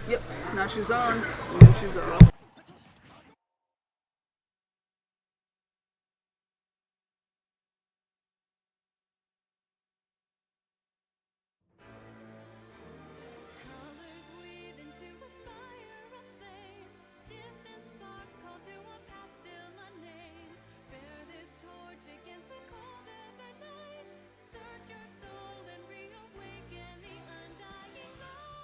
Yep, now she's on. And she's off. Colors weave into a spire of flame. Distant sparks call to a past still unnamed. Bear this torch against the cold of the night. Search your soul and reawaken the undying light.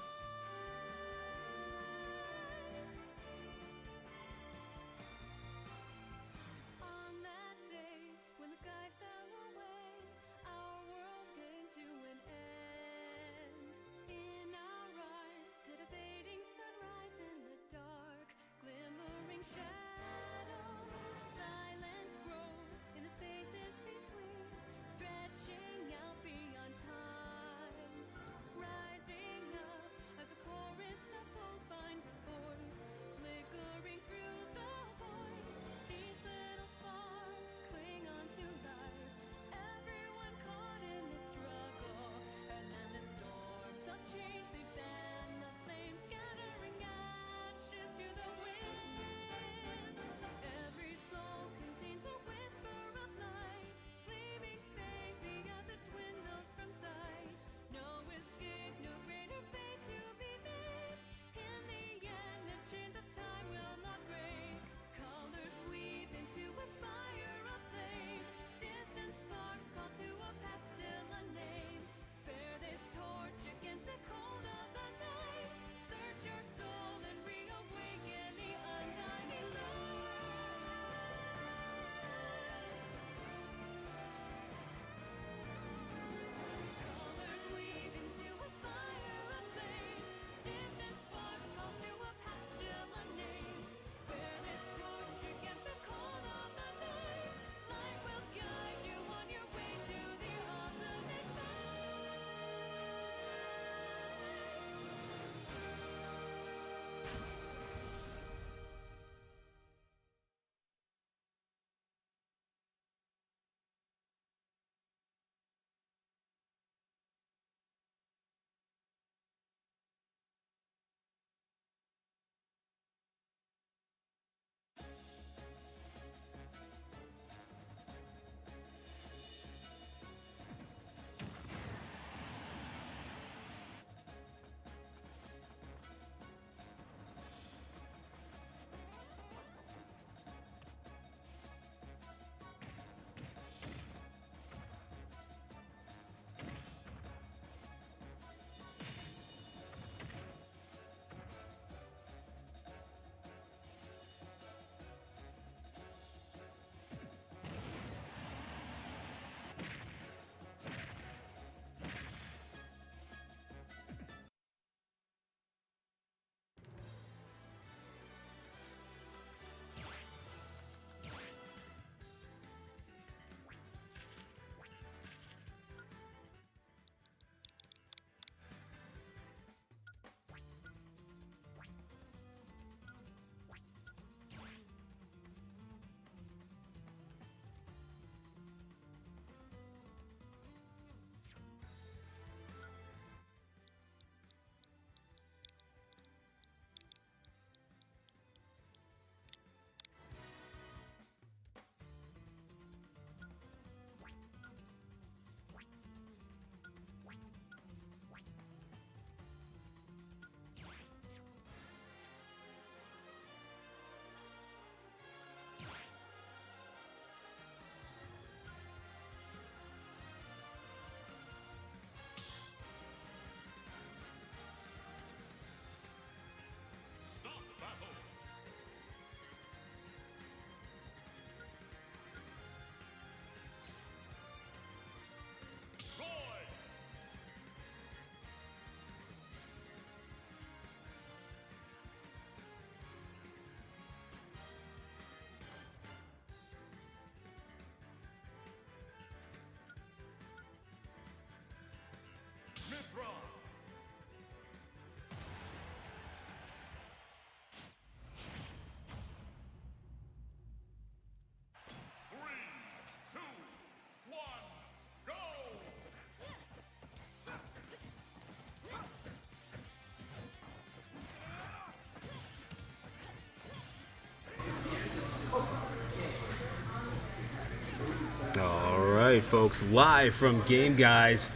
right, folks, live from Game Guys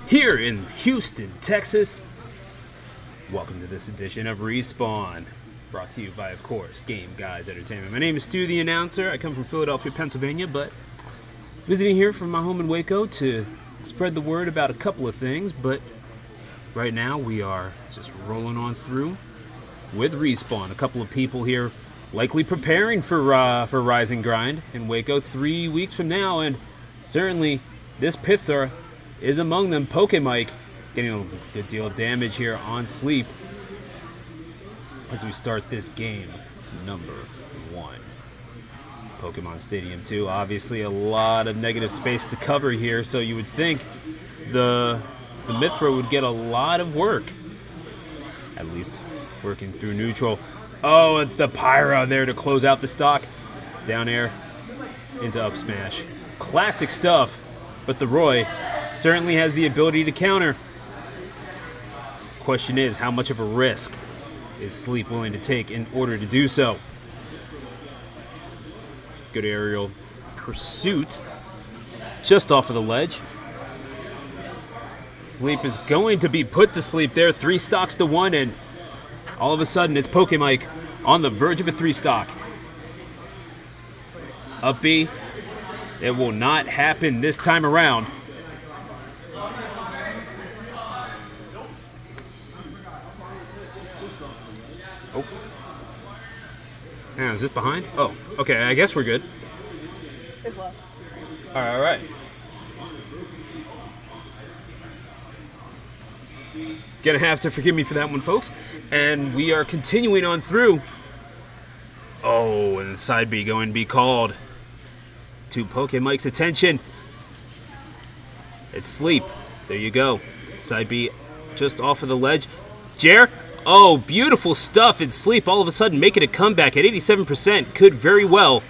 here in Houston, Texas. Welcome to this edition of Respawn, brought to you by, of course, Game Guys Entertainment. My name is Stu, the announcer. I come from Philadelphia, Pennsylvania, but visiting here from my home in Waco to spread the word about a couple of things. But right now, we are just rolling on through with Respawn. A couple of people here likely preparing for Rise and Grind in Waco 3 weeks from now, and certainly this Pither is among them. Pokemike getting a good deal of damage here on Sleep as we start this game number 1. Pokemon Stadium 2, obviously a lot of negative space to cover here, so you would think the Mythra would get a lot of work, at least working through neutral. Oh, the Pyra there to close out the stock. Down air into up smash. Classic stuff, but the Roy certainly has the ability to counter. Question is, how much of a risk is Sleep willing to take in order to do so? Good aerial pursuit just off of the ledge. Sleep is going to be put to sleep there. 3 stocks to 1, and all of a sudden, it's Pokemike on the verge of a 3-stock. Up B. It will not happen this time around. Oh. Is this behind? Oh, okay, I guess we're good. It's left. All right. Gonna have to forgive me for that one, folks. And we are continuing on through. Oh, and side B going to be called to Pokemike's attention. It's Sleep. There you go. Side B just off of the ledge. Jer, oh, beautiful stuff. It's Sleep all of a sudden making a comeback at 87%. Could very well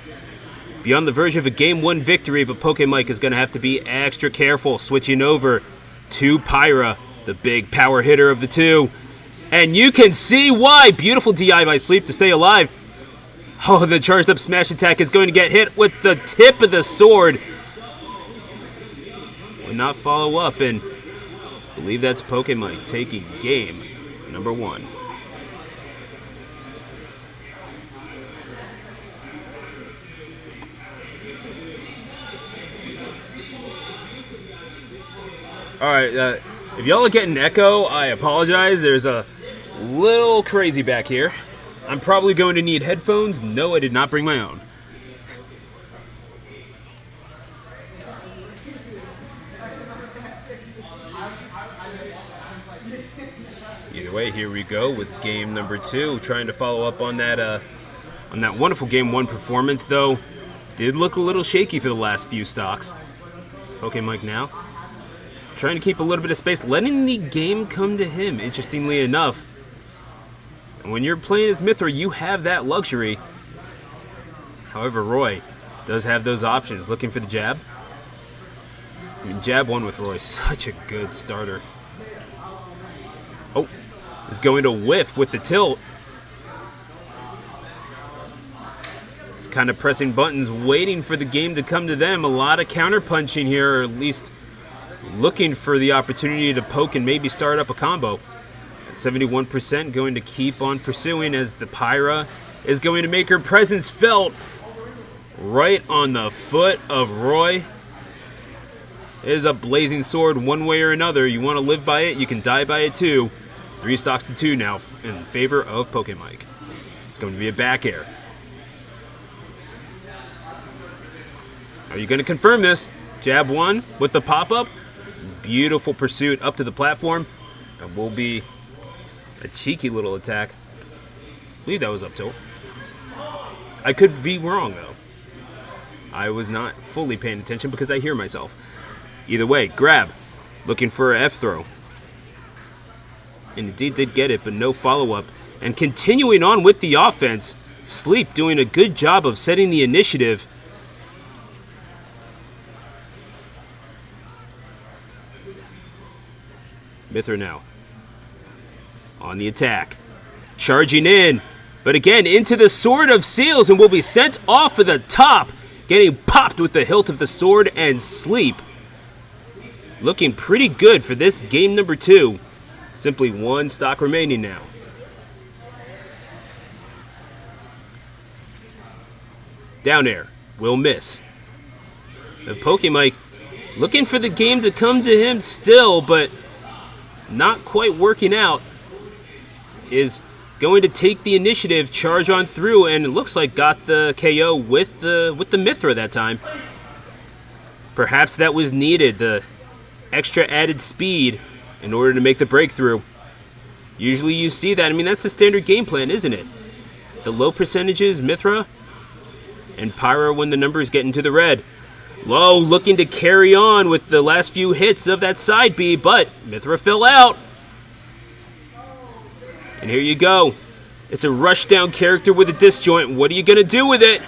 be on the verge of a Game 1 victory, but Pokemike is going to have to be extra careful. Switching over to Pyra, the big power hitter of the two. And you can see why. Beautiful DI by Sleep to stay alive. Oh, the charged up smash attack is going to get hit with the tip of the sword. Will not follow up, and I believe that's Pokemike taking game number 1. All right, if y'all are getting echo, I apologize. There's a little crazy back here. I'm probably going to need headphones. No, I did not bring my own. Either way, here we go with game number 2. Trying to follow up on that wonderful game 1 performance, though. Did look a little shaky for the last few stocks. Pokemike now trying to keep a little bit of space, letting the game come to him, interestingly enough. And when you're playing as Mythra, you have that luxury. However, Roy does have those options. Looking for the jab. I mean, jab 1 with Roy, such a good starter. Oh, is going to whiff with the tilt. It's kind of pressing buttons, waiting for the game to come to them. A lot of counter punching here, or at least looking for the opportunity to poke and maybe start up a combo. 71% going to keep on pursuing as the Pyra is going to make her presence felt right on the foot of Roy. It is a blazing sword one way or another. You want to live by it, you can die by it too. 3 stocks to 2 now in favor of Pokemike. It's going to be a back air. Are you going to confirm this? Jab 1 with the pop-up. Beautiful pursuit up to the platform. And will be a cheeky little attack. I believe that was up tilt. I could be wrong, though. I was not fully paying attention because I hear myself. Either way, grab. Looking for a F-throw. And indeed did get it, but no follow-up. And continuing on with the offense, Sleep doing a good job of setting the initiative. Mythra now on the attack. Charging in, but again into the Sword of Seals and will be sent off of the top. getting popped with the hilt of the sword, and Sleep looking pretty good for this game number 2. Simply one stock remaining now. Down air, will miss. The Pokemike looking for the game to come to him still, but not quite working out. Is going to take the initiative, charge on through, and it looks like got the KO with the Mithra that time. Perhaps that was needed, the extra added speed in order to make the breakthrough. Usually you see that. I mean, that's the standard game plan, isn't it? The low percentages, Mithra, and Pyra when the numbers get into the red. Low looking to carry on with the last few hits of that side B, but Mithra fell out. And here you go. It's a rush down character with a disjoint. What are you going to do with it?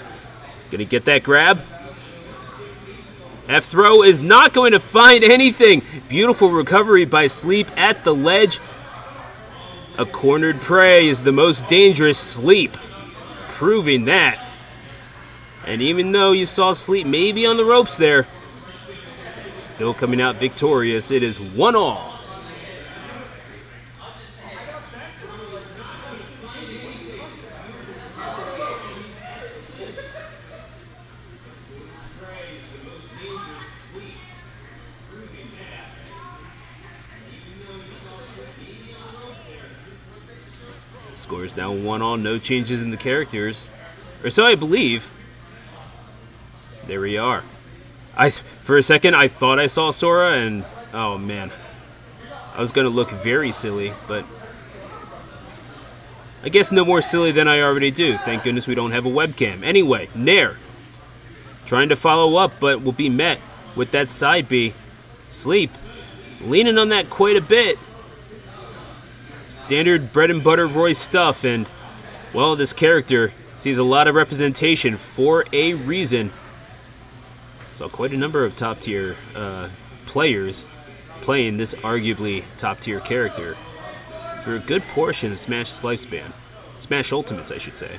Going to get that grab? F-throw is not going to find anything. Beautiful recovery by Sleep at the ledge. A cornered prey is the most dangerous. Sleep proving that. And even though you saw Sleep maybe on the ropes there, still coming out victorious. It is 1-all. Score is now 1-all, no changes in the characters. Or so I believe. There we are. For a second, I thought I saw Sora, and oh man. I was going to look very silly, but I guess no more silly than I already do. Thank goodness we don't have a webcam. Anyway, Nair. Trying to follow up, but will be met with that side B. Sleep. Leaning on that quite a bit. Standard bread and butter Roy stuff, and well, this character sees a lot of representation for a reason. Saw quite a number of top tier players playing this arguably top tier character for a good portion of Smash's lifespan. Smash Ultimates, I should say.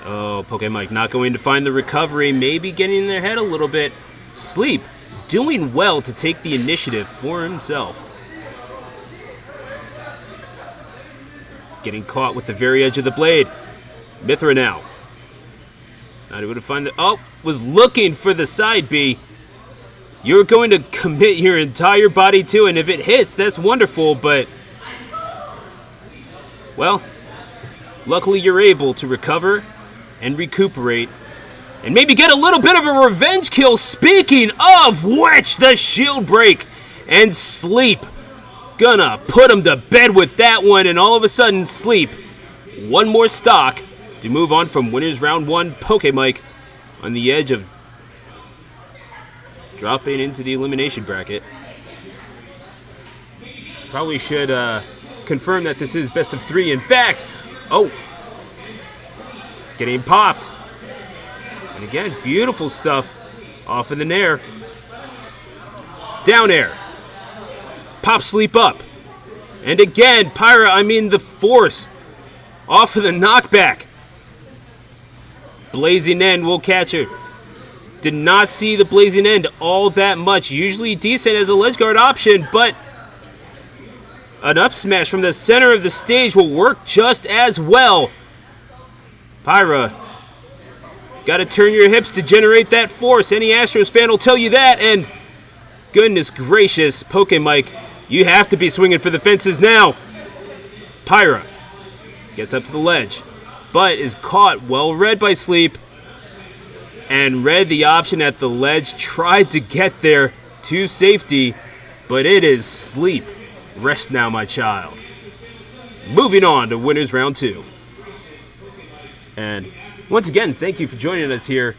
Oh, Pokemike not going to find the recovery, maybe getting in their head a little bit. Sleep doing well to take the initiative for himself. Getting caught with the very edge of the blade. Mithra now. Not able to find the... Oh, was looking for the side B. You're going to commit your entire body to, and if it hits, that's wonderful, but... Well, luckily you're able to recover and recuperate and maybe get a little bit of a revenge kill. Speaking of which, the shield break and Sleep. Gonna put him to bed with that one, and all of a sudden, Sleep. One more stock to move on from winners round 1. Pokemike on the edge of dropping into the elimination bracket. Probably should confirm that this is best of 3. In fact, oh, getting popped. And again, beautiful stuff off of the Nair. Down air. Pop Sleep up. And again, Pyra, I mean the force off of the knockback. Blazing End will catch her. Did not see the Blazing End all that much. Usually decent as a ledge guard option, but an up smash from the center of the stage will work just as well. Pyra, got to turn your hips to generate that force. Any Astros fan will tell you that. And goodness gracious, Pokemike, you have to be swinging for the fences now. Pyra gets up to the ledge, but is caught. Well read by Sleep. And read the option at the ledge. Tried to get there to safety, but it is Sleep. Rest now, my child. Moving on to winners round 2. And once again, thank you for joining us here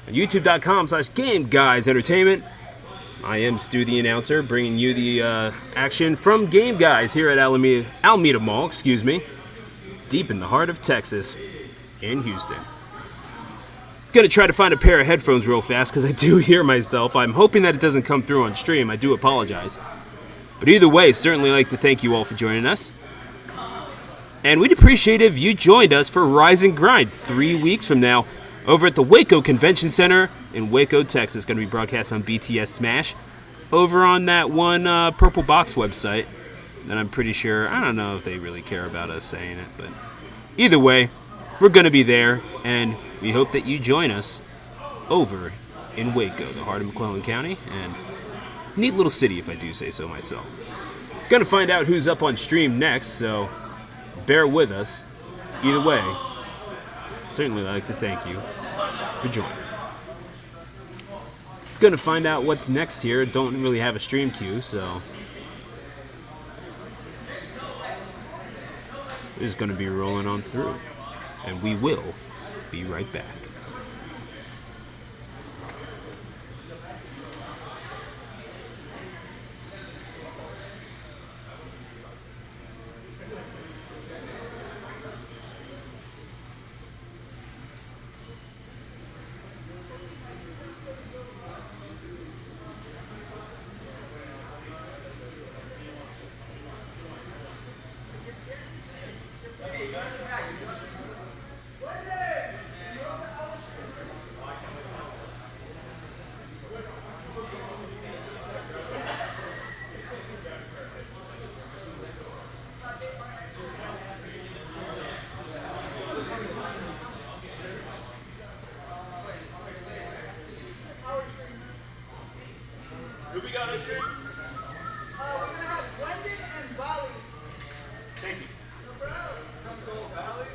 on youtube.com/GameGuysEntertainment. I am Stu the announcer, bringing you the action from Game Guys here at Almeda Mall, deep in the heart of Texas, in Houston. Gonna try to find a pair of headphones real fast because I do hear myself. I'm hoping that it doesn't come through on stream. I do apologize. But either way, certainly like to thank you all for joining us. And we'd appreciate if you joined us for Rise and Grind 3 weeks from now over at the Waco Convention Center in Waco, Texas. Going to be broadcast on BTS Smash over on that one Purple Box website. And I'm pretty sure, I don't know if they really care about us saying it, but either way, we're going to be there, and we hope that you join us over in Waco, the heart of McClellan County, and neat little city if I do say so myself. Going to find out who's up on stream next, so bear with us. Either way, certainly I'd like to thank you for joining. Going to find out what's next here. Don't really have a stream queue, so it's going to be rolling on through, and we will be right back. Who we got on stream? We're going to have Brendan and Bali. Thank you. No problem. Let's go, Bali.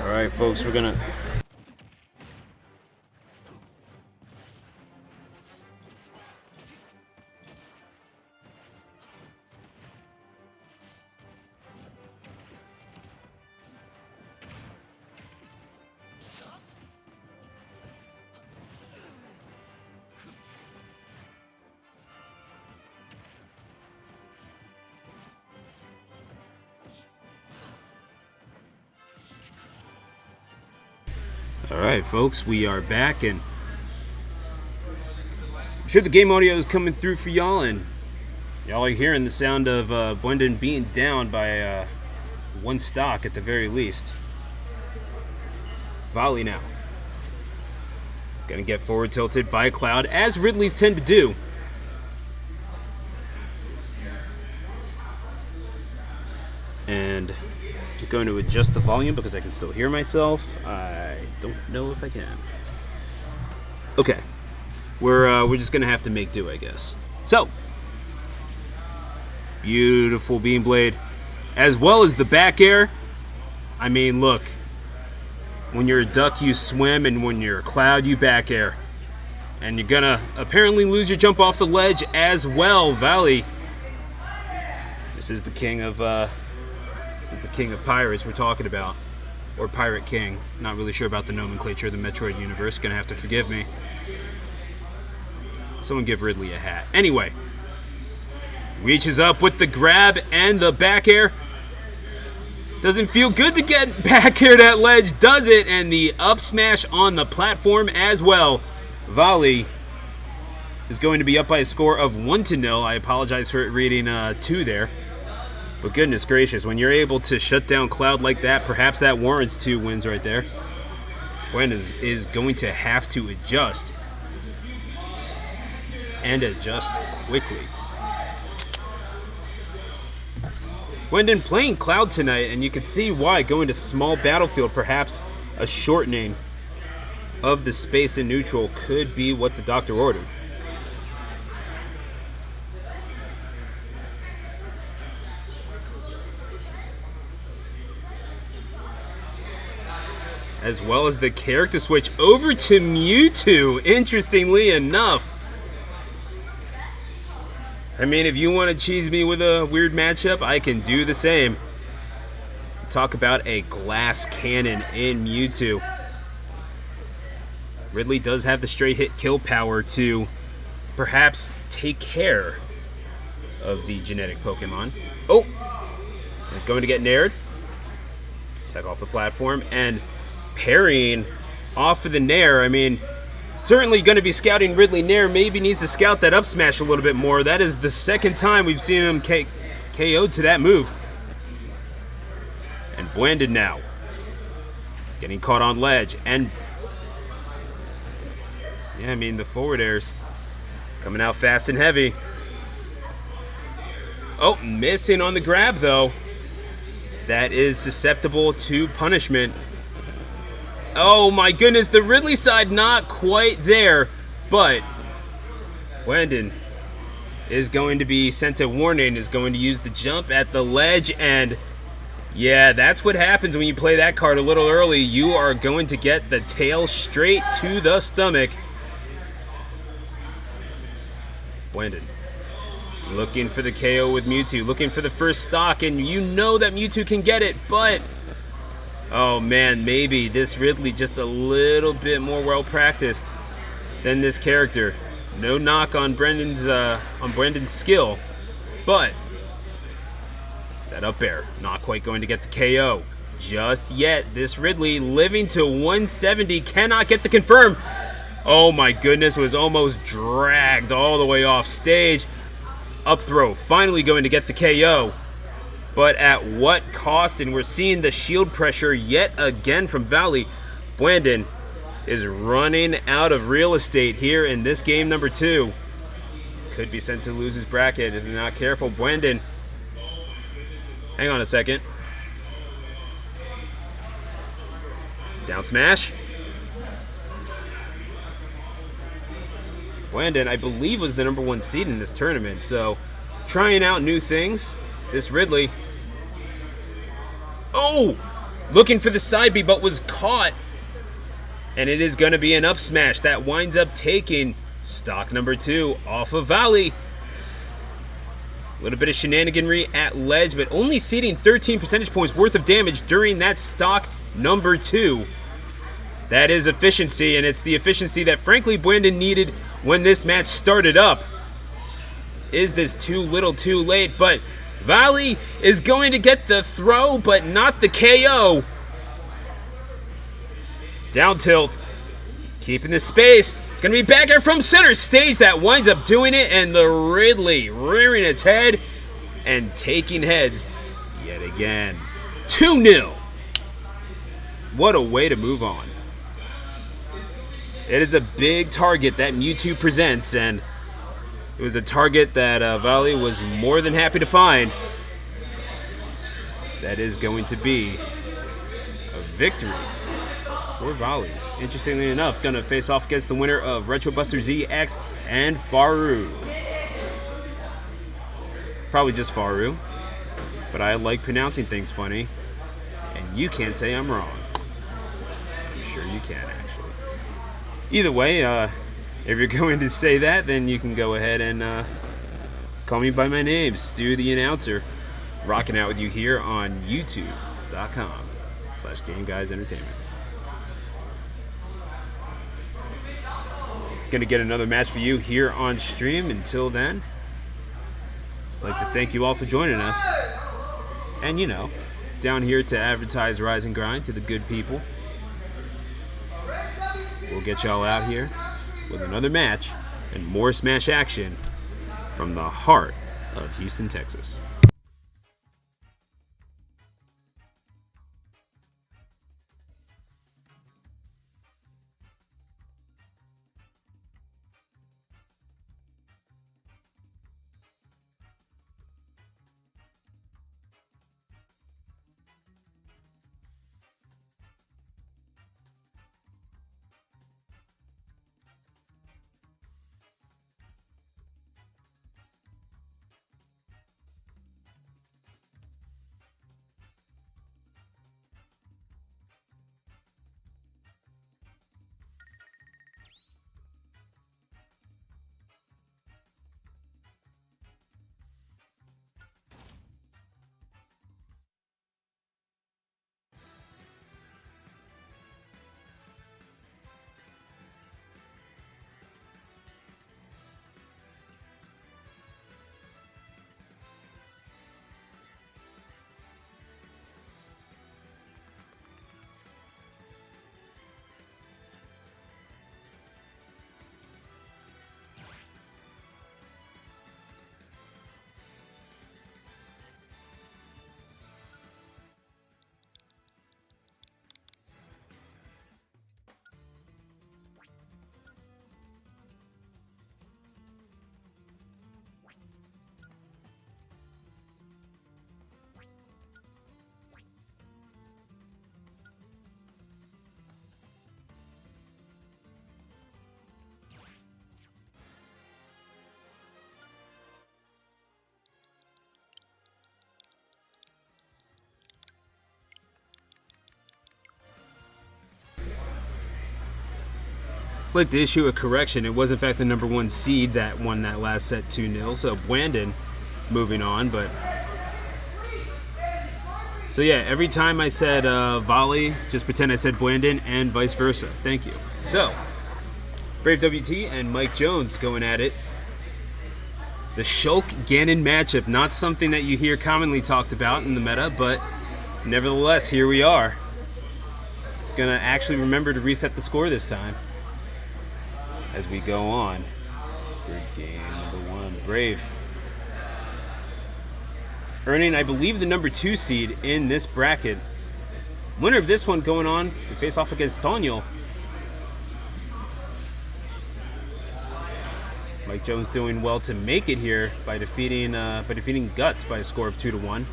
All right, folks, we're going to... All right, folks, we are back, and I'm sure the game audio is coming through for y'all, and y'all are hearing the sound of Brendan being down by one stock at the very least. Volley now. Gonna get forward tilted by Cloud, as Ridley's tend to do. And I'm going to adjust the volume because I can still hear myself. I don't know if I can. Okay. We're just gonna have to make do, I guess. So, beautiful beam blade, as well as the back air. I mean, look. When you're a duck, you swim, and when you're a Cloud, you back air. And you're gonna apparently lose your jump off the ledge as well, Valley. This is the king of pirates we're talking about, or Pirate King. Not really sure about the nomenclature of the Metroid universe. Gonna have to forgive me. Someone give Ridley a hat. Anyway, reaches up with the grab and the back air. Doesn't feel good to get back here that ledge, does it? And the up smash on the platform as well. Volley is going to be up by a score of 1-0. I apologize for it reading 2 there. But goodness gracious, when you're able to shut down Cloud like that, perhaps that warrants 2 wins right there. Gwen is going to have to adjust. And adjust quickly. Gwendon playing Cloud tonight, and you can see why. Going to small battlefield, perhaps a shortening of the space in neutral could be what the doctor ordered. As well as the character switch over to Mewtwo, interestingly enough. I mean, if you want to cheese me with a weird matchup, I can do the same. Talk about a glass cannon in Mewtwo. Ridley does have the straight hit kill power to perhaps take care of the genetic Pokemon. Oh! It's going to get nared. Tech off the platform and parrying off of the nair. I mean, certainly going to be scouting Ridley nair. Maybe needs to scout that up smash a little bit more. That is the second time we've seen him KO'd to that move. And Blandon now getting caught on ledge. And yeah, I mean, the forward airs coming out fast and heavy. Oh, missing on the grab though. That is susceptible to punishment. Oh my goodness, the Ridley side not quite there, but Blandon is going to be sent a warning, is going to use the jump at the ledge, and yeah, that's what happens when you play that card a little early. You are going to get the tail straight to the stomach. Blandon looking for the KO with Mewtwo, looking for the first stock, and you know that Mewtwo can get it, but oh man, maybe this Ridley just a little bit more well-practiced than this character. No knock on Brendan's skill, but that up air not quite going to get the KO just yet. This Ridley living to 170 cannot get the confirm. Oh my goodness, was almost dragged all the way off stage. Up throw finally going to get the KO. But at what cost? And we're seeing the shield pressure yet again from Valley. Blandon is running out of real estate here in this game number 2. Could be sent to lose his bracket if they're not careful. Blandon, hang on a second. Down smash. Blandon, I believe, was the number 1 seed in this tournament, so trying out new things. This Ridley, oh, looking for the side B, but was caught. And it is going to be an up smash that winds up taking stock number 2 off of Valley. A little bit of shenaniganry at ledge, but only ceding 13 percentage points worth of damage during that stock number 2. That is efficiency, and it's the efficiency that, frankly, Blandon needed when this match started up. Is this too little too late? But Valley is going to get the throw, but not the KO. Down tilt. Keeping the space. It's going to be back air from center stage that winds up doing it, and the Ridley rearing its head and taking heads yet again. 2-0. What a way to move on. It is a big target that Mewtwo presents, and it was a target that Valley was more than happy to find. That is going to be a victory for Valley. Interestingly enough, going to face off against the winner of Retro Buster ZX and Faru. Probably just Faru, but I like pronouncing things funny, and you can't say I'm wrong. I'm sure you can, actually. Either way, if you're going to say that, then you can go ahead and call me by my name, Stu the Announcer, rocking out with you here on youtube.com/GameGuysEntertainment. Gonna get another match for you here on stream. Until then, just like to thank you all for joining us. And down here to advertise Rise and Grind to the good people. We'll get y'all out here with another match and more Smash action from the heart of Houston, Texas. I'd like to issue a correction. It was in fact the number 1 seed that won that last set 2-0. So Brandon moving on, but so yeah, every time I said volley, just pretend I said Brandon and vice versa. Thank you. So Brave WT and Mike Jones going at it. The Shulk Ganon matchup, not something that you hear commonly talked about in the meta, but nevertheless, here we are. Gonna actually remember to reset the score this time as we go on for game number 1. Brave earning, I believe, the number 2 seed in this bracket. Winner of this one going on to face off against Tonyo. Mike Jones doing well to make it here by defeating Guts by a score of 2-1.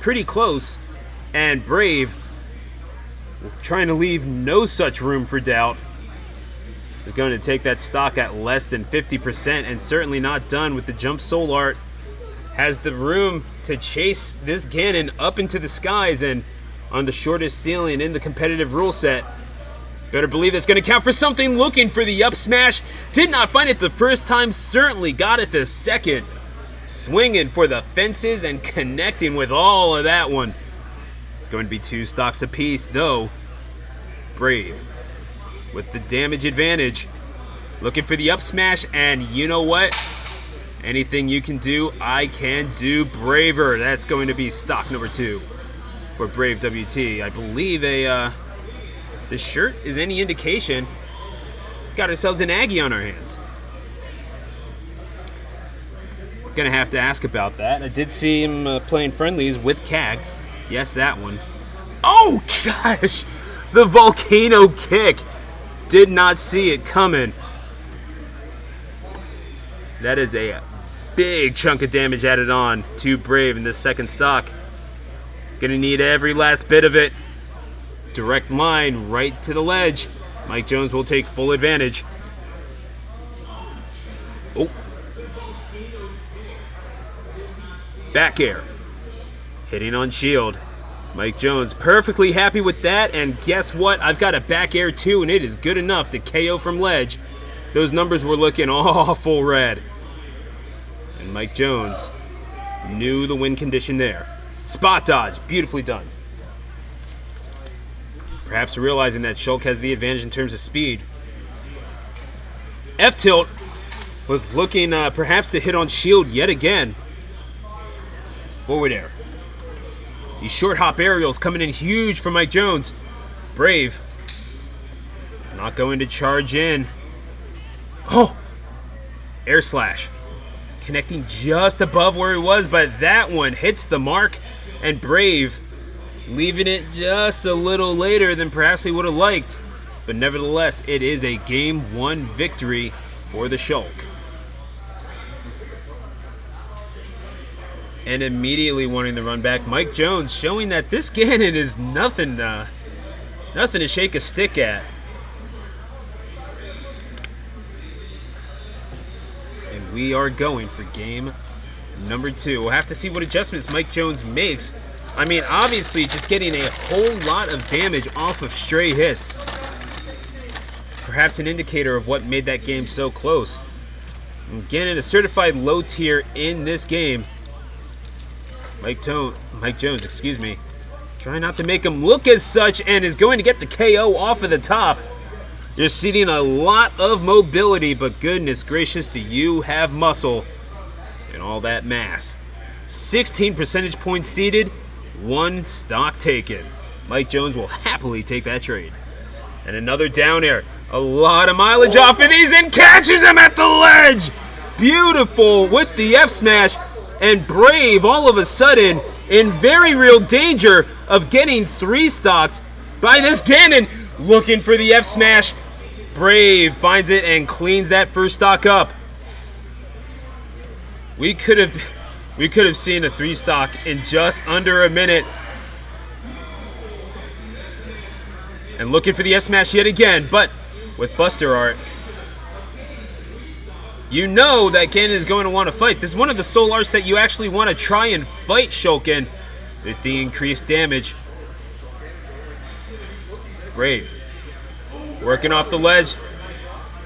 Pretty close, and Brave trying to leave no such room for doubt. Is going to take that stock at less than 50%, and certainly not done with the jump soul art. Has the room to chase this Ganon up into the skies and on the shortest ceiling in the competitive rule set. Better believe that's going to count for something. Looking for the up smash. Did not find it the first time. Certainly got it the second. Swinging for the fences and connecting with all of that one. It's going to be 2 stocks apiece, though. Brave with the damage advantage. Looking for the up smash, and you know what? Anything you can do, I can do braver. That's going to be stock number 2 for Brave WT. I believe the shirt is any indication. got ourselves an Aggie on our hands. Gonna have to ask about that. I did see him playing friendlies with Cagged. Yes, that one. Oh gosh! The volcano kick. Did not see it coming. That is a big chunk of damage added on to Brave in this second stock. Gonna need every last bit of it. Direct line right to the ledge. Mike Jones will take full advantage. Oh. Back air. Hitting on shield. Mike Jones perfectly happy with that, and guess what? I've got a back air too, and it is good enough to KO from ledge. Those numbers were looking awful red. And Mike Jones knew the win condition there. Spot dodge, beautifully done. Perhaps realizing that Shulk has the advantage in terms of speed. F-tilt was looking perhaps to hit on shield yet again. Forward air. These short hop aerials coming in huge for Mike Jones. Brave. Not going to charge in. Oh! Air slash. Connecting just above where he was, but that one hits the mark. And Brave leaving it just a little later than perhaps he would have liked. But nevertheless, it is a Game 1 victory for the Shulk. And immediately wanting the run back, Mike Jones showing that this Ganon is nothing to shake a stick at. And we are going for game number 2. We'll have to see what adjustments Mike Jones makes. I mean, obviously just getting a whole lot of damage off of stray hits. Perhaps an indicator of what made that game so close. And Ganon is certified low tier in this game. Mike Jones, excuse me, trying not to make him look as such, and is going to get the KO off of the top. You're seeing a lot of mobility, but goodness gracious, do you have muscle and all that mass. 16 percentage points seeded, 1 stock taken. Mike Jones will happily take that trade. And another down air. A lot of mileage off of these, and catches him at the ledge. Beautiful with the F smash. And Brave, all of a sudden, in very real danger of getting 3-stocked by this Ganon. Looking for the F smash. Brave finds it and cleans that first stock up. We could have seen a 3-stock in just under a minute. And looking for the F smash yet again, but with Buster Art, you know that Ganon is going to want to fight. This is one of the soul arts that you actually want to try and fight Shulkin with the increased damage. Brave. Working off the ledge.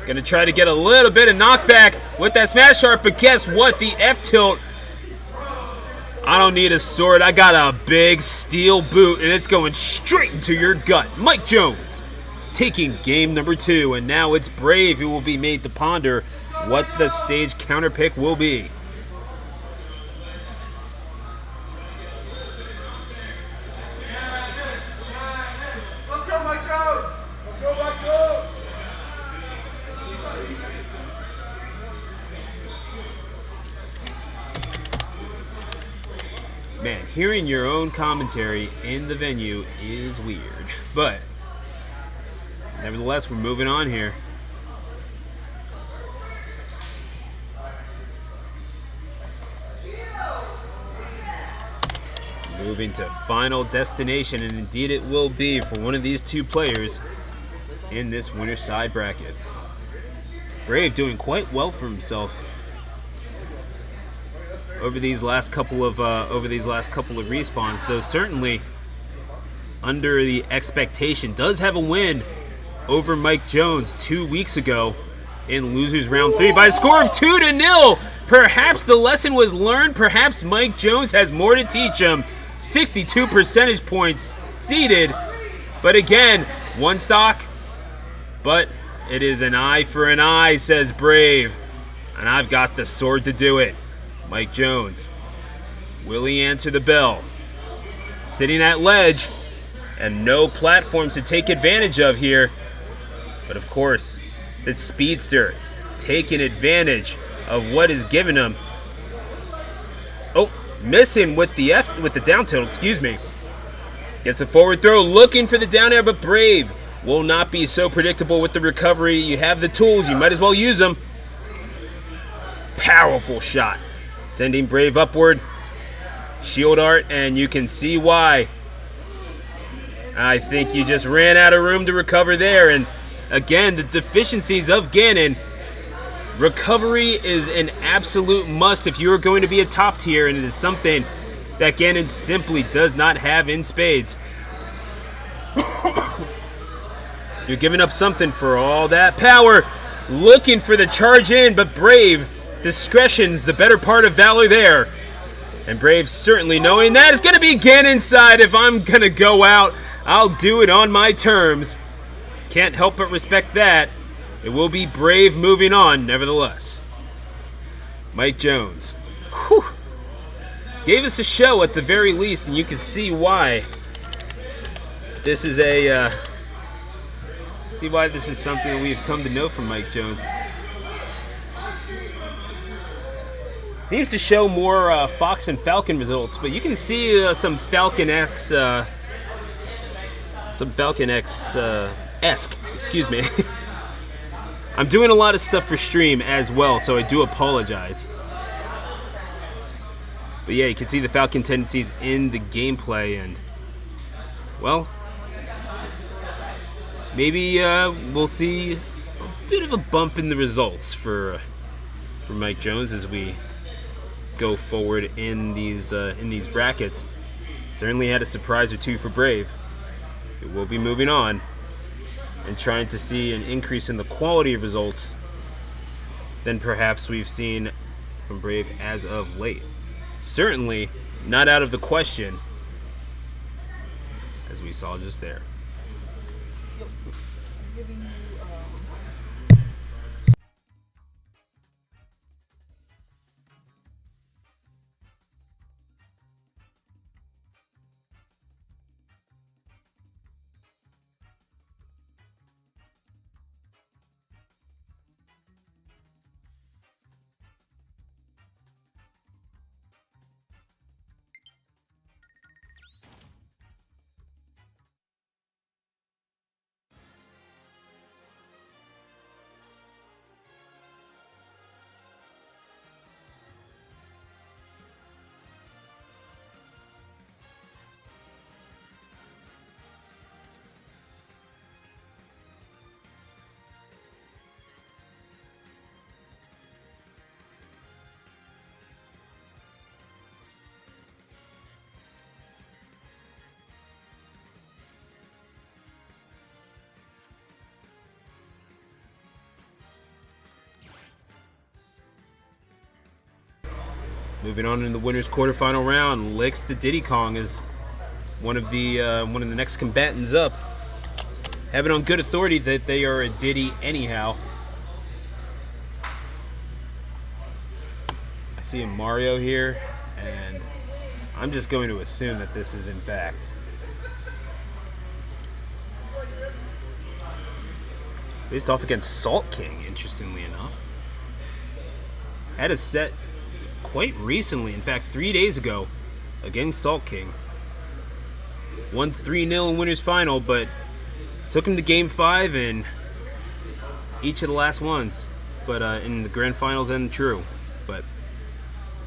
Gonna try to get a little bit of knockback with that smash art, but guess what? The F-tilt. I don't need a sword. I got a big steel boot, and it's going straight into your gut. Mike Jones taking game number 2, and now it's Brave who will be made to ponder what the stage counter pick will be. Let's go, Mike Jones! Let's go, Mike Jones! Man, hearing your own commentary in the venue is weird. But nevertheless, we're moving on here. Moving to final destination, and indeed it will be for one of these two players in this winner side bracket. Brave doing quite well for himself over these last couple of respawns, though certainly under the expectation. Does have a win over Mike Jones 2 weeks ago in losers round 3 by a score of 2-0. Perhaps the lesson was learned. Perhaps Mike Jones has more to teach him. 62 percentage points seeded, but again, 1 stock. But it is an eye for an eye, says Brave, and I've got the sword to do it. Mike Jones, will he answer the bell? Sitting at ledge, and no platforms to take advantage of here. But of course, The speedster taking advantage of what is given him. Oh, missing with the down tilt, excuse me. Gets the forward throw, looking for the down air, but Brave will not be so predictable with the recovery. You have the tools, you might as well use them. Powerful shot, sending Brave upward. Shield art, and you can see why. I think you just ran out of room to recover there, and again, the deficiencies of Ganon. Recovery is an absolute must if you are going to be a top tier, and it is something that Ganon simply does not have in spades. You're giving up something for all that power. Looking for the charge in, but Brave, discretion's the better part of valor there. And Brave certainly knowing that it's going to be Ganon's side. If I'm going to go out, I'll do it on my terms. Can't help but respect that. It will be Brave moving on, nevertheless. Mike Jones. Whew. Gave us a show at the very least, and you can see why. This is something that we've come to know from Mike Jones. Seems to show more Fox and Falcon results, but you can see some Falcon X, esque. Excuse me. I'm doing a lot of stuff for stream as well, so I do apologize. But yeah, you can see the Falcon tendencies in the gameplay, and well, maybe we'll see a bit of a bump in the results for Mike Jones as we go forward in these brackets. Certainly had a surprise or two for Brave. It will be moving on and trying to see an increase in the quality of results than perhaps we've seen from Brave as of late. Certainly not out of the question, as we saw just there. Moving on in the winners quarterfinal round, Licks the Diddy Kong is one of the next combatants up. Having on good authority that they are a Diddy anyhow. I see a Mario here, and I'm just going to assume that this is in fact. Faced off against Salt King, interestingly enough. Had a set quite recently, in fact 3 days ago, against Salt King. Won 3-0 in winners final, but took him to game 5 in each of the last ones, but in the grand finals and true. But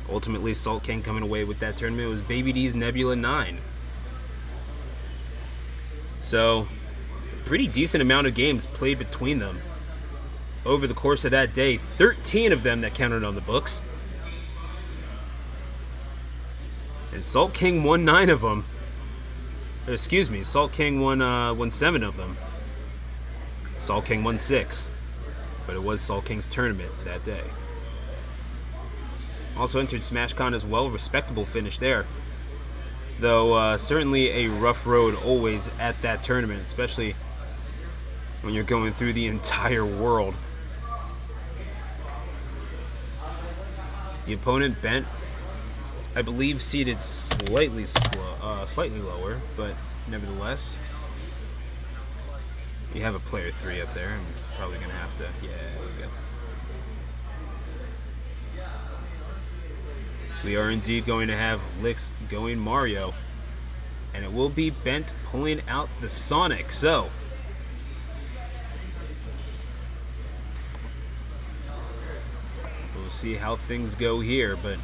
ultimately Salt King coming away with that tournament. It was Baby D's Nebula 9. So pretty decent amount of games played between them over the course of that day. 13 of them that counted on the books. And Salt King won 9 of them. Excuse me, Salt King won 7 of them. Salt King won 6. But it was Salt King's tournament that day. Also entered SmashCon as well. Respectable finish there. Though certainly a rough road always at that tournament, especially when you're going through the entire world. The opponent Bent, I believe, seated slightly lower, but nevertheless. You have a player 3 up there. I'm probably going to have to... Yeah, there we go. We are indeed going to have Licks going Mario. And it will be Bent pulling out the Sonic. So... we'll see how things go here, but...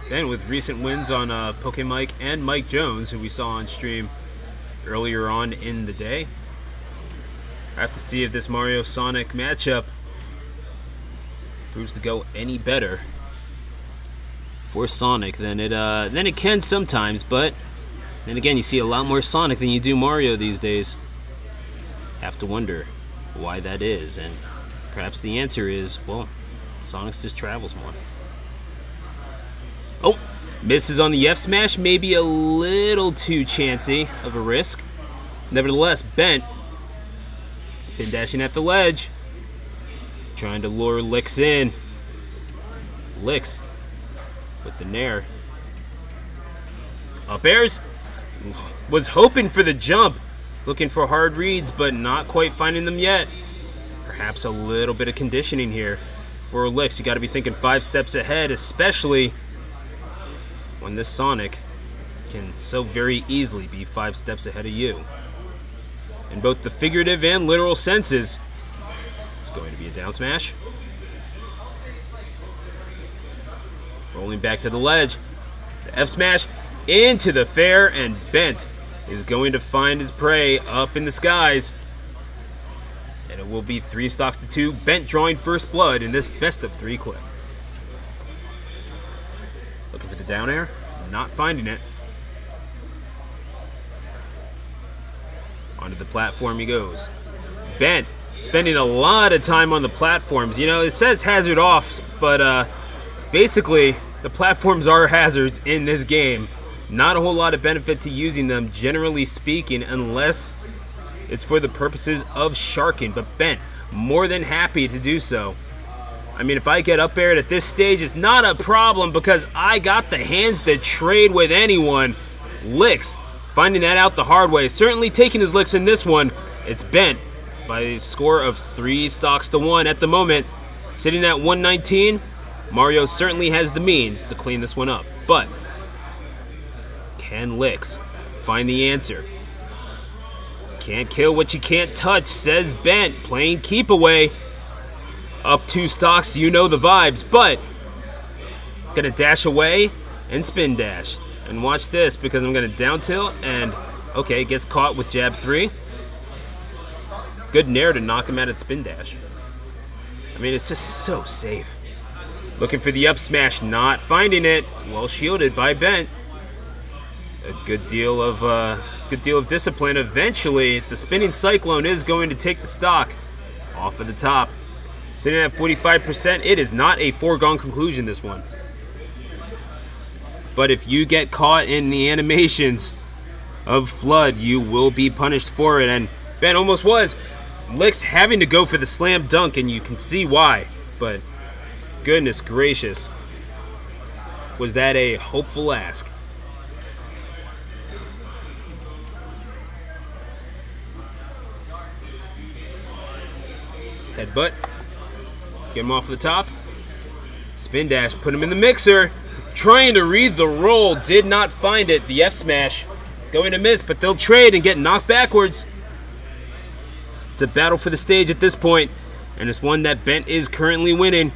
then with recent wins on Pokemike and Mike Jones, who we saw on stream earlier on in the day. I have to see if this Mario Sonic matchup proves to go any better for Sonic than it can sometimes, but then again, you see a lot more Sonic than you do Mario these days. Have to wonder why that is, and perhaps the answer is, well, Sonic just travels more. Oh, misses on the F smash, maybe a little too chancy of a risk. Nevertheless, Bent spin dashing at the ledge, trying to lure Licks in. Licks with the nair. Up airs, was hoping for the jump, looking for hard reads, but not quite finding them yet. Perhaps a little bit of conditioning here for Licks. You got to be thinking 5 steps ahead, especially when this Sonic can so very easily be 5 steps ahead of you. In both the figurative and literal senses. It's going to be a down smash. Rolling back to the ledge. The F smash into the fair, and Bent is going to find his prey up in the skies. And it will be 3 stocks to 2. Bent drawing first blood in this best of 3 clip. Looking for the down air, not finding it. Onto the platform he goes. Bent spending a lot of time on the platforms. You know, it says hazard off, but basically the platforms are hazards in this game. Not a whole lot of benefit to using them, generally speaking, unless it's for the purposes of sharking. But Bent, more than happy to do so. I mean, if I get up aired at this stage, it's not a problem because I got the hands to trade with anyone. Licks, finding that out the hard way. Certainly taking his licks in this one. It's Bent by a score of 3 stocks to 1 at the moment. Sitting at 119, Mario certainly has the means to clean this one up. But can Licks find the answer? Can't kill what you can't touch, says Bent, playing keep away. Up 2 stocks, you know the vibes, but gonna dash away and spin dash. And watch this, because I'm gonna down tilt and, okay, gets caught with jab 3. Good nair to knock him out at spin dash. I mean, it's just so safe. Looking for the up smash, not finding it. Well shielded by Bent. A good deal of discipline. Eventually, the spinning cyclone is going to take the stock off of the top. Sitting at 45%, it is not a foregone conclusion, this one. But if you get caught in the animations of Flood, you will be punished for it. And Bent almost was. Licks having to go for the slam dunk, and you can see why. But goodness gracious, was that a hopeful ask? Headbutt. Get him off the top. Spin dash, put him in the mixer. Trying to read the roll, did not find it. The F smash going to miss, but they'll trade and get knocked backwards. It's a battle for the stage at this point, and it's one that Bent is currently winning.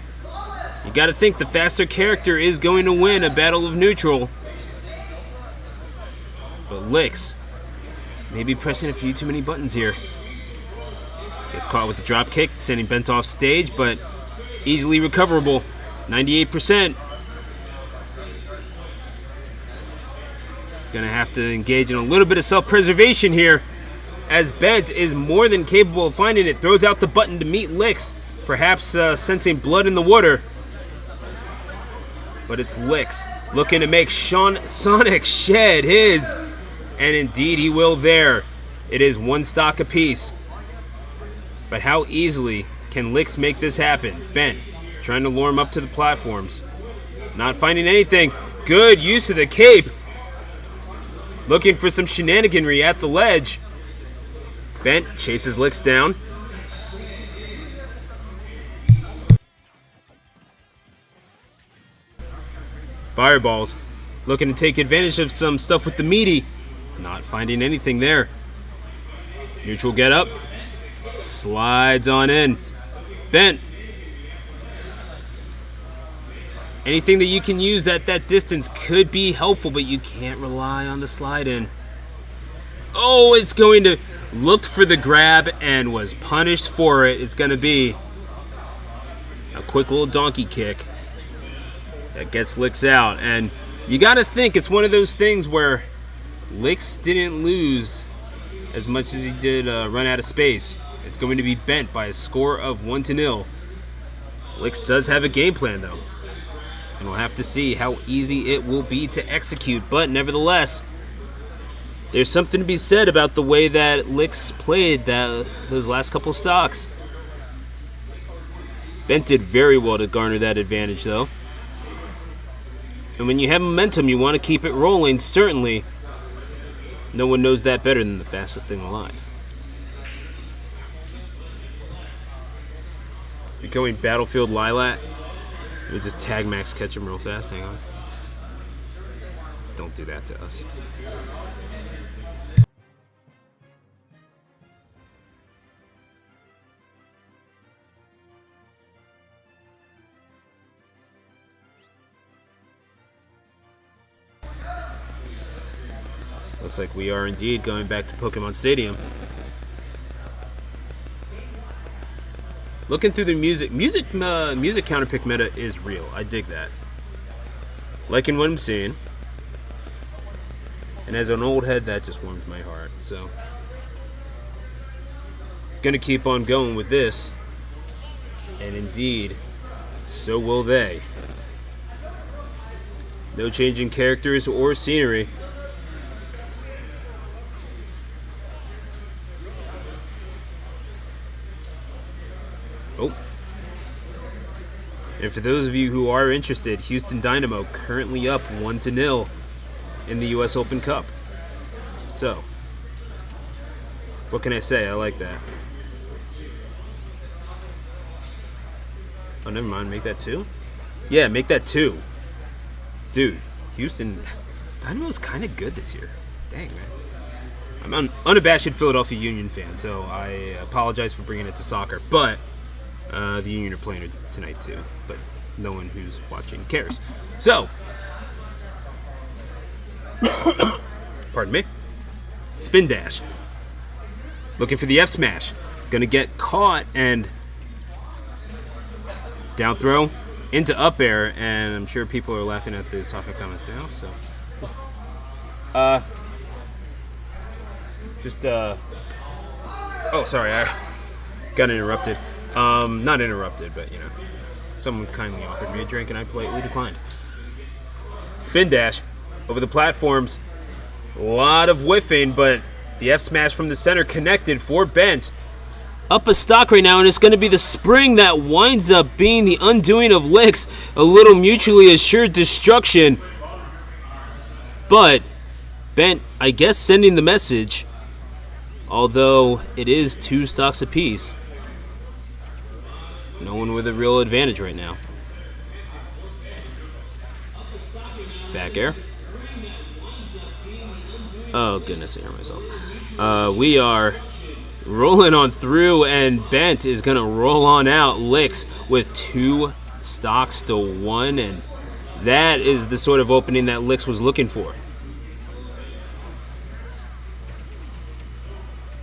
You got to think the faster character is going to win a battle of neutral. But Licks maybe pressing a few too many buttons here. Gets caught with the drop kick, sending Bent off stage, but easily recoverable. 98%. Gonna have to engage in a little bit of self-preservation here, as Bent is more than capable of finding it. Throws out the button to meet Licks, perhaps sensing blood in the water. But it's Licks looking to make Sonic shed his, and indeed he will there. It is 1 stock apiece. But how easily can Licks make this happen? Bent trying to lure him up to the platforms. Not finding anything. Good use of the cape. Looking for some shenaniganry at the ledge. Bent chases Licks down. Fireballs looking to take advantage of some stuff with the meaty. Not finding anything there. Neutral get up. Slides on in. Bent. Anything that you can use at that distance could be helpful, but you can't rely on the slide in. Oh, it's going to... Looked for the grab and was punished for it. It's going to be a quick little donkey kick that gets Licks out. And you got to think it's one of those things where Licks didn't lose as much as he did run out of space. It's going to be Bent by a score of 1-0. Licks does have a game plan, though. And we'll have to see how easy it will be to execute. But nevertheless, there's something to be said about the way that Licks played those last couple stocks. Bent did very well to garner that advantage, though. And when you have momentum, you want to keep it rolling, certainly. No one knows that better than the fastest thing alive. You're going Battlefield Lilac. Let me just tag Max catch him real fast. Hang on. Don't do that to us. Looks like we are indeed going back to Pokemon Stadium. Looking through the music counterpick meta is real. I dig that. Liking what I'm seeing. And as an old head, that just warms my heart. So, gonna keep on going with this. And indeed, so will they. No change in characters or scenery. Oh. And for those of you who are interested, Houston Dynamo currently up 1-0 in the U.S. Open Cup. So, what can I say? I like that. Oh, never mind. Make that 2? Yeah, make that 2. Dude, Houston Dynamo's kind of good this year. Dang, man. I'm an unabashed Philadelphia Union fan, so I apologize for bringing it to soccer. But the Union are playing it tonight too, but no one who's watching cares. So, pardon me. Spin dash. Looking for the F smash. Gonna get caught and down throw into up air, and I'm sure people are laughing at the soccer comments now. So, oh, sorry, I got interrupted. Not interrupted, but you know, someone kindly offered me a drink and I politely declined. Spin dash over the platforms. A lot of whiffing, but the F smash from the center connected for Bent. Up a stock right now, and it's going to be the spring that winds up being the undoing of Licks. A little mutually assured destruction. But Bent, I guess, sending the message. Although it is 2 stocks apiece. No one with a real advantage right now. Back air. Oh, goodness, I hear myself. We are rolling on through, and Bent is going to roll on out Licks with 2 stocks to 1, and that is the sort of opening that Licks was looking for.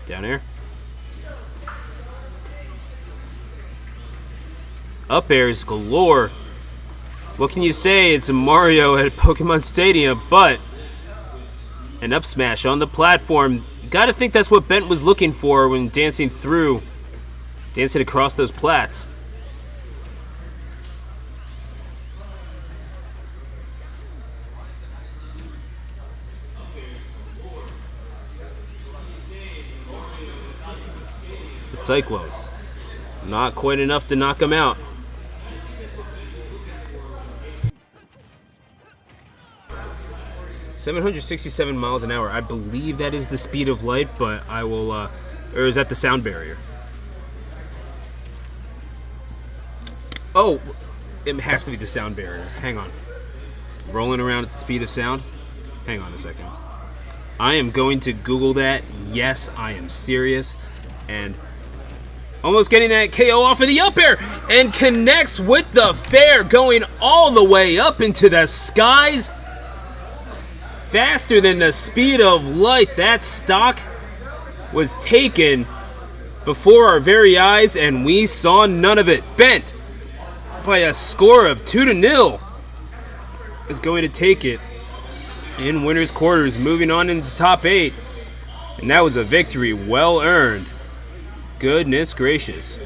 Down air. Up airs galore. What can you say? It's a Mario at Pokemon Stadium, but an up smash on the platform. You gotta think that's what Bent was looking for when dancing across those plats. The Cyclone. Not quite enough to knock him out. .767 miles an hour. I believe that is the speed of light, but I will Or is that the sound barrier? Oh, it has to be the sound barrier. Hang on. Rolling around at the speed of sound? Hang on a second. I am going to Google that. Yes, I am serious. And almost getting that KO off of the up air. And connects with the fair, going all the way up into the skies. Faster than the speed of light. That stock was taken before our very eyes, and we saw none of it. Bent by a score of 2-0 is going to take it in winners quarters, moving on into the top 8, and that was a victory well earned. Goodness gracious.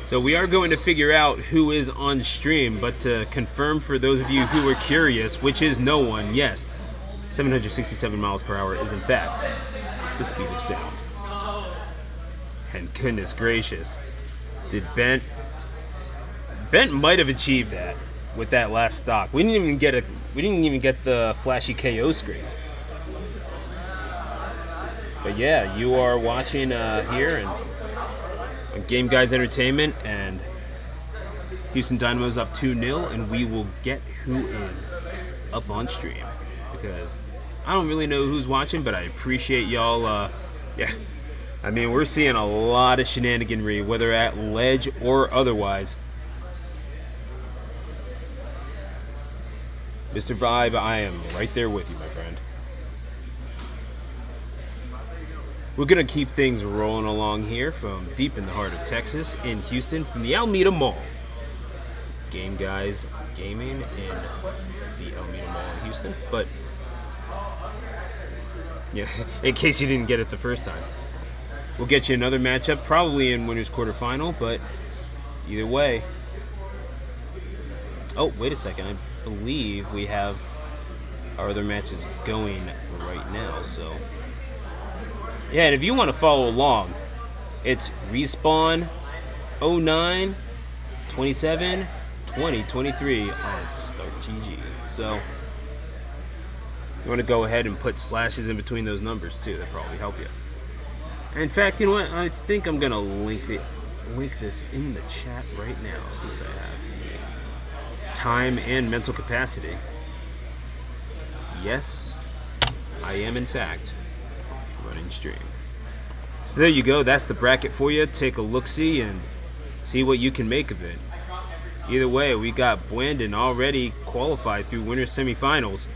So we are going to figure out who is on stream, but to confirm for those of you who are curious, which is no one, yes, 767 miles per hour is in fact the speed of sound. And goodness gracious, did Bent might have achieved that with that last stock. We didn't even get the flashy KO screen. But yeah, you are watching here and on Game Guys Entertainment, and Houston Dynamo's up 2-0, and we will get who is up on stream, because I don't really know who's watching, but I appreciate y'all. Yeah, I mean, we're seeing a lot of shenaniganry, whether at ledge or otherwise. Mr. Vibe, I am right there with you, my friend. We're going to keep things rolling along here from deep in the heart of Texas in Houston from the Almeda Mall. Game Guys Gaming in the Almeda Mall in Houston. But, yeah, in case you didn't get it the first time. We'll get you another matchup, probably in winners quarterfinal, but either way. Oh, wait a second. I believe we have our other matches going right now, so... Yeah, and if you want to follow along, it's Respawn 09 27 20 23 on Start GG. So you want to go ahead and put slashes in between those numbers too. That'll probably help you. In fact, you know what? I think I'm gonna link this in the chat right now, since I have time and mental capacity. Yes, I am in fact running stream. So there you go. That's the bracket for you. Take a look-see and see what you can make of it. Either way, we got Bwendon already qualified through winners semifinals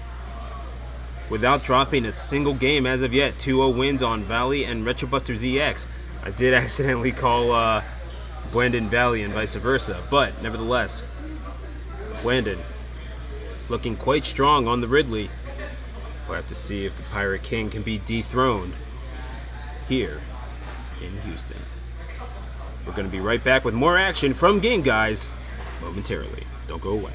without dropping a single game as of yet. 2-0 wins on Valley and Retrobuster ZX. I did accidentally call Bwendon Valley and vice versa, but nevertheless, Bwendon looking quite strong on the Ridley. We'll have to see if the Pirate King can be dethroned here in Houston. We're going to be right back with more action from Game Guys momentarily. Don't go away.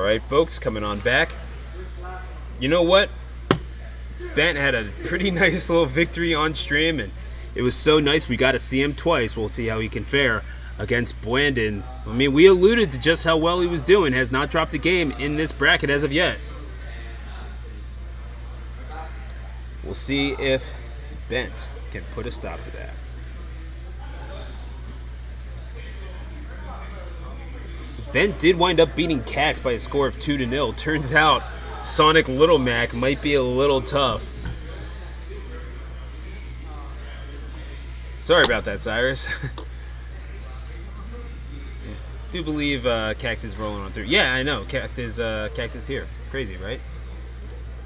Alright, folks, coming on back. You know what? Bent had a pretty nice little victory on stream, and it was so nice we got to see him twice. We'll see how he can fare against Brandon. I mean, we alluded to just how well he was doing. Has not dropped a game in this bracket as of yet. We'll see if Bent can put a stop to that. Bent did wind up beating Cact by a score of 2-0. Turns out Sonic Little Mac might be a little tough. Sorry about that, Cyrus. Do believe Cact is rolling on through. Yeah, I know. Cact is here. Crazy, right?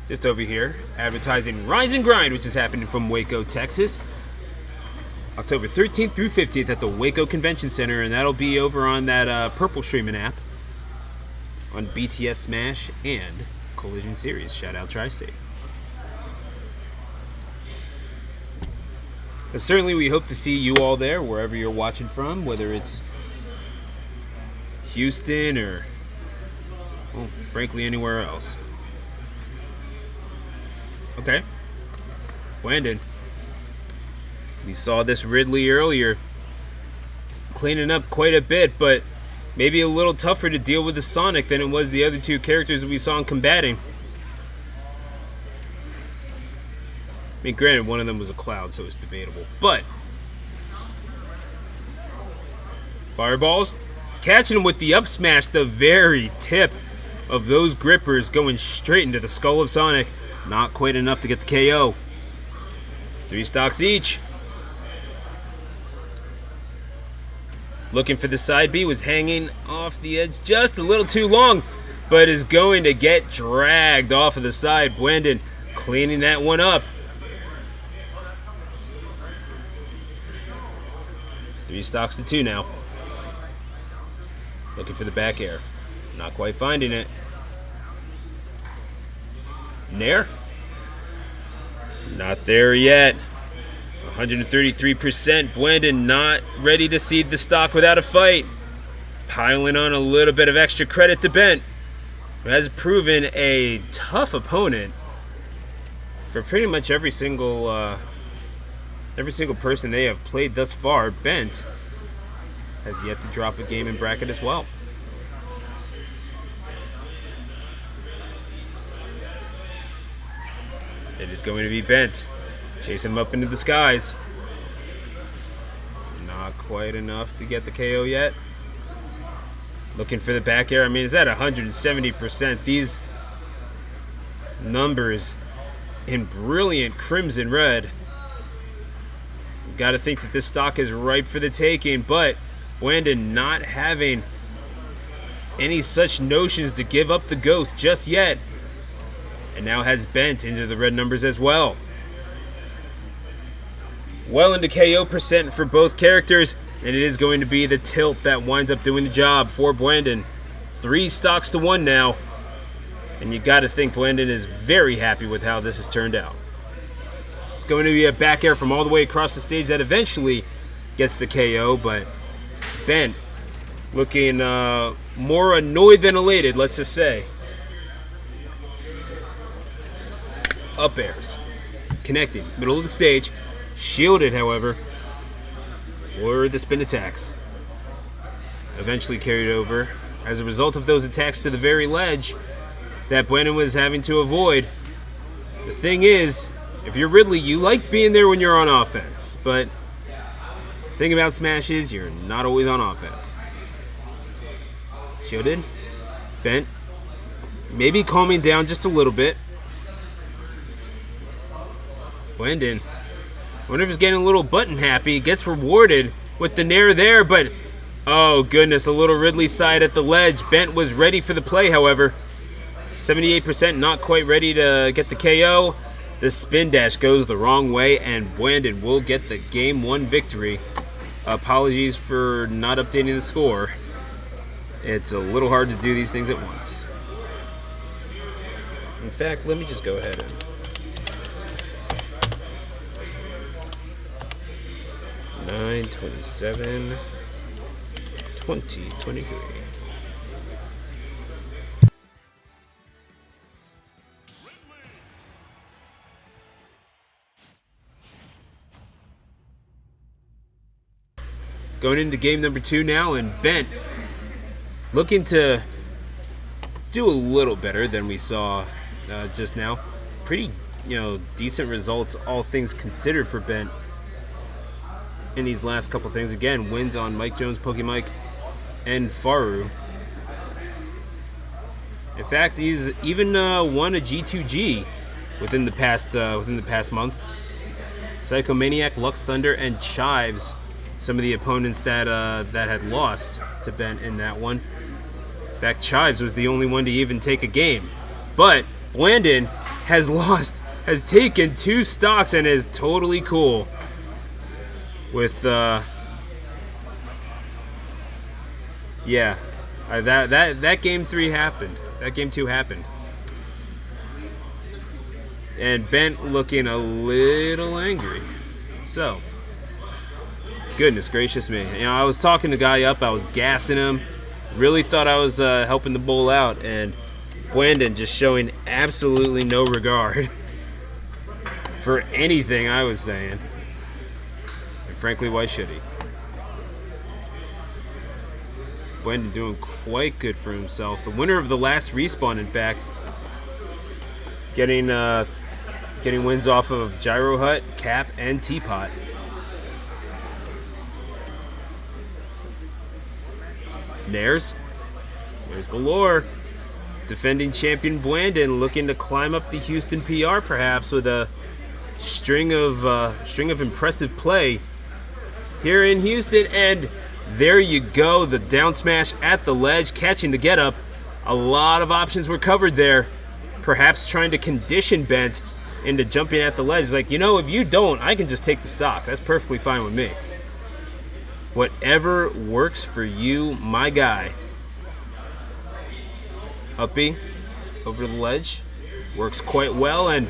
Just over here, advertising Rise and Grind, which is happening from Waco, Texas. October 13th through 15th at the Waco Convention Center, and that'll be over on that Purple Streaming app on BTS Smash and Collision Series. Shout out Tri-State. And certainly we hope to see you all there, wherever you're watching from, whether it's Houston or, well, frankly, anywhere else. Okay. Brandon. We saw this Ridley earlier, cleaning up quite a bit, but maybe a little tougher to deal with the Sonic than it was the other two characters that we saw him combating. I mean, granted, one of them was a cloud, so it's debatable, but fireballs, catching him with the up smash, the very tip of those grippers going straight into the skull of Sonic. Not quite enough to get the KO. 3 stocks each. Looking for the side B, was hanging off the edge just a little too long, but is going to get dragged off of the side. Brandon cleaning that one up. 3 stocks to 2 now. Looking for the back air. Not quite finding it. Nair? Not there yet. 133%. Brandon not ready to cede the stock without a fight. Piling on a little bit of extra credit to Bent, who has proven a tough opponent for pretty much every single person they have played thus far. Bent has yet to drop a game in bracket as well. It is going to be Bent. Chasing him up into the skies. Not quite enough to get the KO yet. Looking for the back air. I mean, it's at 170%. These numbers in brilliant crimson red. Got to think that this stock is ripe for the taking, but Brandon not having any such notions to give up the ghost just yet. And now has Bent into the red numbers as well. Well into KO percent for both characters, and it is going to be the tilt that winds up doing the job for Brandon. 3 stocks to 1 now, and you got to think Brandon is very happy with how this has turned out. It's going to be a back air from all the way across the stage that eventually gets the KO, but Bent looking more annoyed than elated, let's just say. Up airs. Connecting. Middle of the stage. Shielded, however, were the spin attacks. Eventually carried over as a result of those attacks to the very ledge that Brandon was having to avoid. The thing is, if you're Ridley, you like being there when you're on offense, but the thing about Smash is you're not always on offense. Shielded. Bent. Maybe calming down just a little bit. Brandon, I wonder if he's getting a little button happy. Gets rewarded with the nair there, but oh goodness, a little Ridley side at the ledge. Bent was ready for the play, however. 78%, not quite ready to get the KO. The spin dash goes the wrong way, and Brandon will get the Game 1 victory. Apologies for not updating the score. It's a little hard to do these things at once. In fact, let me just go ahead and 9/27/2023. going into game number 2 now, and Bent looking to do a little better than we saw just now. Pretty, decent results, all things considered, for Bent in these last couple things. Again, wins on Mike Jones, Pokemike, and Faru. In fact, he's even won a G2G within the past month. Psychomaniac, Lux Thunder, and Chives, some of the opponents that had lost to Bent in that one. In fact, Chives was the only one to even take a game. But Blandon has taken 2 stocks and is totally cool with that game 3 happened. That game 2 happened. And Bent looking a little angry. So, goodness gracious me. I was talking the guy up. I was gassing him. Really thought I was helping the bull out. And Blandon just showing absolutely no regard for anything I was saying. And frankly, why should he? Blandon doing quite good for himself. The winner of the last respawn, in fact, getting wins off of Gyro Hut, Cap, and Teapot. Nares galore. Defending champion Blandon looking to climb up the Houston PR, perhaps with a string of impressive play here in Houston. And there you go, the down smash at the ledge, catching the get up. A lot of options were covered there. Perhaps trying to condition Bent into jumping at the ledge. Like, if you don't, I can just take the stock. That's perfectly fine with me. Whatever works for you, my guy. Uppy over the ledge. Works quite well, and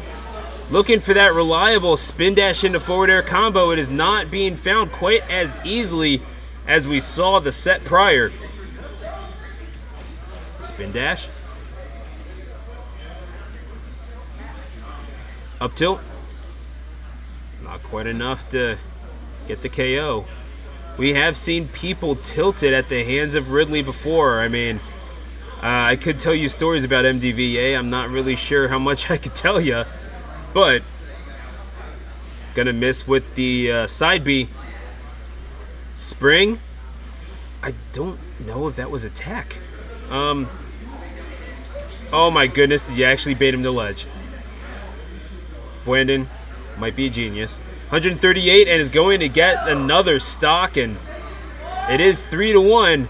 looking for that reliable spin dash into forward air combo. It is not being found quite as easily as we saw the set prior. Spin dash. Up tilt. Not quite enough to get the KO. We have seen people tilted at the hands of Ridley before. I mean, I could tell you stories about MDVA. I'm not really sure how much I could tell you, but gonna miss with the side B. Spring. I don't know if that was attack. Oh my goodness, did you actually bait him to ledge? Blandon might be a genius. 138 and is going to get another stock, and it is 3-1.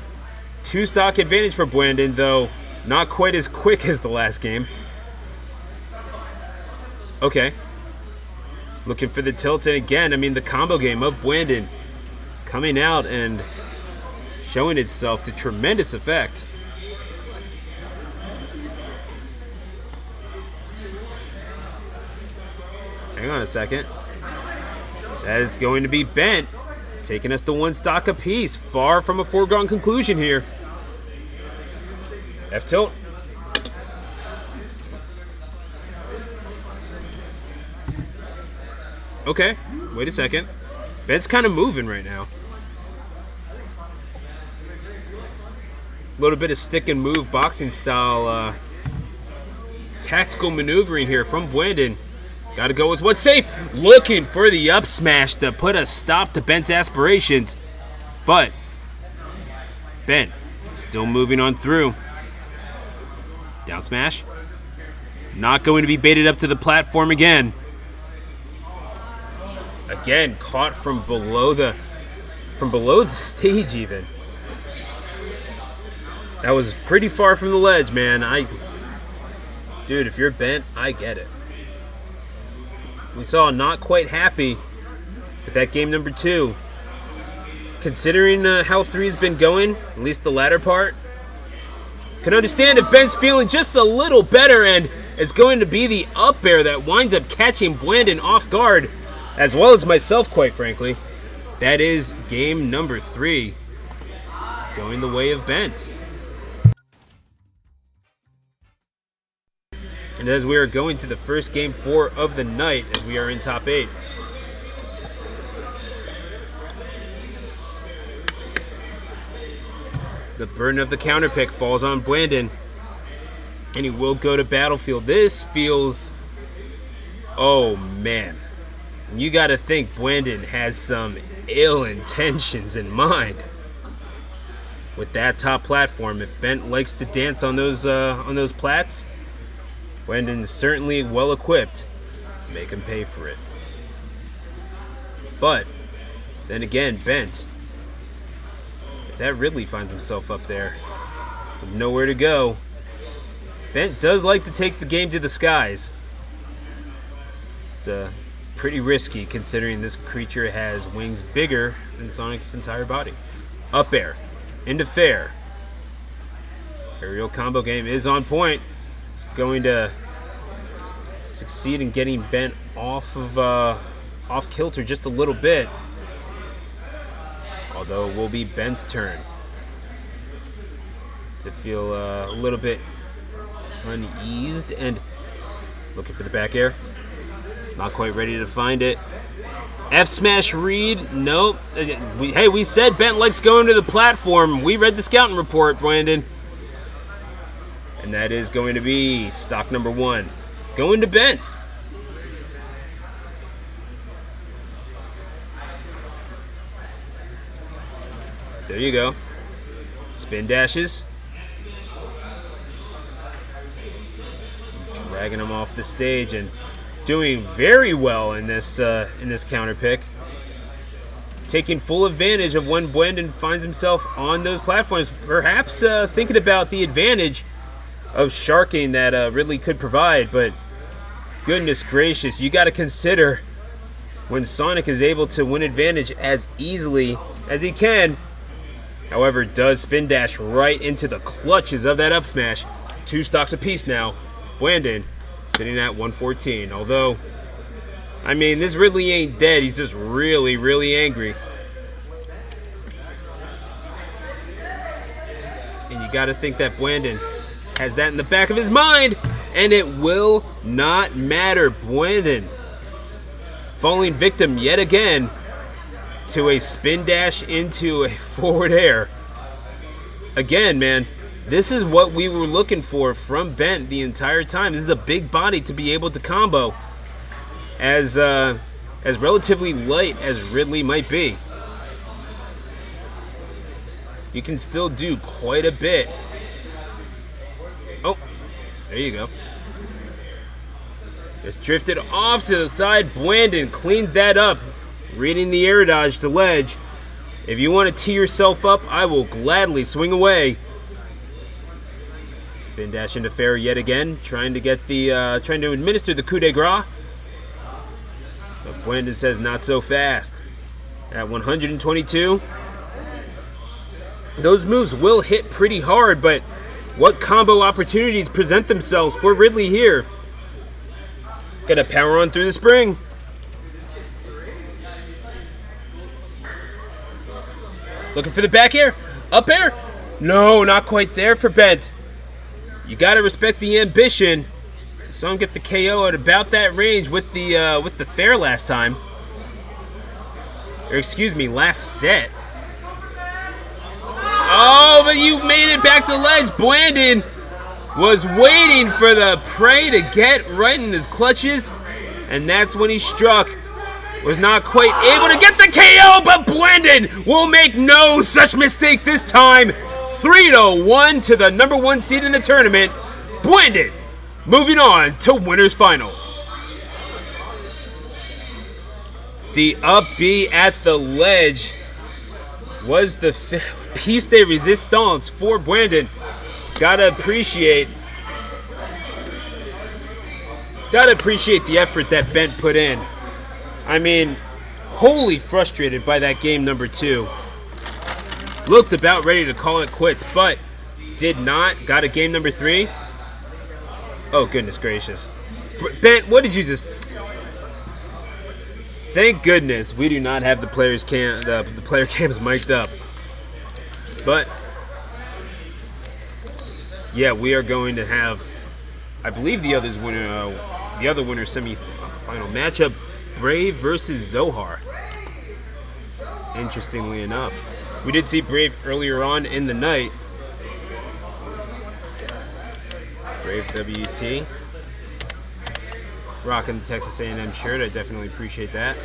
2 stock advantage for Blandon, though not quite as quick as the last game. Okay. Looking for the tilts, and again, the combo game of Blandon coming out and showing itself to tremendous effect. Hang on a second. That is going to be Bent, taking us to 1 stock apiece. Far from a foregone conclusion here. F tilt. Okay, wait a second. Bent's kind of moving right now. A little bit of stick and move boxing style tactical maneuvering here from Blandon. Got to go with what's safe. Looking for the up smash to put a stop to Bent's aspirations. But Bent still moving on through. Down smash. Not going to be baited up to the platform again. Again, caught from below the stage even. That was pretty far from the ledge, man. Dude, if you're Bent, I get it. We saw not quite happy with that game number 2. Considering how 3's been going, at least the latter part, can understand if Bent's feeling just a little better, and it's going to be the up air that winds up catching Blandon off guard, as well as myself, quite frankly. That is game number 3, going the way of Bent. And as we are going to the first game 4 of the night, as we are in top 8. the burden of the counter pick falls on Blandon, and he will go to battlefield. This feels, oh man, you got to think Blandon has some ill intentions in mind with that top platform. If Bent likes to dance on those plats, Blandon is certainly well equipped to make him pay for it. But then again, Bent, if that Ridley finds himself up there with nowhere to go, Bent does like to take the game to the skies. It's pretty risky considering this creature has wings bigger than Sonic's entire body. Up air, into fair. Aerial combo game is on point. It's going to succeed in getting Bent off kilter just a little bit. Although it will be Bent's turn to feel a little bit uneased and looking for the back air. Not quite ready to find it. F smash read. Nope. We said Bent likes going to the platform. We read the scouting report, Blandon. And that is going to be stock number 1. Going to Bent. There you go. Spin dashes. Dragging him off the stage and doing very well in this counter pick. Taking full advantage of when Blandon finds himself on those platforms. Perhaps thinking about the advantage of sharking that Ridley could provide, but goodness gracious, you got to consider when Sonic is able to win advantage as easily as he can. However, does spin dash right into the clutches of that up smash. 2 stocks apiece now. Blandon sitting at 114. Although, I mean, this Ridley ain't dead. He's just really, really angry. And you got to think that Blandon has that in the back of his mind. And it will not matter. Blandon falling victim yet again to a spin dash into a forward air. Again, man, this is what we were looking for from Bent the entire time. This is a big body to be able to combo as relatively light as Ridley might be. You can still do quite a bit. Oh, there you go. Just drifted off to the side. Blandon cleans that up. Reading the air dodge to ledge. If you want to tee yourself up, I will gladly swing away. Spin dash into fair yet again, trying to administer the coup de grace. But Blandon says not so fast. At 122, those moves will hit pretty hard, but what combo opportunities present themselves for Ridley here? Gonna power on through the spring. Looking for the back air. Up air. No, not quite there for Bent. You got to respect the ambition. Saw him get the KO at about that range with the fair last time. Or excuse me, last set. Oh, but you made it back to ledge. Blandon was waiting for the prey to get right in his clutches, and that's when he struck. Was not quite able to get the KO, but Blandon will make no such mistake this time. 3-1 to the number 1 seed in the tournament. Blandon moving on to winners finals. The up B at the ledge was the piece de resistance for Blandon. Gotta appreciate the effort that Bent put in. I mean, wholly frustrated by that game number 2. Looked about ready to call it quits, but did not. Got a game number 3. Oh, goodness gracious. Bent, what did you just... Thank goodness we do not have the player cams mic'd up. But, yeah, we are going to have, I believe the other winner semi-final matchup, Brave versus Zohar. Interestingly enough, we did see Brave earlier on in the night Brave WT. Rocking the Texas A&M shirt. I definitely appreciate that.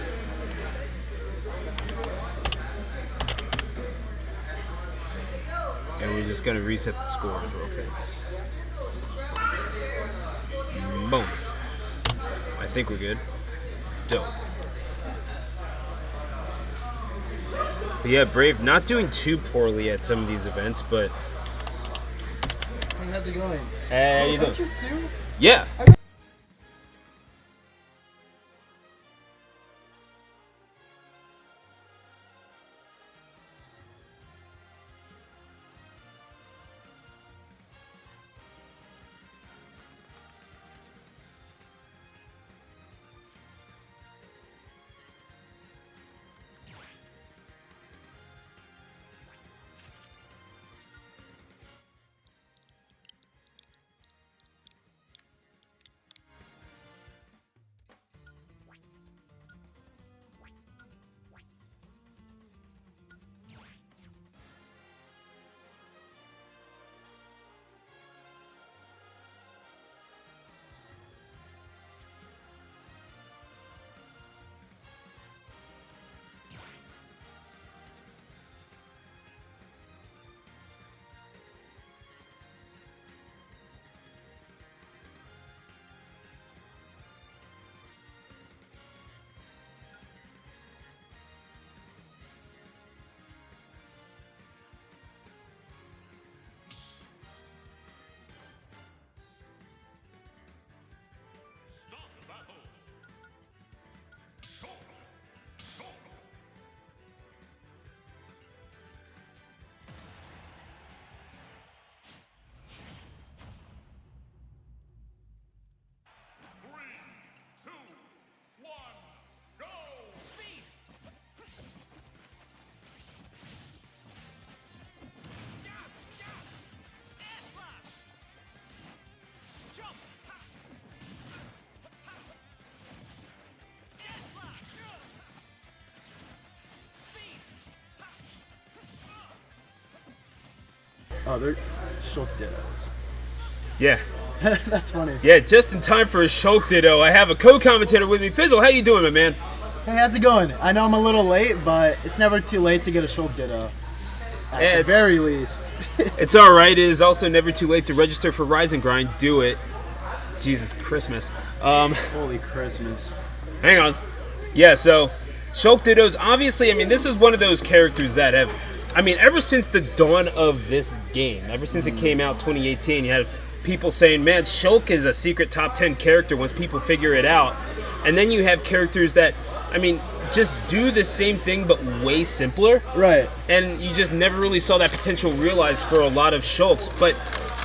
And we're just going to reset the scores real fast. Boom. I think we're good. Dope. But yeah, Brave not doing too poorly at some of these events, but... Hey, how's it going? Hey, you doing? Aren't you Stu? Yeah. Oh, they're Shulk Dittos. Yeah. That's funny. Yeah, just in time for a Shulk Ditto. I have a co-commentator with me. Fizzle, how you doing, my man? Hey, how's it going? I know I'm a little late, but it's never too late to get a Shulk Ditto. At the very least. It's all right. It is also never too late to register for Rise and Grind. Do it. Jesus Christmas. Holy Christmas. Hang on. Yeah, so Shulk Dittos, obviously, I mean, this is one of those characters that have, I mean, ever since the dawn of this game, ever since it came out 2018, you had people saying, man, Shulk is a secret top 10 character once people figure it out. And then you have characters that, I mean, just do the same thing but way simpler. Right. And you just never really saw that potential realized for a lot of Shulks. But,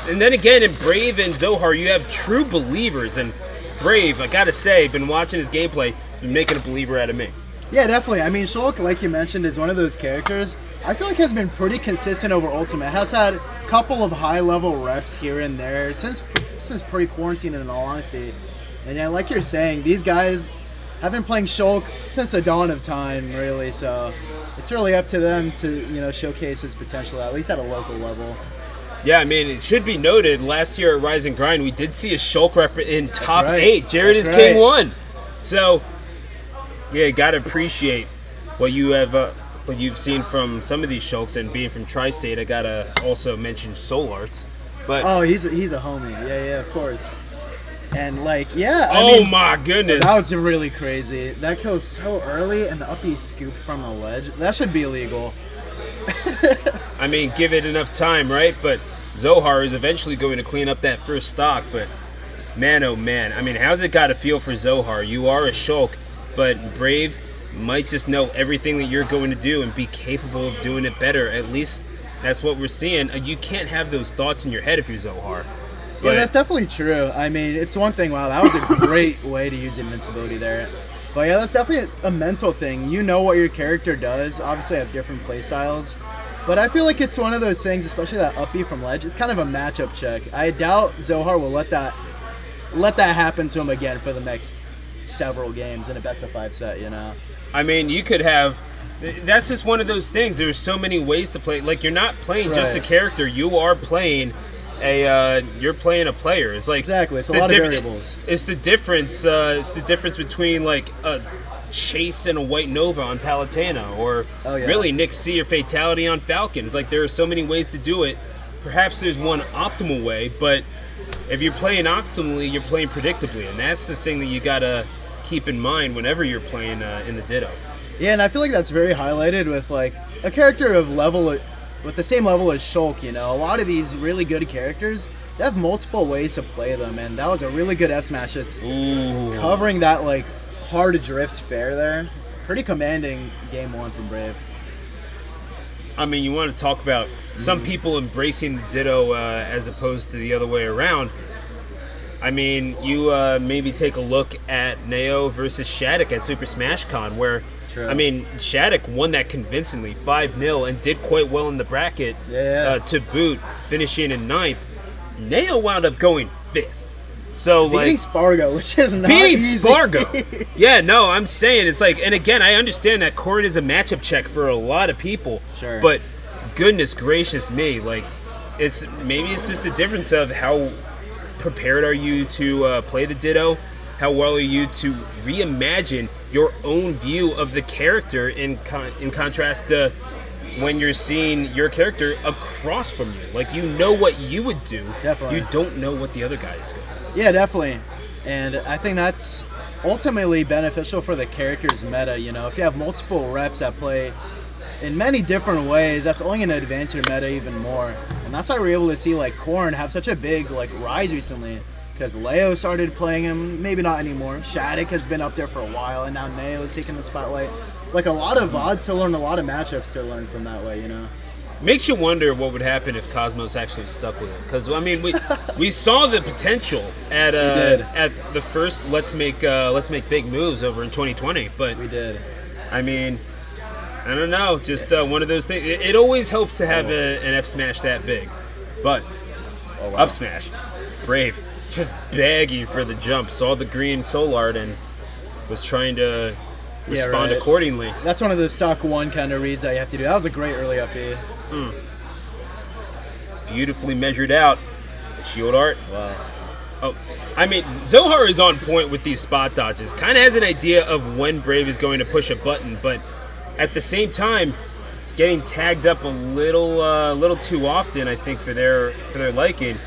and then again, in Brave and Zohar, you have true believers. And Brave, I gotta say, been watching his gameplay, he's been making a believer out of me. Yeah, definitely. I mean, Shulk, like you mentioned, is one of those characters I feel like has been pretty consistent over Ultimate. Has had a couple of high-level reps here and there since pre-quarantine, in all honesty. And yeah, like you're saying, these guys have been playing Shulk since the dawn of time, really. So it's really up to them to, showcase his potential, at least at a local level. Yeah, I mean, it should be noted, last year at Rise and Grind, we did see a Shulk rep in top 8. Jared is King 1. So, yeah, gotta appreciate what you have, what you've seen from some of these Shulks, and being from Tri-State, I gotta also mention Soul Arts. But he's a homie. Yeah, of course. And I oh mean, my goodness, that was really crazy. That kill so early, and the uppie scooped from the ledge. That should be illegal. I mean, give it enough time, right? But Zohar is eventually going to clean up that first stock. But man, oh man, I mean, how's it got to feel for Zohar? You are a Shulk, but Brave might just know everything that you're going to do and be capable of doing it better. At least that's what we're seeing. You can't have those thoughts in your head if you're Zohar. Yeah, that's definitely true. I mean, it's one thing. Wow, that was a great way to use invincibility there. But yeah, that's definitely a mental thing. You know what your character does. Obviously, I have different play styles. But I feel like it's one of those things, especially that uppie from ledge. It's kind of a matchup check. I doubt Zohar will let that happen to him again for the next several games in a best-of-5 set, I mean, you could have... That's just one of those things. There's so many ways to play. Like, you're not playing just a character. You are playing you're playing a player. It's like Exactly. It's a the lot of diff- variables. It's the difference. It's the difference between like a Chase and a White Nova on Palutena, or Oh, yeah. really Nick C or Fatality on Falcon. It's like there are so many ways to do it. Perhaps there's one optimal way, but if you're playing optimally, you're playing predictably, and that's the thing that you gotta keep in mind whenever you're playing in the Ditto. Yeah, and I feel like that's very highlighted with like a character of level with the same level as Shulk. You know, a lot of these really good characters, they have multiple ways to play them, and that was a really good F smash, just covering that like hard drift fair there. Pretty commanding game one from Brave. I mean, you want to talk about some people embracing the Ditto as opposed to the other way around. I mean, you maybe take a look at Neo versus Shattuck at Super Smash Con, where, True. I mean, Shattuck won that convincingly, 5-0, and did quite well in the bracket to boot, finishing in 9th. Neo wound up going 5th. So, Beating like, Spargo, which is not beating easy. Spargo. Yeah, no, I'm saying it's like, and again, I understand that Corrin is a matchup check for a lot of people. Sure. But goodness gracious me, like, it's just a difference of how prepared are you to play the Ditto? How well are you to reimagine your own view of the character in contrast to when you're seeing your character across from you? Like, you know what you would do. Definitely. You don't know what the other guy is going to do. Yeah, definitely. And I think that's ultimately beneficial for the character's meta. You know, if you have multiple reps that play in many different ways, that's only going to advance your meta even more. And that's why we're able to see like Corrin have such a big like rise recently, because Leo started playing him, maybe not anymore. Shattuck has been up there for a while, and now Neo is taking the spotlight. Like a lot of VODs to learn, a lot of matchups to learn from that way, you know. Makes you wonder what would happen if Cosmos actually stuck with it, because I mean we saw the potential at the first let's make big moves over in 2020, but We did. I mean, I don't know, just one of those things. It always helps to have an F smash that big, but up smash, Brave just begging for the jump, saw the green soul art and was trying to respond right. accordingly. That's one of the stock one kind of reads that you have to do. That was a great early up B. Beautifully measured out. The shield art. Wow. Oh, I mean, Zohar is on point with these spot dodges. Kind of has an idea of when Brave is going to push a button, but at the same time, it's getting tagged up a little too often, I think, for their liking.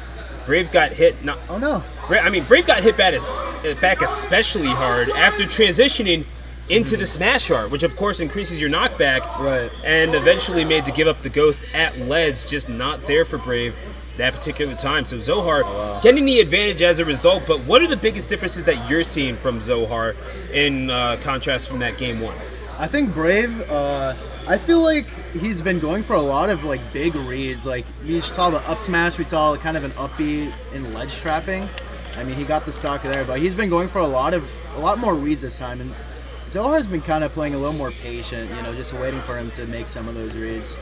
Brave got hit. Oh no. Brave got hit back especially hard after transitioning into the smash art, which of course increases your knockback, Right. and eventually made to give up the ghost at ledge, just not there for Brave that particular time. So Zohar getting the advantage as a result, but what are the biggest differences that you're seeing from Zohar in contrast from that game one? I think Brave, I feel like he's been going for a lot of like big reads. Like we saw the up smash, we saw kind of an up B in ledge trapping. I mean, he got the stock there, but he's been going for a lot more reads this time. And Zohar's been kind of playing a little more patient, you know, just waiting for him to make some of those reads.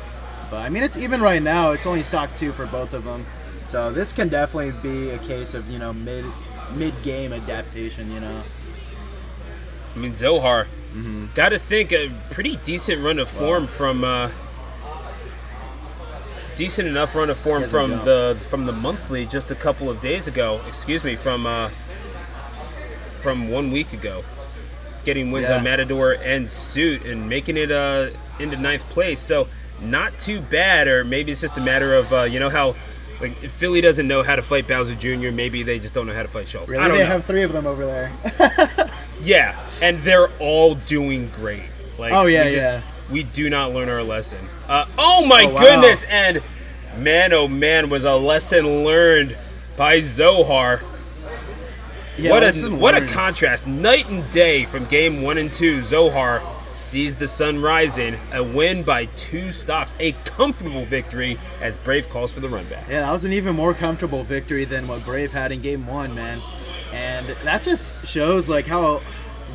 But I mean, it's even right now. It's only stock 2 for both of them, so this can definitely be a case of, you know, mid game adaptation. You know. I mean, Zohar, got to think a pretty decent run of form from decent enough run of form from the monthly just a couple of days ago. Excuse me, from 1 week ago. Getting wins on Matador and Suit and making it into 9th place. So not too bad, or maybe it's just a matter of, you know how, like, if Philly doesn't know how to fight Bowser Jr., maybe they just don't know how to fight Shulk. Really, I don't they know. have 3 of them over there. Yeah, and they're all doing great. Like, Oh, yeah, we do not learn our lesson. Oh my wow. goodness, and man, oh man, was a lesson learned by Zohar. Yeah, What a contrast. Night and day from game 1 and 2. Zohar sees the sun rising. A win by 2 stocks. A comfortable victory as Brave calls for the run back. Yeah, that was an even more comfortable victory than what Brave had in game 1, man. And that just shows like how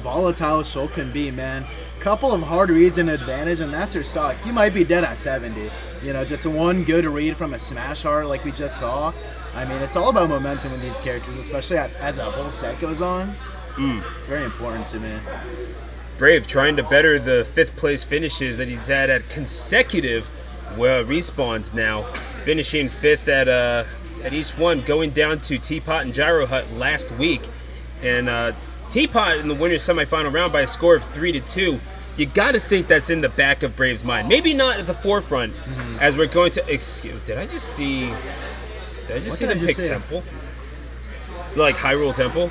volatile Shulk can be, man. Couple of hard reads and advantage, and that's your stock. You might be dead at 70. You know, just one good read from a smash art like we just saw. I mean, it's all about momentum with these characters, especially as a whole set goes on. It's very important to me. Brave trying to better the 5th place finishes that he's had at consecutive respawns now. Finishing 5th at each one, going down to Teapot and Gyro Hut last week. And Teapot in the winner's semifinal round by a score of 3-2. You got to think that's in the back of Braves' mind. Maybe not at the forefront, as we're going to. Did I just see them pick Temple? Like Hyrule Temple?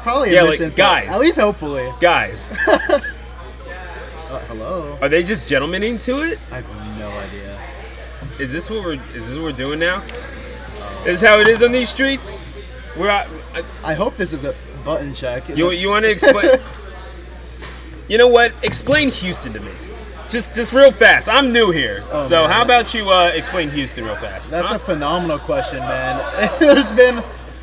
Probably. Yeah, like guys. At least hopefully. Guys. Hello. Are they just gentlemening to it? I have no idea. Is this what we're doing now? Is this how it is on these streets? I hope this is a button check. You want to explain? You know what? Explain Houston to me. Just real fast. I'm new here. So how about you explain Houston real fast? That's a phenomenal question, man. There's been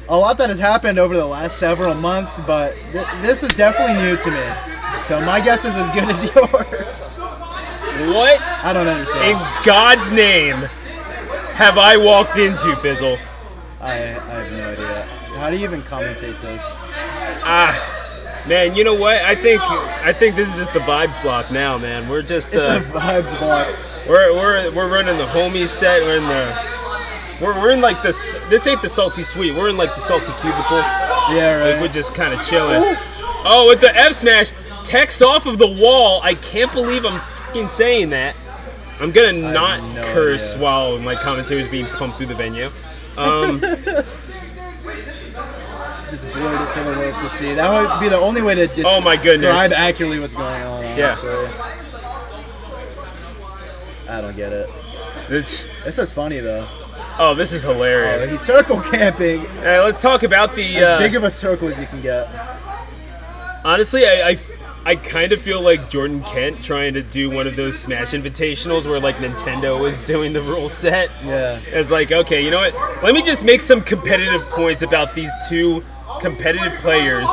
a lot that has happened over the last several months, but this is definitely new to me. So my guess is as good as yours. What? I don't understand. In God's name have I walked into, Fizzle? I have no idea. How do you even commentate this? Man, you know what? I think this is just the vibes block now, man. We're just It's a vibes block. we're running the homies set. We're in like this. This ain't the salty suite. We're in like the salty cubicle. Yeah, right. Like we're just kind of chilling. Oh, with the F smash, text off of the wall. I can't believe I'm fucking saying that. I'm gonna not curse while my commentary is being pumped through the venue. Just blurred it for the world to see. That would be the only way to Oh my goodness. describe accurately what's going on, honestly. Yeah. I don't get it. It's, This is funny, though. oh, this is hilarious. He's circle camping. Let's talk about the. As big of a circle as you can get. Honestly, I kind of feel like Jordan Kent trying to do one of those Smash Invitationals where like Nintendo was doing the rule set. Yeah. It's like, okay, you know what? Let me just make some competitive points about these two competitive players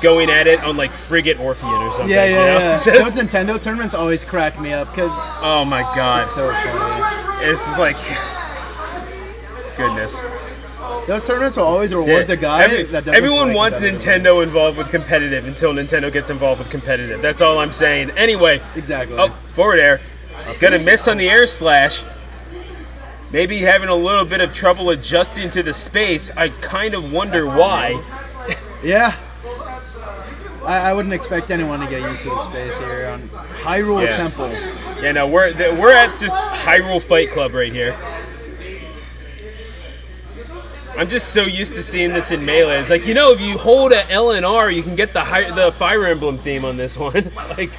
going at it on like Frigate Orpheon or something. Yeah. You know? Those Nintendo tournaments always crack me up because Oh my god. it's so funny. It's just like, goodness. Those tournaments will always reward the guy that doesn't everyone play wants competitive. Nintendo involved with competitive until Nintendo gets involved with competitive. That's all I'm saying. Anyway. Exactly. Oh, forward air. Gonna miss on the air slash. Maybe having a little bit of trouble adjusting to the space. I kind of wonder why. Yeah. I wouldn't expect anyone to get used to the space here on Hyrule Temple. Yeah, no, we're at just Hyrule Fight Club right here. I'm just so used to seeing this in Melee. It's like, you know, if you hold a L and R, you can get the Fire Emblem theme on this one. Like,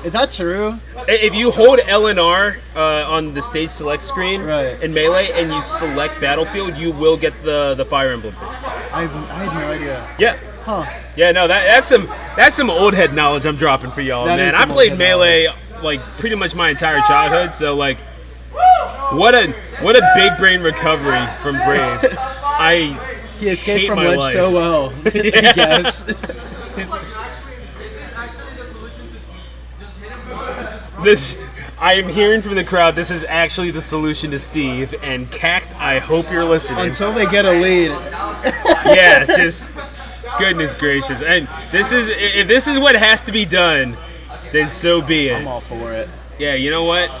Is that true? if you hold L and R on the stage select screen Right. in Melee and you select Battlefield, you will get the Fire Emblem theme. I had no idea. Yeah. Huh. Yeah, no, that's some old head knowledge I'm dropping for y'all, That man. is I some played old head Melee like pretty much my entire childhood, so like, what a big brain recovery from Brave. He escaped hate from my Ledge life. so well. I guess. This, I am hearing from the crowd. This is actually the solution to Steve and Cact. I hope you're listening. Until they get a lead. Yeah, just goodness gracious. And if this is what has to be done, then so be it. I'm all for it. Yeah, you know what?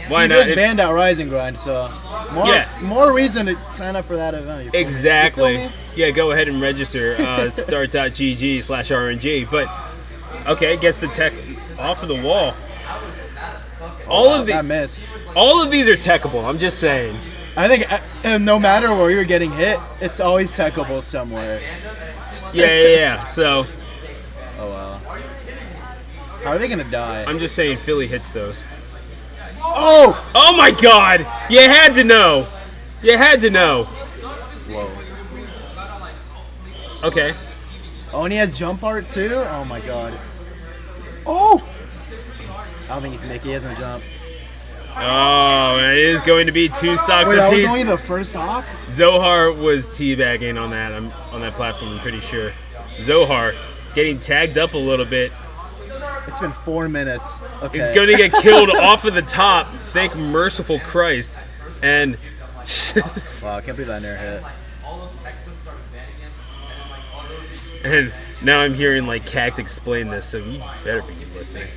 Why Steve not? is banned at Rising Grind, so more reason to sign up for that event. You feel me? Exactly. You feel me? Yeah, go ahead and register. Start.gg/RNG. But okay, gets the tech off of the wall. That miss. All of these are techable. I'm just saying. I think no matter where you're getting hit, it's always techable somewhere. Yeah. So Oh wow. How are they gonna die? I'm just saying, Philly hits those. Oh! Oh my God! You had to know. You had to know. Whoa. Okay. Oh, and he has jump art too? Oh my god. Oh! I don't think he can make it. He has no jump. Oh, it is going to be 2 stocks Wait, that was apiece. only the first stock? Zohar was teabagging on that. I'm on that platform. I'm pretty sure. Zohar getting tagged up a little bit. It's been 4 minutes. Okay. It's going to get killed off of the top. Thank merciful Christ. And Wow, I can't believe that near hit. and now I'm hearing like Cact explain this, so you better be listening.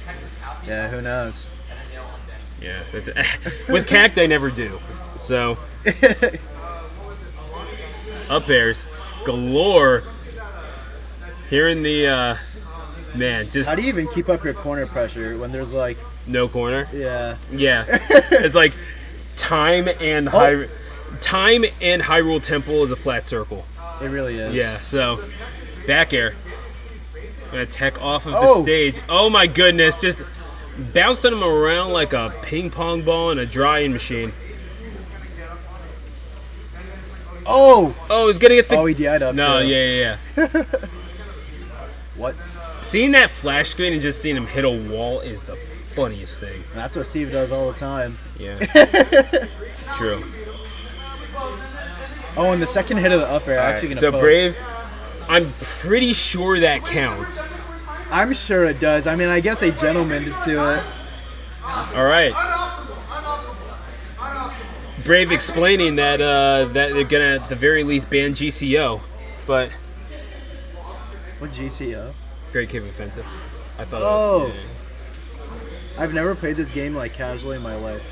Yeah, who knows? Yeah, with Cact I never do. So, up airs galore here in the, man, just How do you even keep up your corner pressure when there's like, no corner. yeah. Yeah. It's like time and Hyrule Temple is a flat circle. It really is. Yeah, so back air. Gonna tech off of the Oh. stage. Oh my goodness, just bouncing him around like a ping pong ball in a drying machine. Oh! Oh, he's gonna get the. Oh, he died up No, too. yeah. What? Seeing that flash screen and just seeing him hit a wall is the funniest thing. That's what Steve does all the time. Yeah. True. Oh, and the second hit of the up air, actually gonna So poke. Brave, I'm pretty sure that counts. I'm sure it does. I mean, I guess a gentleman did to it. All right. Brave explaining that that they're gonna at the very least ban GCO, but What's GCO? Great Cave Offensive. I thought. Oh. It was, I've never played this game like casually in my life.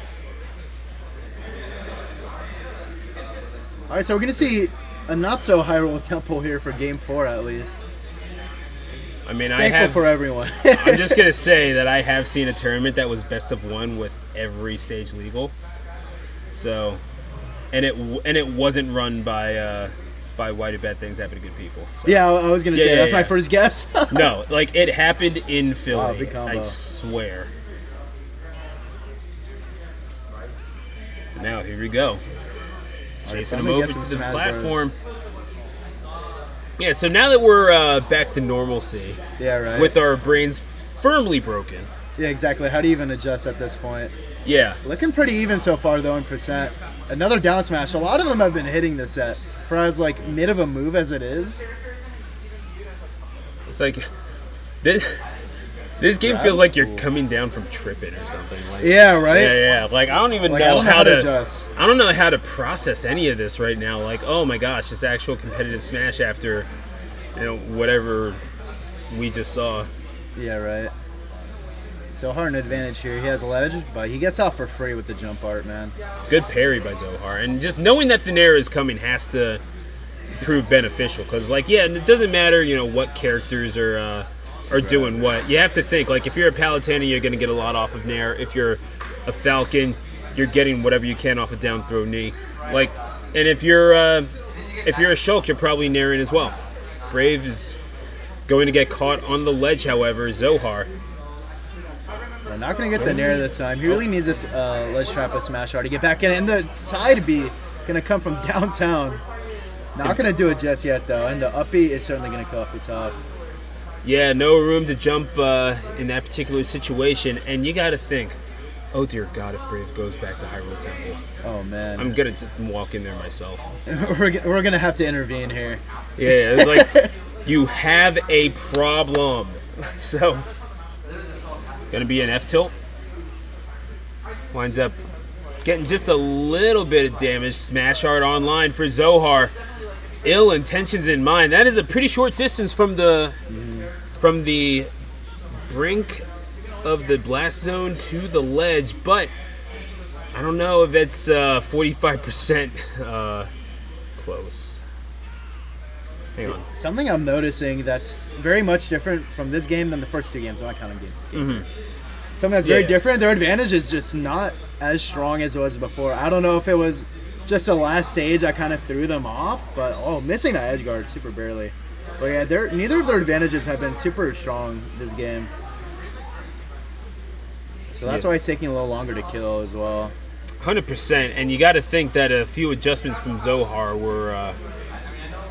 All right, so we're gonna see a not so Hyrule Temple here for Game 4 at least. I mean, Thankful for everyone. I'm just gonna say that I have seen a tournament that was best of one with every stage legal. So, and it wasn't run by Why Do Bad Things Happen to Good People. So. Yeah, I was gonna say that's my yeah. first guess. No, like it happened in Philly. Wow, big combo. I swear. So now here we go. Chasing him finally over get some to the Smash platform. Yeah, so now that we're back to normalcy, Yeah, right. with our brains firmly broken. Yeah, exactly. How do you even adjust at this point? Yeah, Looking pretty even so far though in percent. Another down smash. A lot of them have been hitting this set for as like mid of a move as it is. it's like this game feels like you're coming down from tripping or something. Like, Yeah, right. yeah. Like I don't even Like, know I don't know how how to to adjust. I don't know how to process any of this right now. Like, oh my gosh, this actual competitive Smash after, whatever we just saw. Yeah, right. So hard an advantage here. He has a ledge, but he gets off for free with the jump art, man. Good parry by Zohar, and just knowing that the Nair is coming has to prove beneficial. Because, like, yeah, it doesn't matter, what characters are doing what. You have to think, like, if you're a Palutena, you're going to get a lot off of Nair. If you're a Falcon, you're getting whatever you can off a down throw knee. Like, and if you're a Shulk, you're probably Nairing as well. Brave is going to get caught on the ledge, however. Zohar. We're not going to get the Nair this time. He really needs this ledge trap with Smash R to get back in. And the side B going to come from downtown. Not going to do it just yet, though. And the up B is certainly going to cut off the top. Yeah, no room to jump in that particular situation. And you got to think, oh, dear God, if Brave goes back to Hyrule Temple. Oh, man. I'm going to just walk in there myself. We're going to have to intervene here. Yeah, it's like, you have a problem. So, going to be an F-tilt. Winds up getting just a little bit of damage. Smash art online for Zohar. Ill intentions in mind. That is a pretty short distance from the brink of the blast zone to the ledge, but I don't know if it's 45% close. Hang on. Something I'm noticing that's very much different from this game than the first two games. I'm not counting game. Something that's very Yeah. different. Their advantage is just not as strong as it was before. I don't know if it was just the last stage I kind of threw them off, but missing that edge guard super barely. But yeah, neither of their advantages have been super strong this game. So that's Yeah. why it's taking a little longer to kill as well. 100%, and you got to think that a few adjustments from Zohar were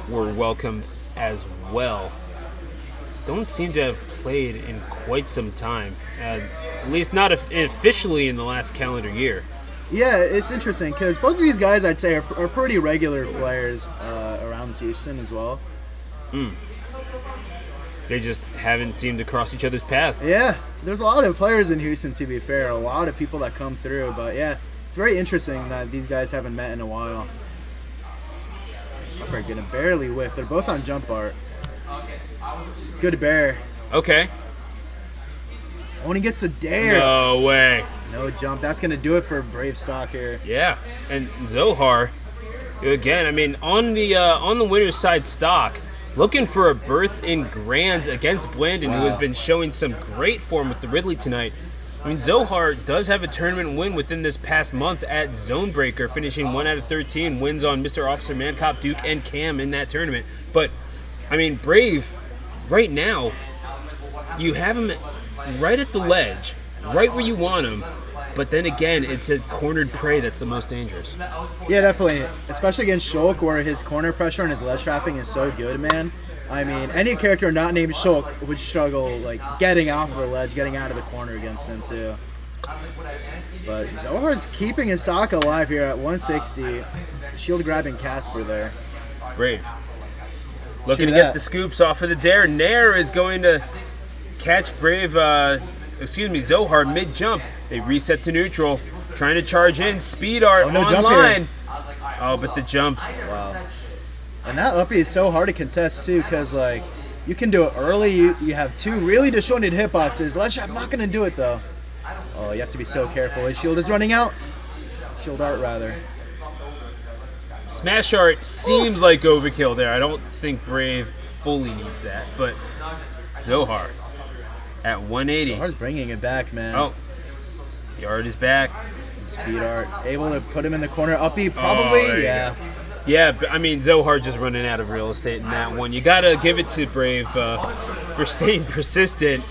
welcome as well. Don't seem to have played in quite some time, at least not officially in the last calendar year. Yeah, it's interesting because both of these guys, I'd say, are pretty regular players around Houston as well. They just haven't seemed to cross each other's path. Yeah, there's a lot of players in Houston, to be fair. A lot of people that come through. But yeah, it's very interesting that these guys haven't met in a while. Upper gonna barely whiff. They're both on jump art. Good bear. Okay. Only gets a dare. No way. No jump. That's going to do it for Brave stock here. Yeah, and Zohar, again, I mean, on the winner's side stock, looking for a berth in Grands against Blandon, who has been showing some great form with the Ridley tonight. I mean, Zohar does have a tournament win within this past month at Zonebreaker, finishing 1 out of 13 wins on Mr. Officer Man, Cop Duke, and Cam in that tournament. But, I mean, Brave, right now, you have him right at the ledge, right where you want him. But then again, it's a cornered prey that's the most dangerous. Yeah, definitely. Especially against Shulk, where his corner pressure and his ledge trapping is so good, man. I mean, any character not named Shulk would struggle, like, getting off of the ledge, getting out of the corner against him, too. But Zohar's keeping his stock alive here at 160. Shield grabbing Casper there. Brave. Looking to get the scoops off of the dare. Nair is going to catch Zohar mid-jump. They reset to neutral. Trying to charge in. Speed art online. Oh, but the jump. Wow. And that uppy is so hard to contest, too, because, like, you can do it early. You have two really disjointed hitboxes. Ledge trap not going to do it, though. Oh, you have to be so careful. His shield is running out. Shield art, rather. Smash art seems like overkill there. I don't think Brave fully needs that, but Zohar at 180. Zohar's bringing it back, man. Oh, the art is back. Speed art. Able to put him in the corner. Uppy, probably. Yeah. Yeah, but I mean, Zohar just running out of real estate in that one. You got to give it to Brave for staying persistent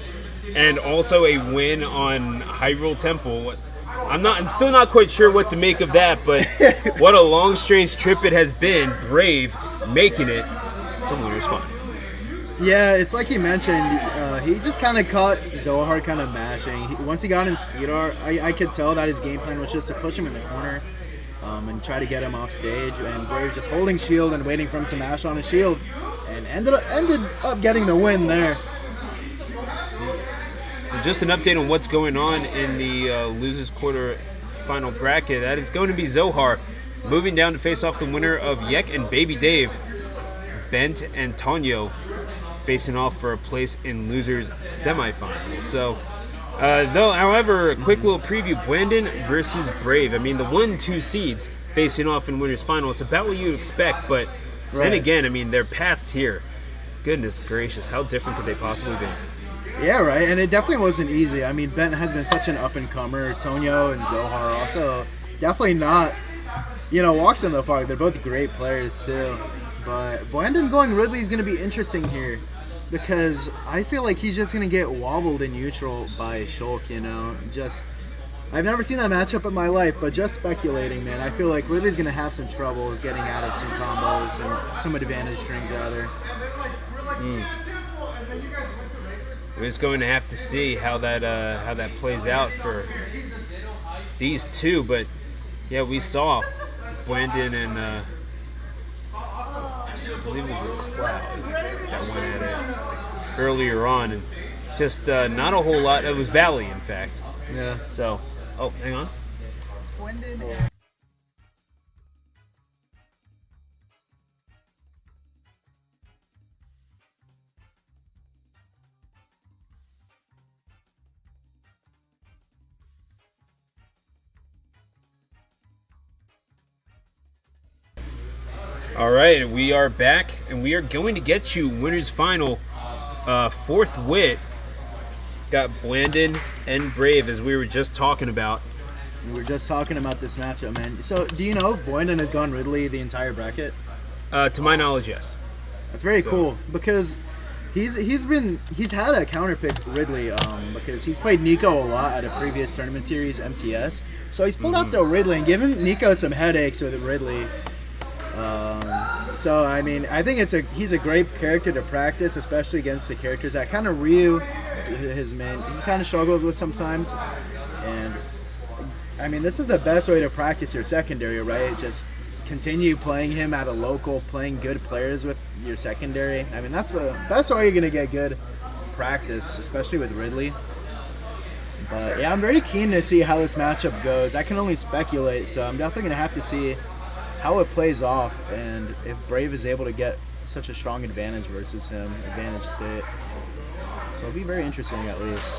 and also a win on Hyrule Temple. I'm still not quite sure what to make of that, but what a long, strange trip it has been. Brave making it to Winner's Final. Yeah, it's like he mentioned, he just kind of caught Zohar kind of mashing. Once he got in speed art, I could tell that his game plan was just to push him in the corner and try to get him off stage. And Brave just holding shield and waiting for him to mash on his shield, and ended up getting the win there. So just an update on what's going on in the losers quarter final bracket. That is going to be Zohar moving down to face off the winner of Yek and Baby Dave. Bent and Tonyo facing off for a place in losers semifinal. So, however, a quick little preview: Blandon versus Brave. I mean, the 1-2 seeds facing off in winners final. It's about what you expect, but then again, I mean, their paths here. Goodness gracious, how different could they possibly be? Yeah, right, and it definitely wasn't easy. I mean, Bent has been such an up-and-comer. Tonyo and Zohar also definitely not, walks in the park. They're both great players, too. But Blandon going Ridley is going to be interesting here because I feel like he's just going to get wobbled in neutral by Shulk, I've never seen that matchup in my life, but just speculating, man, I feel like Ridley's going to have some trouble getting out of some combos and some advantage strings, rather. We're just going to have to see how that plays out for these two. But yeah, we saw Blandon and I believe it was a Cloud that went at it earlier on, and just not a whole lot. It was Valley, in fact. Yeah. So, hang on. All right, we are back, and we are going to get you winners final forthwith. Got Blandon and Brave, as we were just talking about. We were just talking about this matchup, man. So, do you know if Blandon has gone Ridley the entire bracket? To my knowledge, yes. That's very cool because he's had a counterpick Ridley because he's played Nico a lot at a previous tournament series, MTS. So he's pulled out the Ridley and given Nico some headaches with Ridley. So I mean, I think he's a great character to practice, especially against the characters that kind of Ryu, his main, he kind of struggles with sometimes. And I mean, this is the best way to practice your secondary, right? Just continue playing him at a local, playing good players with your secondary. I mean, that's the best way you're gonna get good practice, especially with Ridley. But yeah, I'm very keen to see how this matchup goes. I can only speculate, so I'm definitely gonna have to see how it plays off and if Brave is able to get such a strong advantage versus him, advantage state. So it'll be very interesting at least.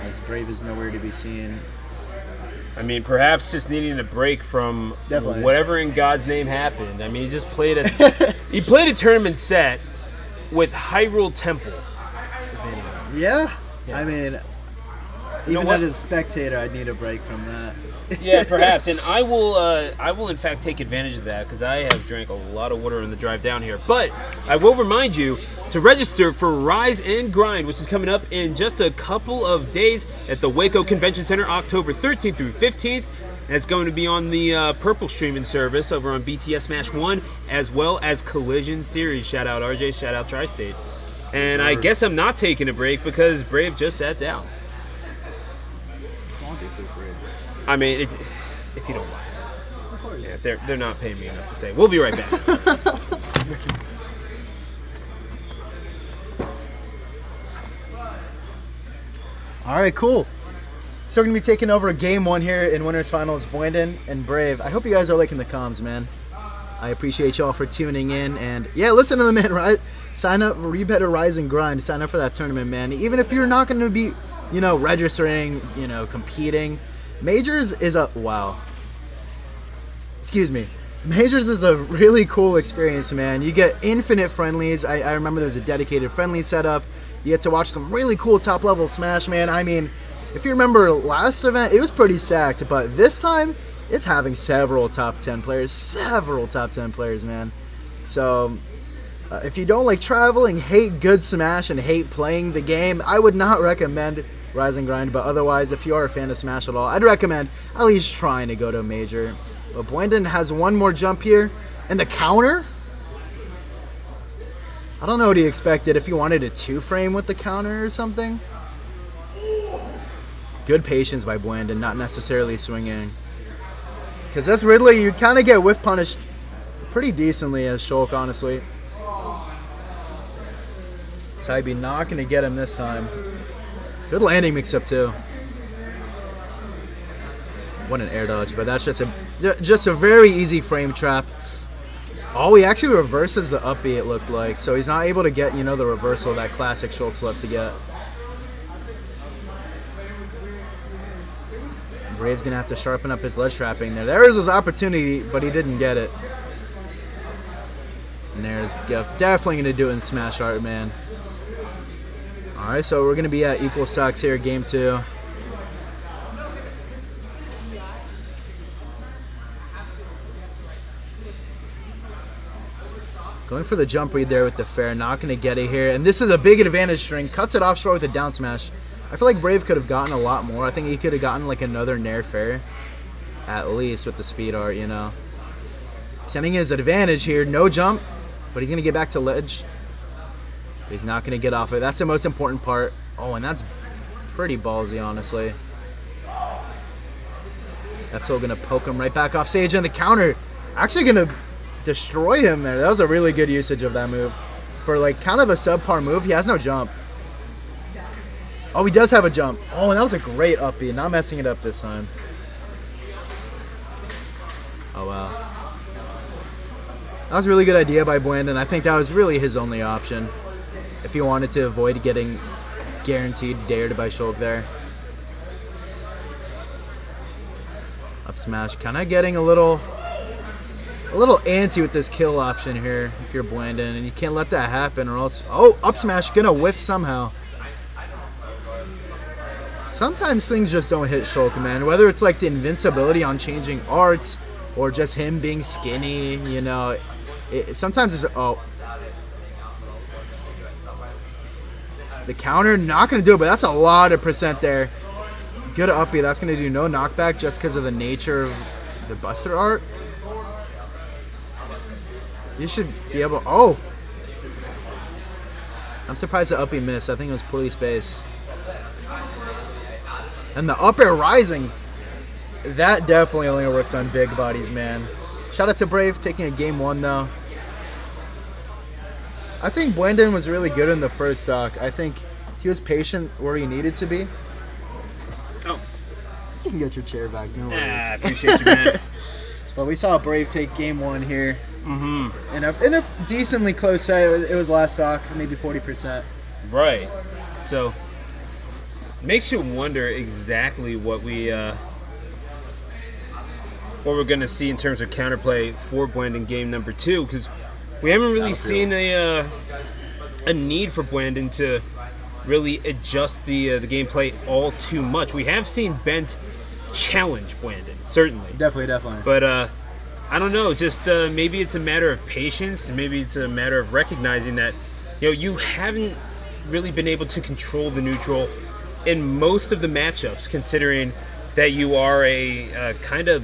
As Brave is nowhere to be seen. I mean, perhaps just needing a break from Definitely. whatever in God's name happened. I mean, he just played he played a tournament set with Hyrule Temple. Yeah. Yeah. I mean, know even what? as a spectator, I'd need a break from that. Yeah, perhaps, and I will in fact take advantage of that because I have drank a lot of water on the drive down here. But I will remind you to register for Rise and Grind, which is coming up in just a couple of days at the Waco Convention Center, October 13th through 15th. And it's going to be on the Purple streaming service over on BTS Smash 1, as well as Collision Series. Shout out RJ, shout out Tri-State. And I guess I'm not taking a break because Brave just sat down. I mean, if you don't mind. Of course. Yeah, they're not paying me enough to stay. We'll be right back. All right, cool. So we're going to be taking over Game 1 here in Winners Finals, Bwandon and Brave. I hope you guys are liking the comms, man. I appreciate y'all for tuning in. And, yeah, listen to the man, right? Sign up, you better Rise and Grind. Sign up for that tournament, man. Even if you're not going to be, registering, competing. Majors is a... Wow. Excuse me. Majors is a really cool experience, man. You get infinite friendlies. I remember there's a dedicated friendly setup. You get to watch some really cool top-level Smash, man. I mean, if you remember last event, it was pretty stacked. But this time, it's having several top 10 players. Several top 10 players, man. So, if you don't like traveling, hate good Smash, and hate playing the game, I would not recommend Rise and Grind. But otherwise, if you are a fan of Smash at all, I'd recommend at least trying to go to a Major. But Bwandon has one more jump here. And the counter? I don't know what he expected. If he wanted a 2-frame with the counter or something. Good patience by Bwandon, not necessarily swinging. Because this Ridley, you kind of get whiff punished pretty decently as Shulk, honestly. Saibi not going to get him this time. Good landing mix-up, too. What an air dodge, but that's just a very easy frame trap. Oh, he actually reverses the up B, it looked like. So he's not able to get, the reversal that classic Shulk's love to get. Brave's going to have to sharpen up his ledge trapping there. There is his opportunity, but he didn't get it. And there's Geoff. Definitely going to do it in Smash Art, man. Alright, so we're going to be at equal stocks here, Game 2. Going for the jump read there with the fair. Not going to get it here. And this is a big advantage string. Cuts it off short with a down smash. I feel like Brave could have gotten a lot more. I think he could have gotten like another Nair fair. At least with the speed art, Sending his advantage here. No jump. But he's going to get back to ledge. He's not going to get off it. That's the most important part. Oh, and that's pretty ballsy, honestly. That's still going to poke him right back off stage. And the counter actually going to destroy him there. That was a really good usage of that move. For like kind of a subpar move, he has no jump. Oh, he does have a jump. Oh, and that was a great up B. Not messing it up this time. Oh, wow. That was a really good idea by Bwandon. I think that was really his only option. If he wanted to avoid getting guaranteed dared by Shulk there. Up smash. Kind of getting a little antsy with this kill option here if you're Bwandon. And you can't let that happen or else... Oh, up smash. Gonna whiff somehow. Sometimes things just don't hit Shulk, man. Whether it's like the invincibility on changing arts or just him being skinny, sometimes it's... Oh. The counter, not going to do it, but that's a lot of percent there. Good up B. That's going to do no knockback just because of the nature of the Buster art. You should be able... Oh! I'm surprised the up B missed. I think it was poorly spaced. And the up air rising, that definitely only works on big bodies, man. Shout out to Brave taking a Game 1, though. I think Bwandon was really good in the first stock. I think he was patient where he needed to be. Oh. You can get your chair back, no worries. I appreciate you, man. But we saw Brave take Game 1 here. In a decently close set. It was last stock, maybe 40%. Right. So, makes you wonder exactly what we're going to see in terms of counterplay for Blandon game number 2, because we haven't really seen a need for Blandon to really adjust the gameplay all too much. We have seen Bent challenge Blandon, certainly. Definitely. But I don't know, just maybe it's a matter of patience, maybe it's a matter of recognizing that you haven't really been able to control the neutral in most of the matchups, considering that you are a kind of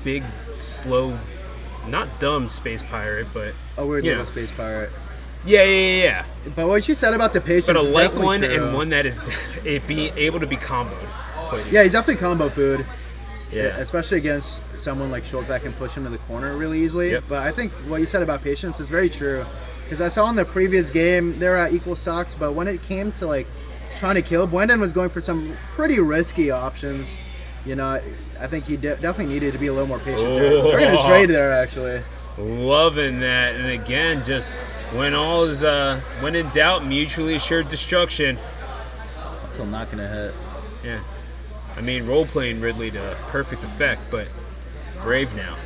big, slow, not dumb space pirate, but a weird little space pirate. Yeah. But what you said about the patience, but a is light definitely one true. and one that is being able to be comboed. Yeah, he's definitely combo food. Yeah. Especially against someone like Shulk that can push him to the corner really easily. Yep. But I think what you said about patience is very true. Because I saw in the previous game, they were at equal stocks, but when it came to like trying to kill, Blandon was going for some pretty risky options. I think he definitely needed to be a little more patient there. We're going to trade there, actually. Loving that. And again, just when when in doubt, mutually assured destruction. Still not going to hit. Yeah. I mean, role-playing Ridley to perfect effect, but Brave now.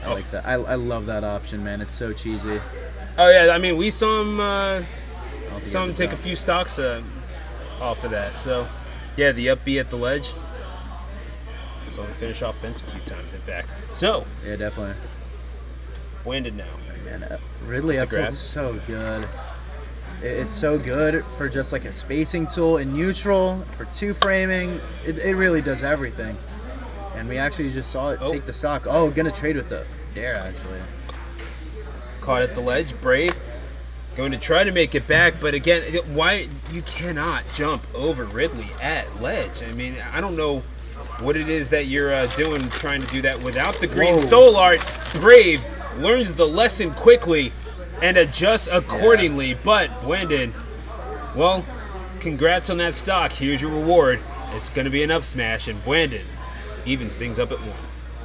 I like that. I love that option, man. It's so cheesy. Oh, yeah. I mean, we saw him take a few stocks off of that. So, yeah, the up B at the ledge. So we finish off Bent a few times, in fact. So. Yeah, definitely. Blandon now. Man, Ridley, that's so good. It's so good for just like a spacing tool in neutral, for two framing. It really does everything. And we actually just saw it take the stock. Oh, gonna trade with the dare, actually. Caught at the ledge, Brave. Going to try to make it back, but again, why you cannot jump over Ridley at ledge? I mean, I don't know what it is that you're doing trying to do that without the green soul art. Brave learns the lesson quickly and adjusts accordingly. But Blandon, well, congrats on that stock. Here's your reward. It's going to be an up smash, and Blandon evens things up at 1.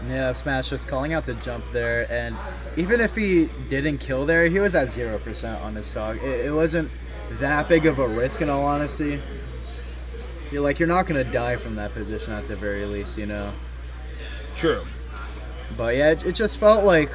Yeah, up smash just calling out the jump there, and even if he didn't kill there, he was at 0% on his stock. It wasn't that big of a risk, in all honesty. You're not going to die from that position at the very least, True. But yeah, it just felt like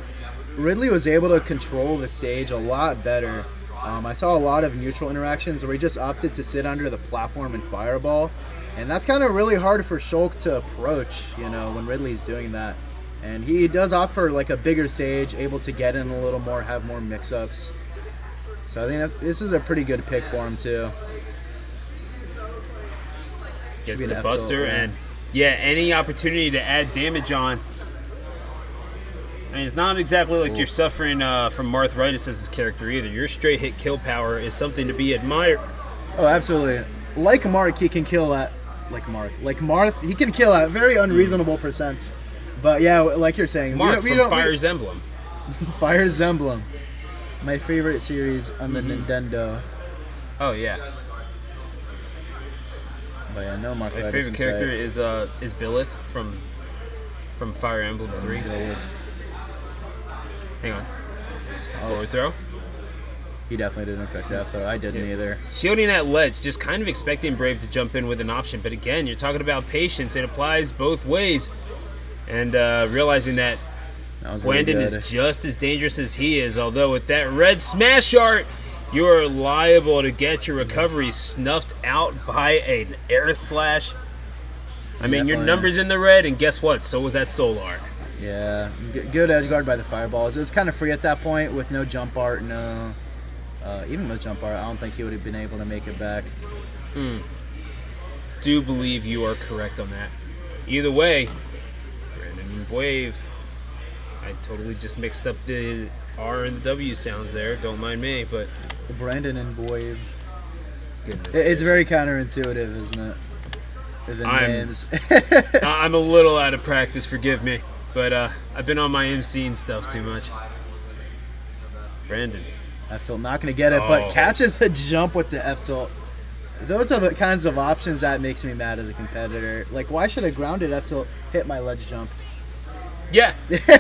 Ridley was able to control the stage a lot better. I saw a lot of neutral interactions where he just opted to sit under the platform and fireball. And that's kind of really hard for Shulk to approach, when Ridley's doing that. And he does opt for like a bigger stage, able to get in a little more, have more mix-ups. So I think this is a pretty good pick for him too. Gets the buster, and any opportunity to add damage on. I mean, it's not exactly like you're suffering from arthritis as his character either. Your straight hit kill power is something to be admired. Oh, absolutely. Like Mark, he can kill at like Marth, he can kill at very unreasonable percents. But yeah, like you're saying, Mark from Fire's Emblem. Fire's Emblem, my favorite series on the Nintendo. Oh yeah. But yeah, no Mark. My favorite character is Billith from Fire Emblem 3. Hang on. It's the forward throw. He definitely didn't expect that throw. I didn't either. Shielding that ledge, just kind of expecting Brave to jump in with an option. But again, you're talking about patience. It applies both ways. And realizing that Blandon is just as dangerous as he is. Although with that red smash art, you are liable to get your recovery snuffed out by an air slash. I mean, your number's in the red, and guess what? So was that soul art. Yeah, good edge guard by the fireballs. It was kind of free at that point with no jump art, even with jump art, I don't think he would have been able to make it back. Do believe you are correct on that. Either way, Brandon and Wave. I totally just mixed up the R and the W sounds there. Don't mind me, but Brandon and Wave. Goodness it's very counterintuitive, isn't it? The names. I'm a little out of practice. Forgive me, but I've been on my MC and stuff too much. Brandon. F tilt not going to get it, but catches the jump with the F tilt. Those are the kinds of options that makes me mad as a competitor. Like, why should a grounded F tilt hit my ledge jump? Yeah,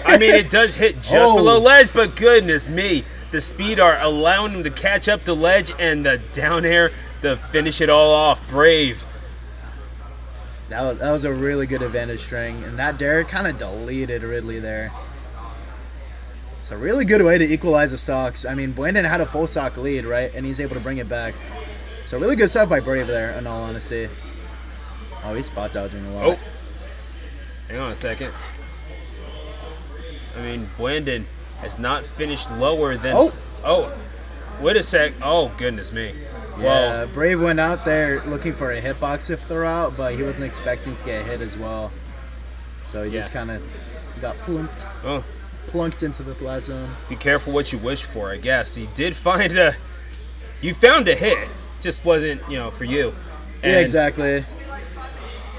I mean, it does hit just below ledge, but goodness me. the speed are allowing him to catch up the ledge, and the down air to finish it all off. Brave. That was a really good advantage string, and that dare kind of deleted Ridley there. It's a really good way to equalize the stocks. I mean, Blandon had a full stock lead, right? And he's able to bring it back. So really good stuff by Brave there, in all honesty. Oh, he's spot dodging a lot. Oh, hang on a second. I mean, Blandon has not finished lower than... Oh, wait a sec. Oh, goodness me. Yeah, Brave went out there looking for a hitbox if they're out, but he wasn't expecting to get hit as well. So he just kind of got plunked into the blast zone. Be careful what you wish for, I guess. You did find you found a hit, just wasn't, for you. And, yeah, exactly.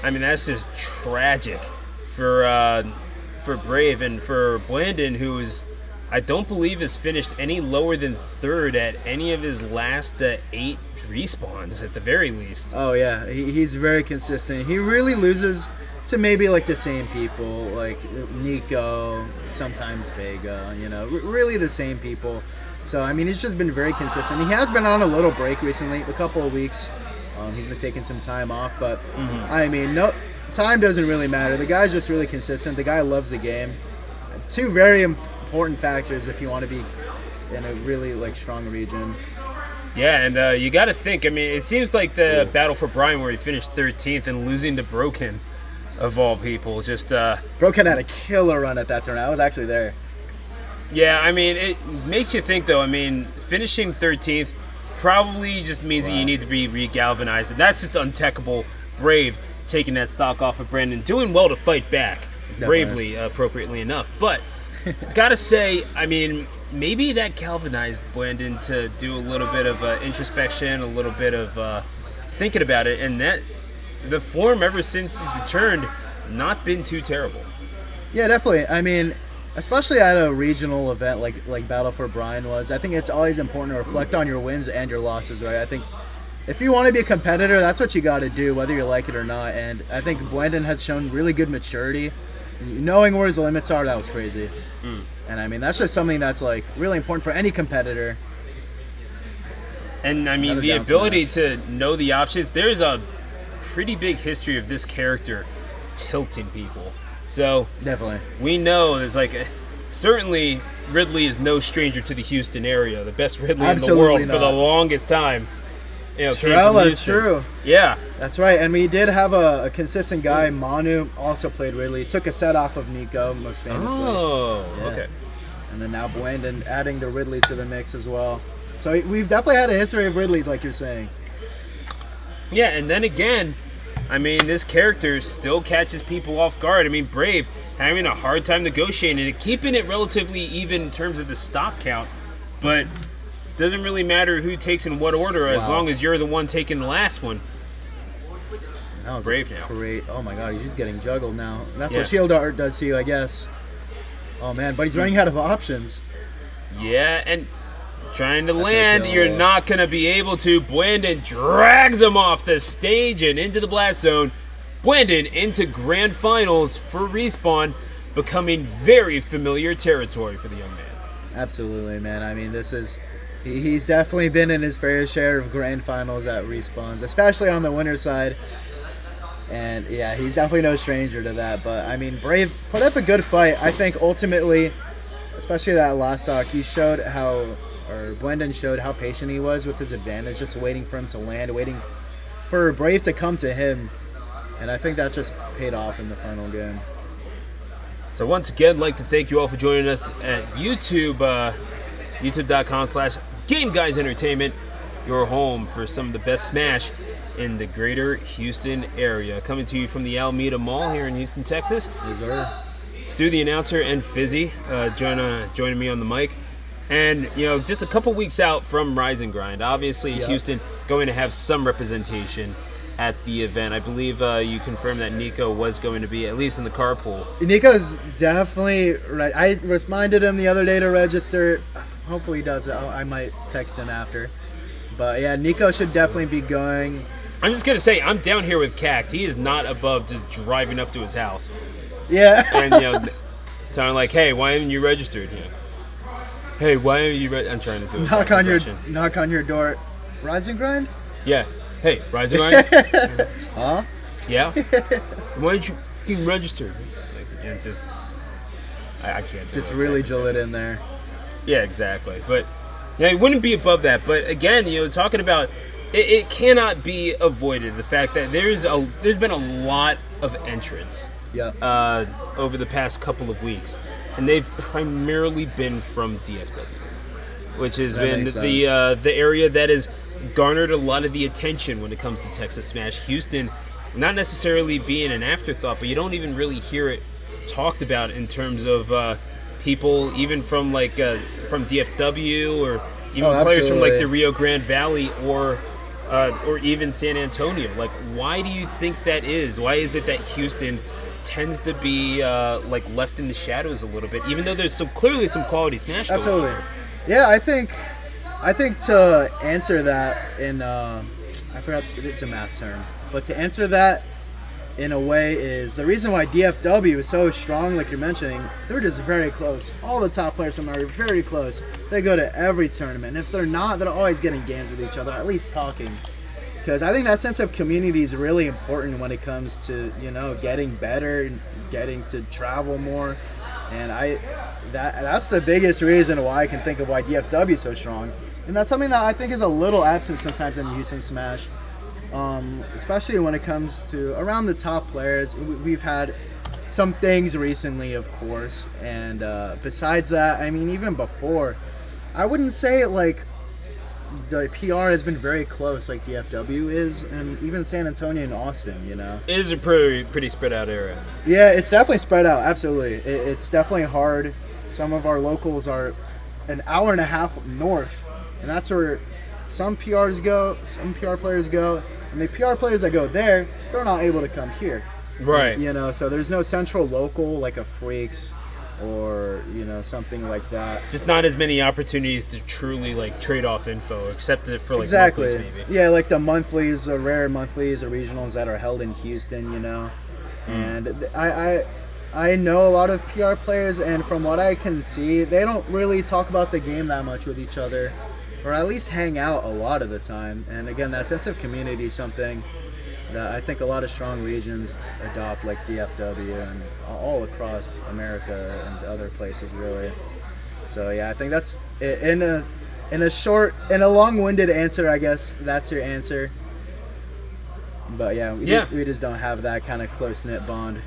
I mean, that's just tragic for Brave and for Blandon, who is, I don't believe, has finished any lower than third at any of his last 8 respawns, at the very least. Oh, yeah. He's very consistent. He really loses to maybe like the same people, like Nico, sometimes Vega, really the same people. So, I mean, he's just been very consistent. He has been on a little break recently, a couple of weeks. He's been taking some time off, but, I mean, no time doesn't really matter. The guy's just really consistent. The guy loves the game. 2 very important factors if you want to be in a really strong region. Yeah, and you got to think. I mean, it seems like the battle for Brian, where he finished 13th and losing to Broken, of all people, just Broken had a killer run at that tournament. I was actually there. Yeah, I mean, it makes you think, though. I mean, finishing 13th probably just means that you need to be re-galvanized, and that's just untechable. Brave taking that stock off of Brandon, doing well to fight back, bravely, appropriately enough. But gotta say, I mean, maybe that galvanized Brandon to do a little bit of introspection, a little bit of thinking about it, and that the form ever since he's returned, not been too terrible. Yeah, definitely. I mean, especially at a regional event like Battle for Brian was, I think it's always important to reflect on your wins and your losses, right? I think if you want to be a competitor, that's what you got to do, whether you like it or not. And I think Blandon has shown really good maturity. Knowing where his limits are, that was crazy. And I mean, that's just something that's really important for any competitor. And I mean, the ability to know the options, there's a pretty big history of this character tilting people. So definitely, we know there's certainly Ridley is no stranger to the Houston area. The best Ridley in the world for the longest time. Trella, true. Yeah. That's right. And we did have a consistent guy. Manu also played Ridley. Took a set off of Nico, most famously. Oh, okay. And then now Blandon adding the Ridley to the mix as well. So we've definitely had a history of Ridleys, like you're saying. Yeah, and then again, I mean, this character still catches people off guard. I mean, Brave having a hard time negotiating it, keeping it relatively even in terms of the stock count, but doesn't really matter who takes in what order as long as you're the one taking the last one. That was Brave now. Great. Oh my God, he's just getting juggled now. That's what Shield Art does to you, I guess. Oh man, but he's running out of options. Yeah, and trying to land, you're not going to be able to. Blandon drags him off the stage and into the blast zone. Blandon into grand finals for Respawn, becoming very familiar territory for the young man. Absolutely, man. I mean, he's definitely been in his fair share of grand finals at Respawns, especially on the winner side. And yeah, he's definitely no stranger to that. But I mean, Brave put up a good fight. I think ultimately, especially that last stock, Blandon showed how patient he was with his advantage, just waiting for him to land, waiting for Brave to come to him. And I think that just paid off in the final game. So once again, I'd like to thank you all for joining us at YouTube, youtube.com/GameGuysEntertainment, your home for some of the best Smash in the greater Houston area. Coming to you from the Almeda Mall here in Houston, Texas. Yes, sir. Stu, the announcer, and Fizzy joining me on the mic. And, just a couple weeks out from Rise and Grind. Obviously, Houston going to have some representation at the event. I believe you confirmed that Nico was going to be at least in the carpool. Nico's definitely right. I reminded him the other day to register. Hopefully he does it. I might text him after. But yeah, Nico should definitely be going. I'm just going to say, I'm down here with Cact. He is not above just driving up to his house. Yeah. And, telling hey, why haven't you registered? Hey, why are you? I'm trying to do it. Knock on your door. Rise and grind. Yeah. Hey, Rise and Grind. Huh? Yeah. Why don't you fucking register? Like, and just, I can't. Just really drill it in there. Yeah, exactly. But yeah, it wouldn't be above that. But again, talking about it cannot be avoided. The fact that there's been a lot of entrants. Yeah. Over the past couple of weeks, and they've primarily been from DFW, which has been the area that has garnered a lot of the attention when it comes to Texas Smash. Houston, not necessarily being an afterthought, but you don't even really hear it talked about in terms of people, even from from DFW or even players from like the Rio Grande Valley or even San Antonio. Like, why do you think that is? Why is it that Houston tends to be left in the shadows a little bit, even though there's clearly some quality Smash going Absolutely. on? Yeah, I think to answer that in I forgot it's a math term, but to answer that in a way is the reason why DFW is so strong, like you're mentioning. They're just very close. All the top players from there are very close. They go to every tournament. And if they're not, they're always getting games with each other, at least talking. Because I think that sense of community is really important when it comes to getting better and getting to travel more, and that's the biggest reason why I can think of why DFW is so strong, and that's something that I think is a little absent sometimes in Houston Smash, especially when it comes to around the top players. We've had some things recently, of course, and besides that, I mean, even before, I wouldn't say the PR has been very close like DFW is, and even San Antonio and Austin, It is a pretty spread out area. Yeah, it's definitely spread out, absolutely. It's definitely hard. Some of our locals are an hour and a half north, and that's where some PRs go, some PR players go, and the PR players that go there, they're not able to come here. Right. So there's no central local like a Freaks or something like that. Just not as many opportunities to truly trade off info, except for exactly. monthlies maybe. Yeah, like the monthlies, the rare monthlies or regionals that are held in Houston, And I know a lot of PR players, and from what I can see, they don't really talk about the game that much with each other, or at least hang out a lot of the time. And again, that sense of community is something that I think a lot of strong regions adopt, like DFW and all across America and other places, really. So yeah, I think that's in a long-winded answer. I guess that's your answer. But yeah, we just don't have that kind of close-knit bond.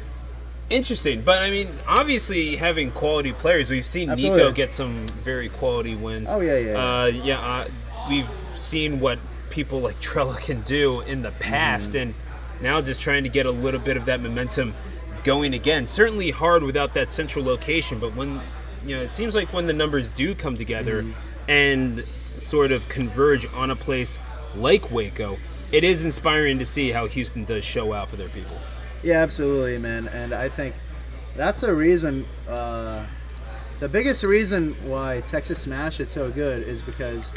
Interesting, but I mean, obviously having quality players, we've seen Absolutely. Nico get some very quality wins. Oh yeah. We've seen what people like Trella can do in the past, and now just trying to get a little bit of that momentum going again. Certainly hard without that central location, but when it seems like when the numbers do come together and sort of converge on a place like Waco, it is inspiring to see how Houston does show out for their people. Yeah, absolutely, man. And I think that's the reason, the biggest reason why Texas Smash is so good is because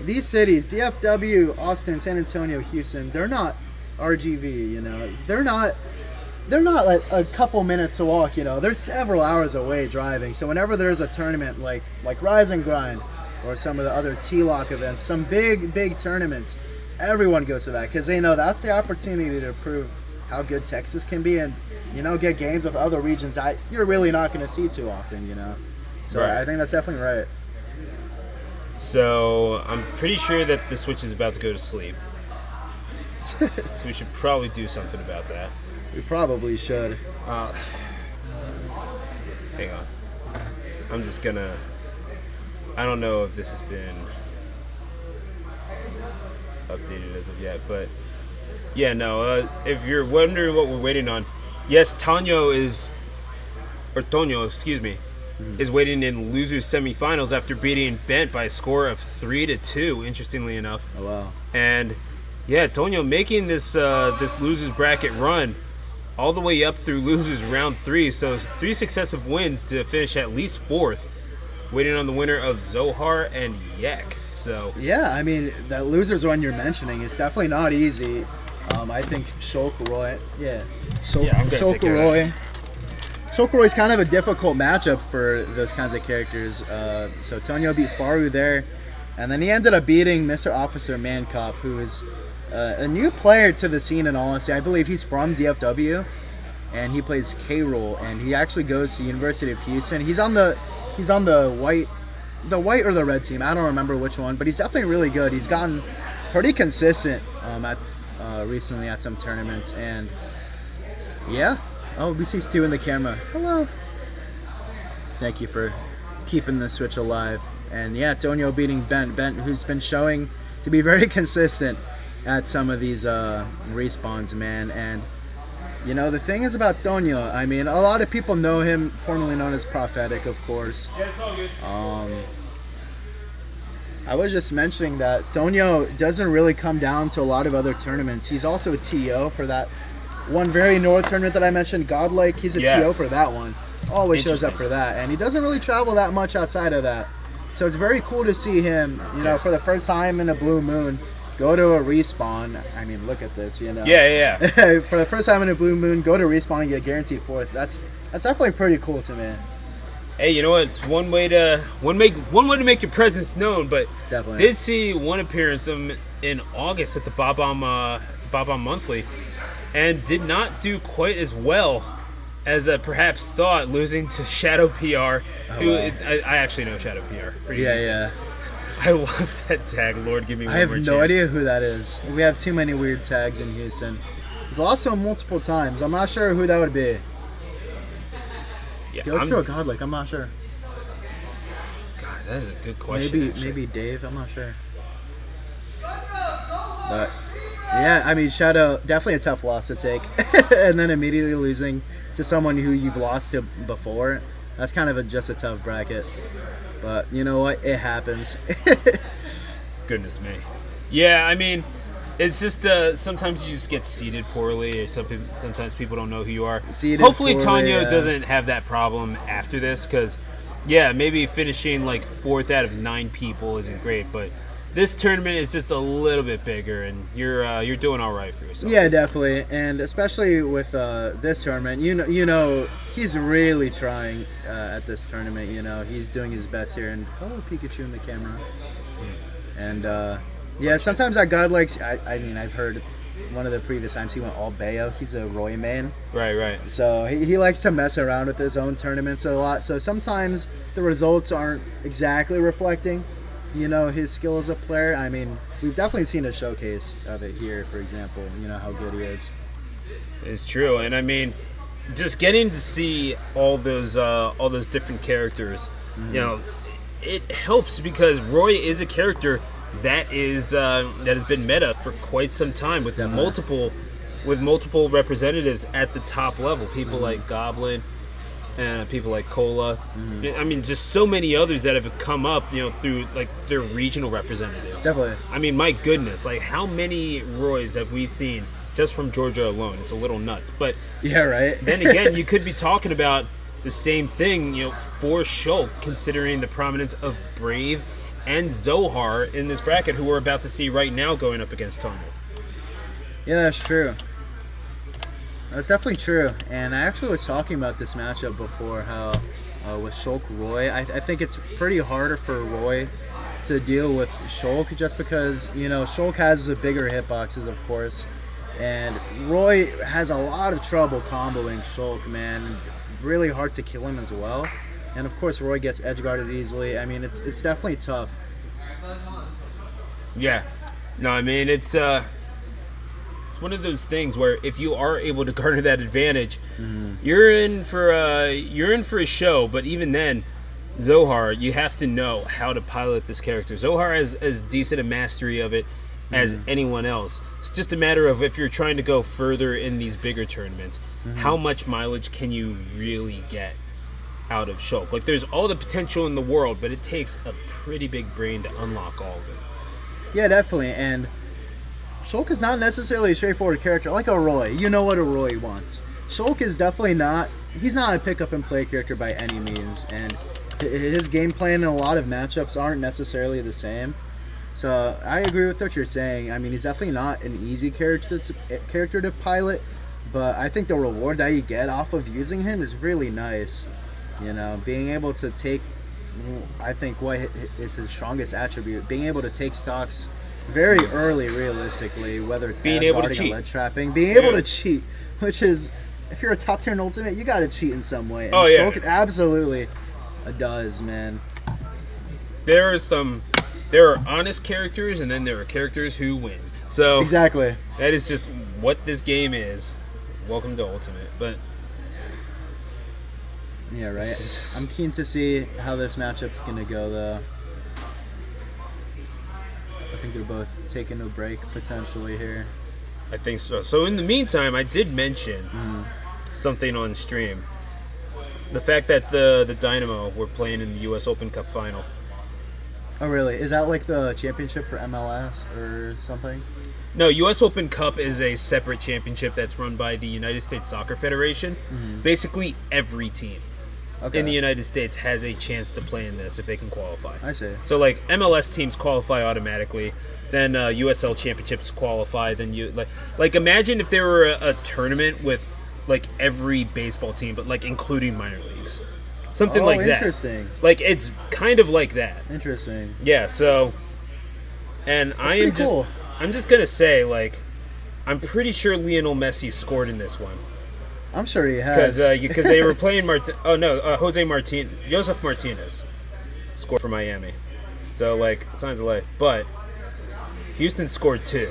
these cities, DFW, Austin, San Antonio, Houston, they're not RGV, They're not like a couple minutes to walk, They're several hours away driving. So whenever there's a tournament like Rise and Grind or some of the other T-Lock events, some big tournaments, everyone goes to that because they know that's the opportunity to prove how good Texas can be and, get games with other regions that you're really not going to see too often, So Right. I think that's definitely right. So I'm pretty sure that the Switch is about to go to sleep. So we should probably do something about that. We probably should. Hang on. I'm just gonna... I don't know if this has been updated as of yet, but... Yeah, no, if you're wondering what we're waiting on, yes, Tonyo, is waiting in losers semifinals after beating Bent by a score of 3-2, interestingly enough. Oh, wow. And yeah, Tonyo making this losers bracket run all the way up through losers round 3, so 3 successive wins to finish at least 4th, waiting on the winner of Zohar and Yek. So yeah, I mean, that losers one you're mentioning is definitely not easy. I think Shulk Roy Shulk Roy's kind of a difficult matchup for those kinds of characters. So Tonyo beat Faru there, and then he ended up beating Mr. Officer Man Cop, who is a new player to the scene. In all honesty, I believe he's from DFW, and he plays K-Rool, and he actually goes to University of Houston. He's on the white or the red team. I don't remember which one, but he's definitely really good. He's gotten pretty consistent recently at some tournaments, and yeah. Oh, we see Stu in the camera. Hello. Thank you for keeping the Switch alive. And yeah, Tonyo beating Bent, who's been showing to be very consistent at some of these respawns, man. And you know, the thing is about Tonyo, I mean, a lot of people know him, formerly known as Prophetic, of course. Yeah, it's all good. I was just mentioning that Tonyo doesn't really come down to a lot of other tournaments. He's also a TO for that one very north tournament that I mentioned, Godlike. He's a TO for that one. Always shows up for that. And he doesn't really travel that much outside of that. So it's very cool to see him, you know, for the first time in a Blue Moon, go to a respawn. I mean, look at this, you know. Yeah. For the first time in a Blue Moon, go to respawn and get guaranteed fourth. That's definitely pretty cool to me. Hey, you know what? It's one way to make your presence known. But Definitely. Did see one appearance in August at the Bob on Monthly, and did not do quite as well as perhaps thought, losing to Shadow PR. I actually know Shadow PR pretty easily. Yeah. I love that tag. Lord, give me one I have more no chance. idea who that is. We have too many weird tags in Houston. He's lost to him multiple times. I'm not sure who that would be. Yeah, He goes to a Godlike. I'm not sure. God, that is a good question. Maybe Dave. I'm not sure. But yeah, I mean, Shadow, definitely a tough loss to take. And then immediately losing to someone who you've lost to before. That's kind of just a tough bracket. But you know what? It happens. Goodness me. Yeah, I mean, it's just sometimes you just get seated poorly, or sometimes people don't know who you are. Hopefully Tonyo doesn't have that problem after this, because, yeah, maybe finishing like 4th out of 9 people isn't great, but this tournament is just a little bit bigger, and you're doing all right for yourself. Yeah, definitely, and especially with this tournament, you know, he's really trying at this tournament. You know, he's doing his best here, and Pikachu in the camera, and yeah, sometimes at Godlikes, I mean, I've heard one of the previous times he went all Bayo. He's a Roy main. Right. So he likes to mess around with his own tournaments a lot. So sometimes the results aren't exactly reflecting, you know, his skill as a player. I mean, we've definitely seen a showcase of it here, for example, you know, how good he is. It's true, and I mean, just getting to see all those different characters, you know, it helps, because Roy is a character that has been meta for quite some time, with multiple representatives at the top level. People like Goblin, and people like Cola. I mean, just so many others that have come up, you know, through like their regional representatives. Definitely. I mean, my goodness, like how many Roys have we seen just from Georgia alone? It's a little nuts. But yeah, right. Then again, you could be talking about the same thing, you know, for Shulk, considering the prominence of Brave and Zohar in this bracket, who we're about to see right now going up against Tonyo. Yeah, that's true. That's definitely true. And I actually was talking about this matchup before, how with Shulk Roy, I think it's pretty harder for Roy to deal with Shulk, just because, you know, Shulk has the bigger hitboxes, of course, and Roy has a lot of trouble comboing Shulk, man. Really hard to kill him as well. And of course, Roy gets edge guarded easily. I mean, it's definitely tough. Yeah, no, I mean, it's one of those things where if you are able to garner that advantage, you're in for a show. But even then, Zohar, you have to know how to pilot this character. Zohar has as decent a mastery of it as anyone else. It's just a matter of, if you're trying to go further in these bigger tournaments, how much mileage can you really get out of Shulk? Like, there's all the potential in the world, but it takes a pretty big brain to unlock all of it. Yeah, definitely. And Shulk is not necessarily a straightforward character like a Roy. You know what a Roy wants. Shulk is definitely not, he's not a pick up and play character by any means, and his game plan in a lot of matchups aren't necessarily the same. So I agree with what you're saying. I mean, he's definitely not an easy character to pilot, but I think the reward that you get off of using him is really nice. You know, being able to take, I think what is his strongest attribute, being able to take stocks very early, realistically, whether it's Being able to guarding or cheat. lead trapping, being able to cheat, which is, if you're a top tier in Ultimate, you got to cheat in some way. And Oh, yeah. Shulk absolutely does, man. There are honest characters, and then there are characters who win. So Exactly. that is just what this game is. Welcome to Ultimate. But Yeah, right. I'm keen to see how this matchup's gonna go, though. I think they're both taking a break potentially here. I think so. So in the meantime, I did mention something on stream. The fact that the Dynamo were playing in the U.S. Open Cup final. Oh, really? Is that like the championship for MLS or something? No, U.S. Open Cup is a separate championship that's run by the United States Soccer Federation. Basically, every team in the United States has a chance to play in this if they can qualify. I see. So, like, MLS teams qualify automatically. Then USL championships qualify. Then like imagine if there were a tournament with like every baseball team, but like including minor leagues, something like that. Interesting. Like it's kind of like that. Interesting. Yeah. So, and pretty cool. I'm just gonna say, like, I'm pretty sure Lionel Messi scored in this one I'm sure he has. because they were playing Josef Martinez scored for Miami. So like signs of life, but Houston scored 2.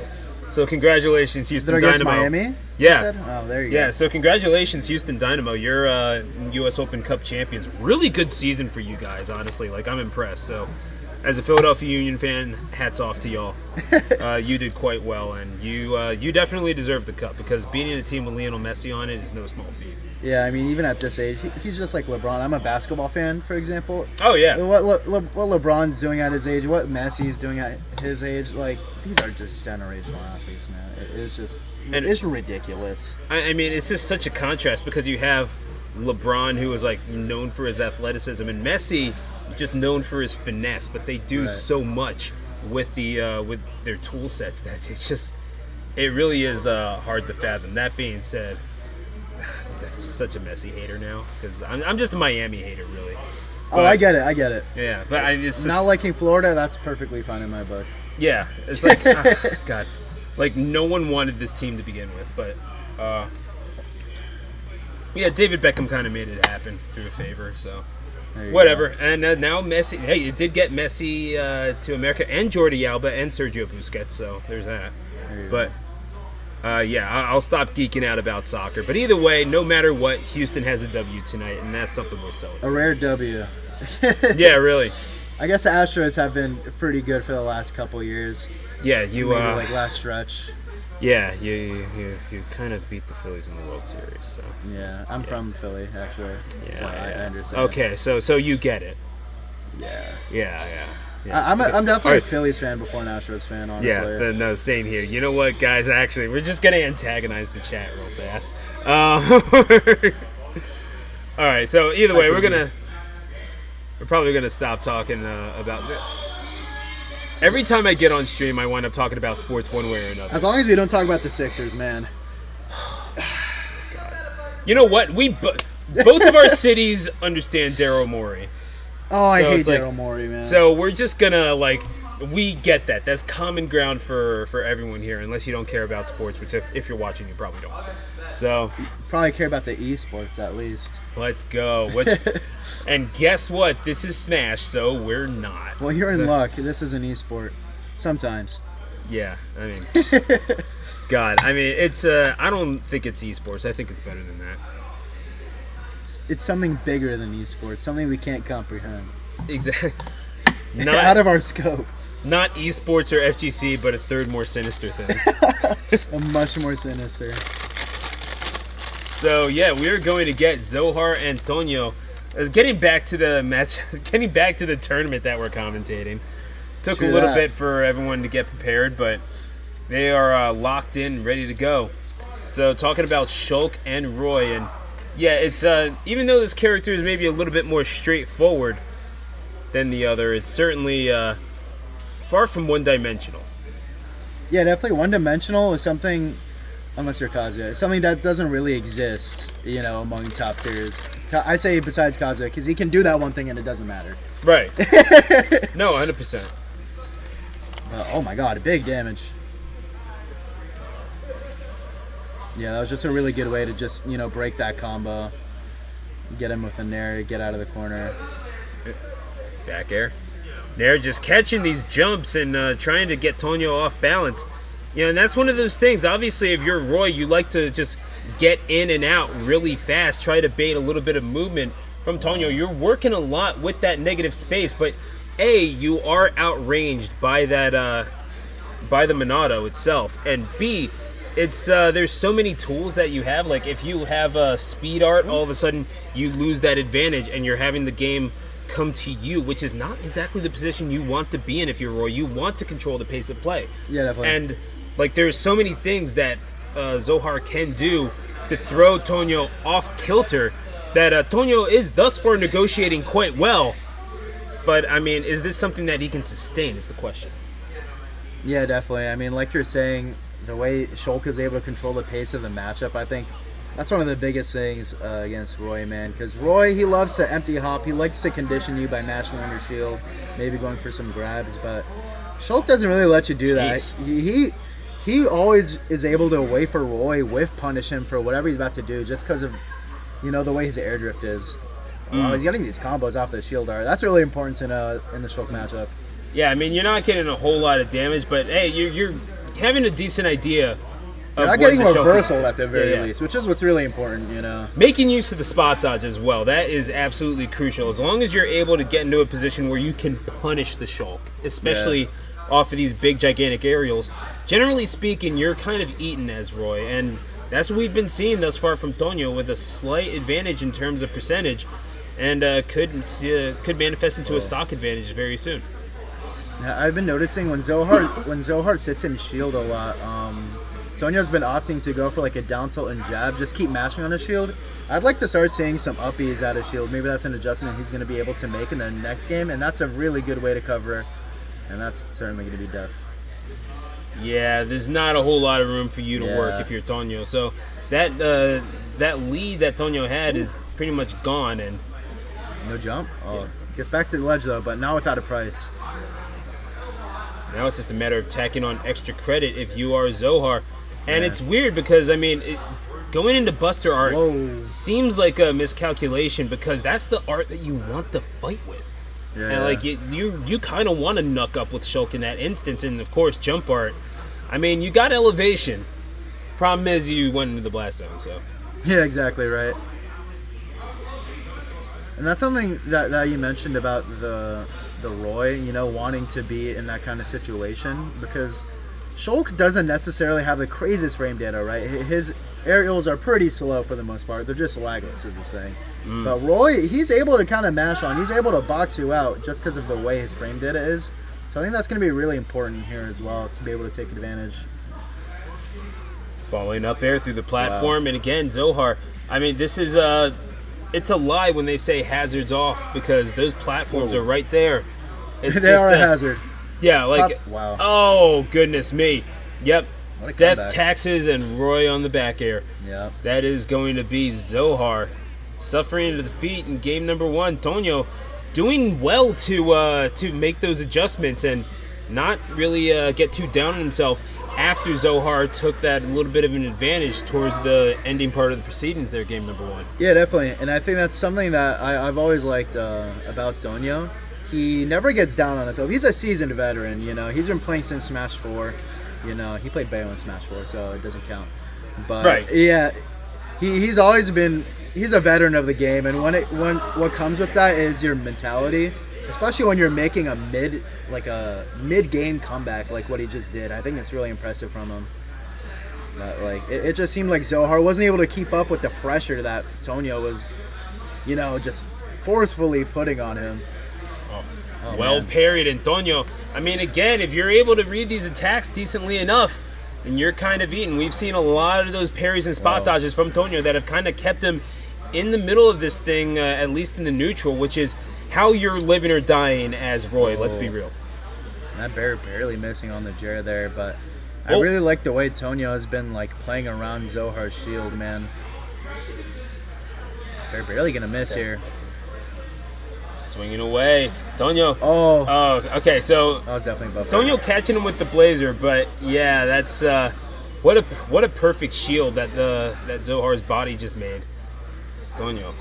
So congratulations, Houston They're against Dynamo. Miami? Yeah. You said? Oh, there you Yeah, go. so congratulations, Houston Dynamo. You're U.S. Open Cup champions. Really good season for you guys, honestly. Like, I'm impressed. So, as a Philadelphia Union fan, hats off to y'all. You did quite well, and you definitely deserve the cup because beating a team with Lionel Messi on it is no small feat. Yeah, I mean, even at this age, he's just like LeBron. I'm a basketball fan, for example. Oh, yeah. What LeBron's doing at his age, what Messi's doing at his age, like, these are just generational athletes, man. It's ridiculous. I mean, it's just such a contrast because you have LeBron, who is like known for his athleticism, and Messi, just known for his finesse. But they do so much with with their tool sets that it really is hard to fathom. That being said, I'm such a Messi hater now because I'm just a Miami hater, really. Oh, I get it. Yeah, but it's just, Not liking Florida, that's perfectly fine in my book. yeah, it's like God, like no one wanted this team to begin with, but yeah, David Beckham kind of made it happen through a favor, so whatever. Go. And now Messi, hey, it did get Messi to America and Jordi Alba and Sergio Busquets, so there's that. But yeah, I'll stop geeking out about soccer. But either way, no matter what, Houston has a W tonight, and that's something we'll celebrate. A rare W. Yeah, really. I guess the Astros have been pretty good for the last couple years. Yeah, you Maybe like last stretch. yeah, you kind of beat the Phillies in the World Series, so Yeah, I'm from Philly, actually. So I understand. Okay, so you get it. Yeah. Yeah. I'm definitely Alright. a Phillies fan before an Astros fan, honestly. Yeah, no, same here. You know what, guys? Actually, we're just gonna antagonize the chat real fast. All right. So either way, we're probably gonna stop talking about. Every time I get on stream, I wind up talking about sports one way or another. As long as we don't talk about the Sixers, man. You know what? We both of our cities understand Daryl Morey. Oh, I So hate it's like- Daryl Morey, man. So we're just gonna we get that. That's common ground for everyone here, unless you don't care about sports, which if you're watching, you probably don't. So Probably care about the esports at least. let's go. And guess what? This is Smash, so we're not. Well, you're in luck. This is an esport. Sometimes. Yeah, I mean, God, I mean, it's. I don't think it's esports. I think it's better than that. It's something bigger than esports. Something we can't comprehend. Exactly. Out of our scope. Not esports or FGC, but a third, more sinister thing. A much more sinister. So yeah, we are going to get Zohar Antonio. Getting back to the match, getting back to the tournament that we're commentating. Took True a little that. bit for everyone to get prepared, but they are locked in, ready to go. So talking about Shulk and Roy, and yeah, it's even though this character is maybe a little bit more straightforward than the other, it's certainly far from one-dimensional. Yeah, definitely one-dimensional is something Unless you're Kazuya. Something that doesn't really exist, among top tiers. I say besides Kazuya, because he can do that one thing and it doesn't matter. Right. No, 100%. Oh my god, big damage. Yeah, that was just a really good way to just, break that combo. Get him with a Nair, get out of the corner. Back air. Nair just catching these jumps and trying to get Tonyo off balance. And that's one of those things. Obviously, if you're Roy, you like to just get in and out really fast, try to bait a little bit of movement from Tonyo. You're working a lot with that negative space, but A, you are outranged by that, by the Monado itself, and B, it's there's so many tools that you have. Like if you have a speed art, all of a sudden you lose that advantage, and you're having the game come to you, which is not exactly the position you want to be in if you're Roy. You want to control the pace of play. Yeah, definitely. And like there's so many things that Zohar can do to throw Tonyo off kilter that Tonyo is thus far negotiating quite well. But I mean, is this something that he can sustain is the question. Yeah, definitely. I mean, like you're saying, the way Shulk is able to control the pace of the matchup, I think that's one of the biggest things against Roy, man. Because Roy, he loves to empty hop. He likes to condition you by mashing under shield, maybe going for some grabs. But Shulk doesn't really let you do that. He always is able to wait for Roy, whiff punish him for whatever he's about to do, just because of the way his air drift is. Wow, he's getting these combos off the shield art. That's really important in the Shulk matchup. Yeah, I mean, you're not getting a whole lot of damage, but hey, you're having a decent idea. You're not getting reversal at the very least, which is what's really important, Making use of the spot dodge as well, that is absolutely crucial. As long as you're able to get into a position where you can punish the Shulk, especially off of these big, gigantic aerials. Generally speaking, you're kind of eaten as Roy, and that's what we've been seeing thus far from Tonyo, with a slight advantage in terms of percentage, and could manifest into a stock advantage very soon. Yeah, I've been noticing when Zohar sits in shield a lot, Tonyo's been opting to go for like a down tilt and jab, just keep mashing on his shield. I'd like to start seeing some uppies out of shield. Maybe that's an adjustment he's going to be able to make in the next game, and that's a really good way to cover, and that's certainly going to be def. Yeah, there's not a whole lot of room for you to work if you're Tonyo. So that lead that Tonyo had is pretty much gone. And no jump? Oh, gets back to the ledge though, but now without a price. Now it's just a matter of tacking on extra credit if you are Zohar. And it's weird because, I mean, going into Buster art seems like a miscalculation because that's the art that you want to fight with. Yeah. And, like, you kind of want to knuck up with Shulk in that instance. And, of course, jump art. I mean, you got elevation. Problem is you went into the blast zone, so. Yeah, exactly right. And that's something that you mentioned about the Roy, wanting to be in that kind of situation, because Shulk doesn't necessarily have the craziest frame data, right? His aerials are pretty slow for the most part. They're just lagless is his thing. But Roy, he's able to kind of mash on. He's able to box you out just because of the way his frame data is. So I think that's going to be really important here as well, to be able to take advantage. Falling up air through the platform. And again, Zohar, I mean, this is it's a lie when they say hazards off, because those platforms are right there. It's they are a hazard. Yeah, like, wow. Oh, goodness me. Yep. Death, comeback. taxes, and Roy on the back air. Yep. That is going to be Zohar suffering a defeat in game number 1. Tonyo doing well to make those adjustments and not really get too down on himself after Zohar took that little bit of an advantage towards the ending part of the proceedings there, game number 1. Yeah, definitely. And I think that's something that I've always liked about Tonyo. He never gets down on himself. He's a seasoned veteran, He's been playing since Smash 4. He played Bayo in Smash 4, so it doesn't count. But yeah, he's always been. He's a veteran of the game, and what comes with that is your mentality, especially when you're making a mid-game comeback like what he just did. I think it's really impressive from him. But it just seemed like Zohar wasn't able to keep up with the pressure that Tonyo was, just forcefully putting on him. Well parried, Antonio. I mean, again, if you're able to read these attacks decently enough, then you're kind of eaten. We've seen a lot of those parries and spot dodges from Tonyo that have kind of kept him in the middle of this thing, at least in the neutral, which is how you're living or dying as Roy. Let's be real. That barely missing on the Jared there, but I really like the way Tonyo has been like playing around Zohar's shield, man. They're barely gonna miss here. Swinging away. Tonyo. Oh, okay, so that was definitely buffer. Tonyo catching him with the blazer, but yeah, that's what a perfect shield that Zohar's body just made. Tonyo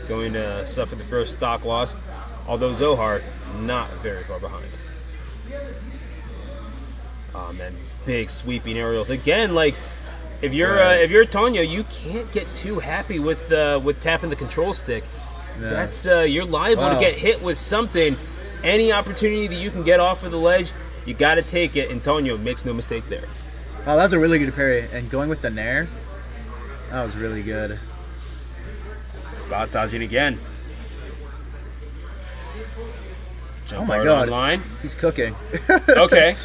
going to suffer the first stock loss, although Zohar not very far behind. Oh man, these big sweeping aerials again. Like if you're Tonyo, you can't get too happy with tapping the control stick. Yeah. That's you're liable to get hit with something. Any opportunity that you can get off of the ledge, you got to take it. And Tonyo makes no mistake there. Oh, that was a really good parry, and going with the nair, that was really good. Spot dodging again. Jump Oh my hard god, online. he's cooking. Okay.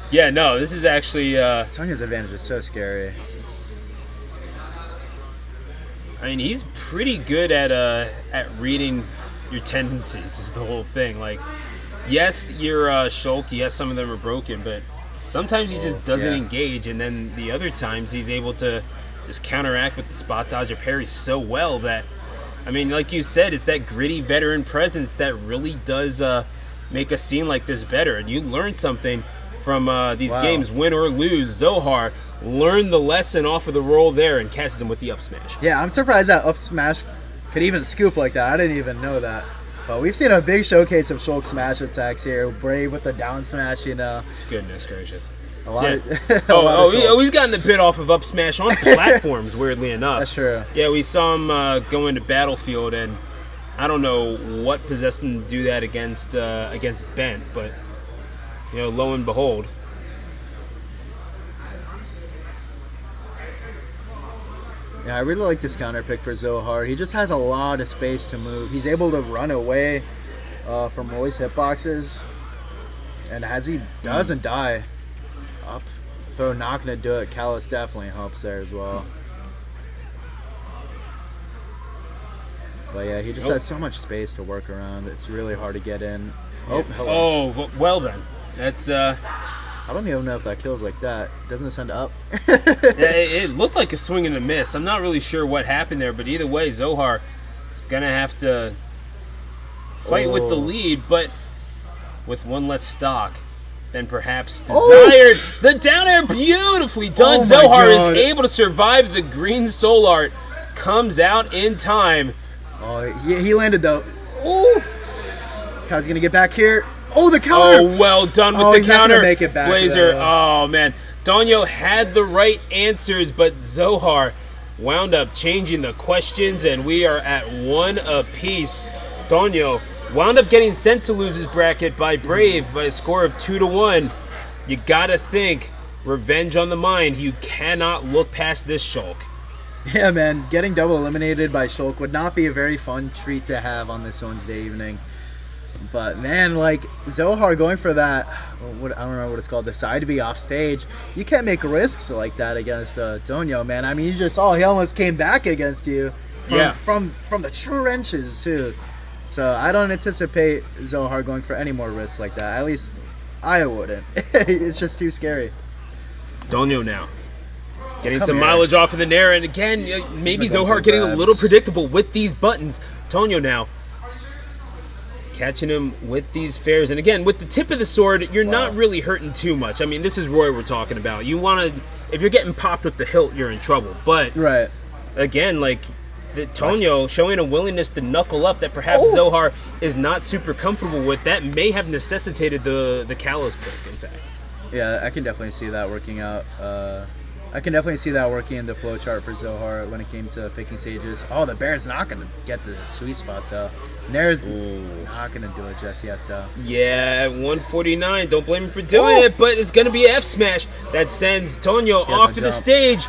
Yeah, no, this is actually. Tonyo's advantage is so scary. I mean, he's pretty good at reading your tendencies. Is the whole thing. Like, yes, you're Shulk. Yes, some of them are broken, but sometimes he just doesn't engage, and then the other times he's able to just counteract with the spot dodge or parry so well that, I mean, like you said, it's that gritty veteran presence that really does make a scene like this better. And you learn something from these games, win or lose. Zohar learned the lesson off of the roll there and catches him with the up smash. Yeah, I'm surprised that up smash could even scoop like that. I didn't even know that. But we've seen a big showcase of Shulk smash attacks here. Brave with the down smash, you know. Goodness gracious. A lot of he's gotten the bit off of up smash on platforms, weirdly enough. That's true. Yeah, we saw him go into Battlefield, and I don't know what possessed him to do that against Bent, but lo and behold. Yeah, I really like this counter pick for Zohar. He just has a lot of space to move. He's able to run away from Roy's hitboxes, and as he doesn't die, up throw not gonna do it. Callus definitely helps there as well. But yeah, he just has so much space to work around. It's really hard to get in. Oh, hello. Oh, well then. That's I don't even know if that kills like that. Doesn't it send up? it looked like a swing and a miss. I'm not really sure what happened there, but either way, Zohar is gonna have to fight with the lead, but with one less stock than perhaps desired. The down air, beautifully done. Zohar is able to survive the green soul art. Comes out in time. Oh, he landed though. Oh, how's he gonna get back here? Oh, the counter! Oh, well done with the he's counter. Not gonna make it back, Blazer. though. Oh man, Tonyo had the right answers, but Zohar wound up changing the questions, and we are at one apiece. Tonyo wound up getting sent to losers bracket by Brave by a score of 2-1. You gotta think, revenge on the mind. You cannot look past this Shulk. Yeah, man, getting double eliminated by Shulk would not be a very fun treat to have on this Wednesday evening. But man, like Zohar going for that, I don't remember what it's called, the side B off stage. You can't make risks like that against Tonyo, man. I mean, you just saw he almost came back against you from the true wrenches too. So I don't anticipate Zohar going for any more risks like that. At least I wouldn't. It's just too scary. Tonyo now getting some mileage off of the nair, and again, maybe Zohar getting a little predictable with these buttons. Tonyo now catching him with these fairs, and again, with the tip of the sword, you're not really hurting too much. I mean, this is Roy we're talking about. You want to, if you're getting popped with the hilt, you're in trouble. But again, like Tonyo showing a willingness to knuckle up that perhaps Zohar is not super comfortable with, that may have necessitated the Callus pick, in fact. Yeah, I can definitely see that working out. I can definitely see that working in the flow chart for Zohar when it came to picking stages. Oh, the Baron's not going to get the sweet spot, though. Nair's not going to do it just yet, though. Yeah, at 149. Don't blame him for doing it, but it's going to be an F smash that sends Tonyo off of the stage.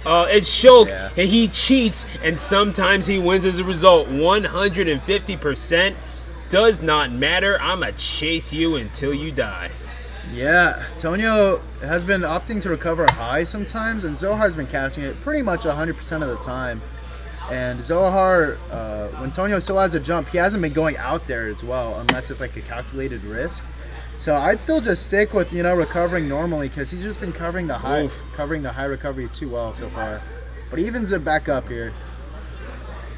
It's Shulk, and he cheats, and sometimes he wins as a result. 150% does not matter. I'ma chase you until you die. Yeah, Tonyo has been opting to recover high sometimes, and Zohar's been catching it pretty much 100% of the time. And Zohar, when Tonyo still has a jump, he hasn't been going out there as well, unless it's like a calculated risk. So I'd still just stick with recovering normally because he's just been covering the high recovery too well so far. But he evens it back up here.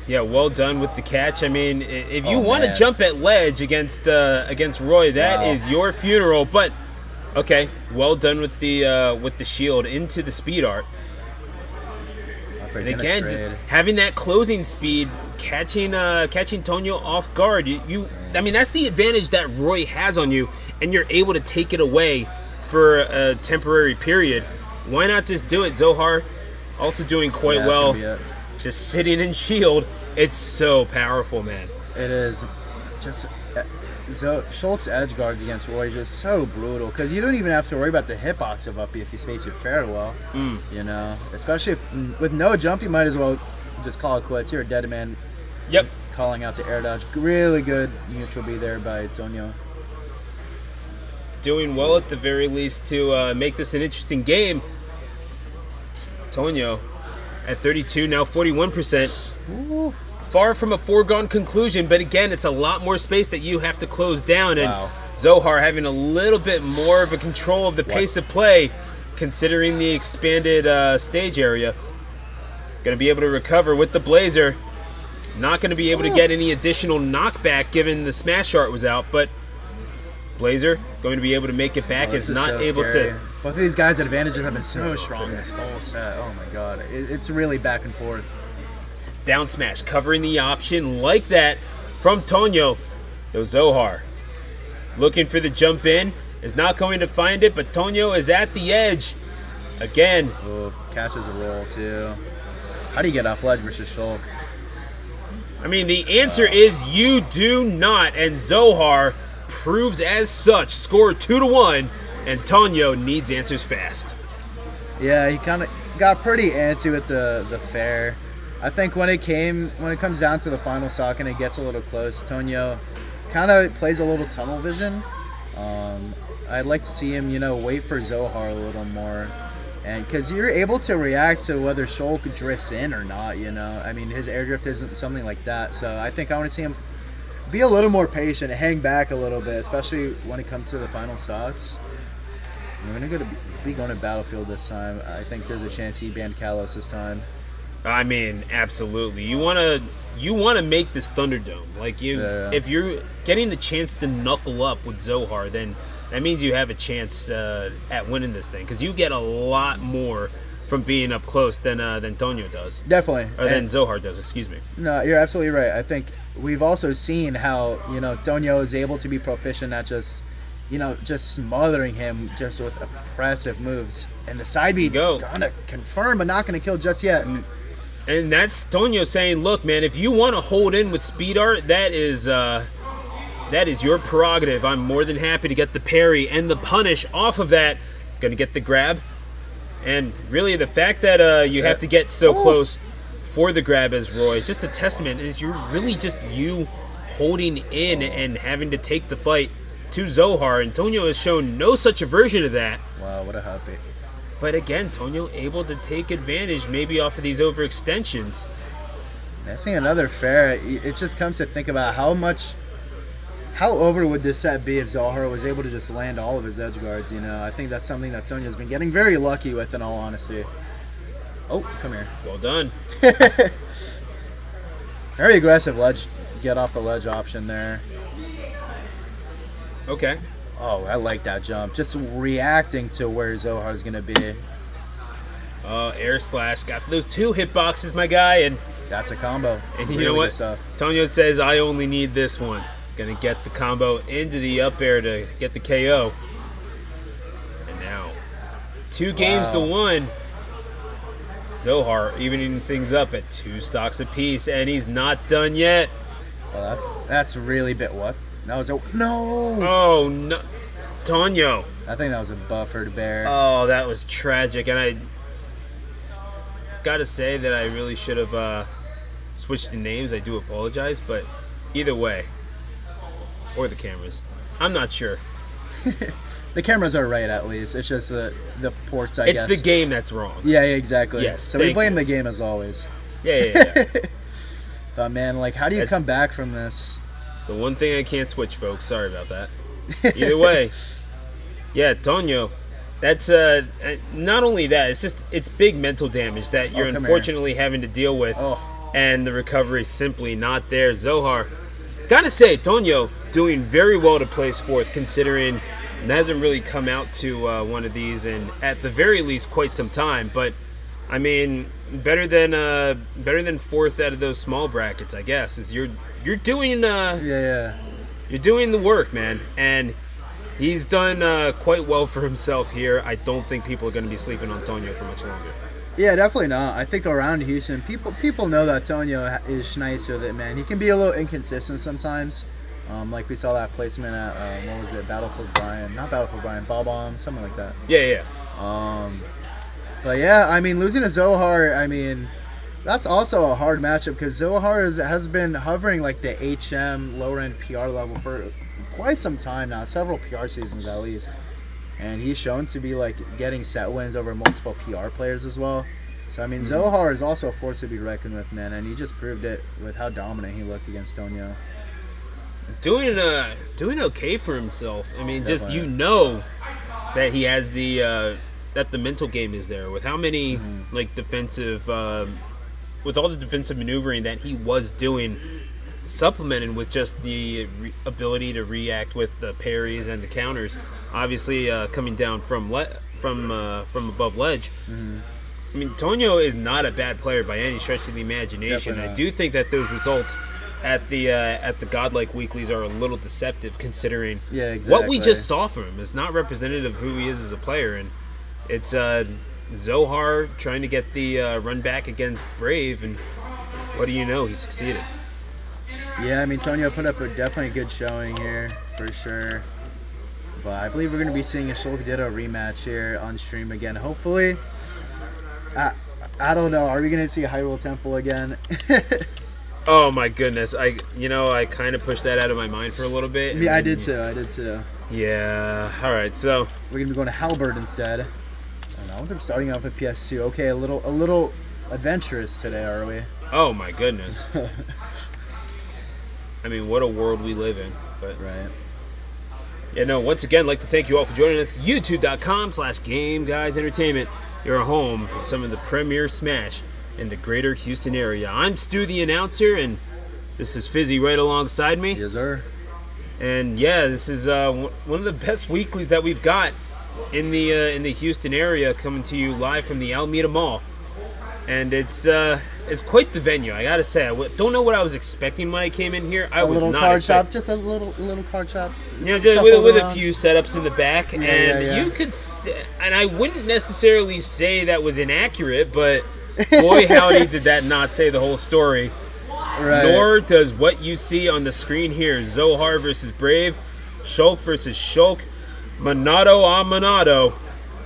Yeah, well done with the catch. I mean, if you want to man. jump at ledge against Roy, that Wow. is your funeral. But okay, well done with the shield into the speed art. And again, just having that closing speed, catching Tonyo off guard. I mean, that's the advantage that Roy has on you, and you're able to take it away for a temporary period. Why not just do it? Zohar also doing quite that's well. gonna be it. Just sitting in shield. It's so powerful, man. It is. Just Shulk's edge guards against Roy just so brutal because you don't even have to worry about the hitbox of Uppy if you space your fair well. Especially with no jump, you might as well just call it quits. You're a dead man. Yep. Calling out the air dodge. Really good neutral B there by Tonyo. Doing well at the very least to make this an interesting game. Tonyo at 32, now 41%. Ooh. Far from a foregone conclusion, but again, it's a lot more space that you have to close down, and Wow. Zohar having a little bit more of a control of the pace of play, considering the expanded stage area. Going to be able to recover with the Blazer. Not going to be able to get any additional knockback given the smash art was out, but Blazer going to be able to make it back, is not so able scary. to. Both of these guys' advantages have been so strong this whole set. Oh my god. It's really back and forth. Down smash, covering the option like that from Tonyo. Though Zohar looking for the jump in, is not going to find it, but Tonyo is at the edge. Again, Ooh, catches a roll too. How do you get off ledge versus Shulk? I mean, the answer is you do not, and Zohar proves as such. Score 2-1, and Tonyo needs answers fast. Yeah, he kind of got pretty antsy with the fair. I think when it comes down to the final sock and it gets a little close, Tonyo kind of plays a little tunnel vision. I'd like to see him, wait for Zohar a little more, and because you're able to react to whether Shulk drifts in or not. I mean, his air drift isn't something like that. So I think I want to see him be a little more patient, hang back a little bit, especially when it comes to the final socks. We're going to be going to Battlefield this time. I think there's a chance he banned Kalos this time. I mean, absolutely. You want to make this Thunderdome. Like if you're getting the chance to knuckle up with Zohar, then that means you have a chance at winning this thing, because you get a lot more from being up close than Tonyo does. Definitely. Or than Zohar does, excuse me. No, you're absolutely right. I think we've also seen how, Tonyo is able to be proficient at just smothering him just with oppressive moves. And the side beat gonna confirm, but not gonna kill just yet. And that's Tonyo saying, look, man, if you want to hold in with speed art, that is your prerogative. I'm more than happy to get the parry and the punish off of that. Going to get the grab. And really, the fact that you have to get so close for the grab as Roy, just a testament is you're really just you holding in and having to take the fight to Zohar. And Tonyo has shown no such aversion to that. Wow, what a happy. But again, Tonyo able to take advantage maybe off of these overextensions. Missing another fair, it just comes to think about how over would this set be if Zohar was able to just land all of his edge guards. I think that's something that Tonyo's been getting very lucky with, in all honesty. Oh, come here. Well done. Very aggressive get off the ledge option there. Okay. Oh, I like that jump. Just reacting to where Zohar's going to be. Air slash. Got those 2 hitboxes, my guy. And that's a combo. And really you know what? Stuff. Tonyo says, I only need this one. Going to get the combo into the up air to get the KO. And now, 2 games to 1. Zohar evening things up at 2 stocks apiece, and he's not done yet. Oh, that's really bit what? That was no. Oh no, Tonyo. I think that was a buffered bear. Oh, that was tragic, and I gotta say that I really should have switched the names. I do apologize, but either way, or the cameras, I'm not sure. The cameras are right, at least. It's just the ports, I guess. It's the game that's wrong. Yeah, exactly. Yes, so we blame the game as always. Yeah. But man, how do you come back from this? The one thing I can't switch, folks. Sorry about that. Either way, yeah, Tonyo. That's not only that. It's big mental damage that you're come unfortunately having to deal with, Oh. and the recovery simply not there. Zohar, gotta say, Tonyo doing very well to place fourth, considering it hasn't really come out to one of these in at the very least quite some time. But I mean, better than fourth out of those small brackets, I guess. Is you're doing you're doing the work, man, and he's done quite well for himself here. I don't think people are going to be sleeping on Tonyo for much longer. Yeah, definitely not. I think around Houston, people know that Tonyo is nice with it, man. He can be a little inconsistent sometimes. Like we saw that placement at, what was it, Battlefield Brian? Not Battlefield Brian, Ball Bomb, something like that. Yeah. But yeah, I mean, losing to Zohar, I mean, that's also a hard matchup because Zohar has been hovering like the HM lower end PR level for quite some time now, several PR seasons at least. And he's shown to be like getting set wins over multiple PR players as well. So I mean, Zohar is also a force to be reckoned with, man, and he just proved it with how dominant he looked against Tonyo. Doing okay for himself. I mean, just Definitely. that he has that the mental game is there with how many like defensive with all the defensive maneuvering that he was doing, supplemented with just the ability to react with the parries and the counters. Obviously, coming down from above ledge. I mean, Tonyo is not a bad player by any stretch of the imagination. Definitely I not. do think that those results at the Godlike Weeklies are a little deceptive, considering Yeah, what we exactly. just saw from him is not representative of who he is as a player, and it's Zohar trying to get the run back against Brave, and what do you know? He succeeded. Yeah, I mean, Tonyo put up a definitely good showing here, for sure. But I believe we're going to be seeing a Shulk Ditto rematch here on stream again, hopefully. I don't know. Are we going to see Hyrule Temple again? Oh my goodness! I kind of pushed that out of my mind for a little bit. and Yeah, I then- did too. Yeah. All right. So We're going to be going to Halberd instead. I don't know, they're starting off with PS2. Okay, a little adventurous today, are we? oh my goodness. I mean, what a world we live in. But Right. yeah, no. Once again, I'd like to thank you all for joining us. YouTube.com/GameGuysEntertainment. Your home for some of the premier Smash in the greater Houston area. I'm Stu, the announcer, and this is Fizzy right alongside me. Yes, sir. And yeah, this is one of the best weeklies that we've got in the Houston area, coming to you live from the Almeda Mall. And it's quite the venue, I gotta say. Don't know what I was expecting when I came in here. I A was little not card shop, expecting. just a little card shop. Yeah, just Shuffled with a around. few setups in the back, and yeah. you could, and I wouldn't necessarily say that was inaccurate, but boy howdy did that not say the whole story. Right. Nor does what you see on the screen here. Zohar versus Brave, Shulk versus Shulk, Monado a Monado.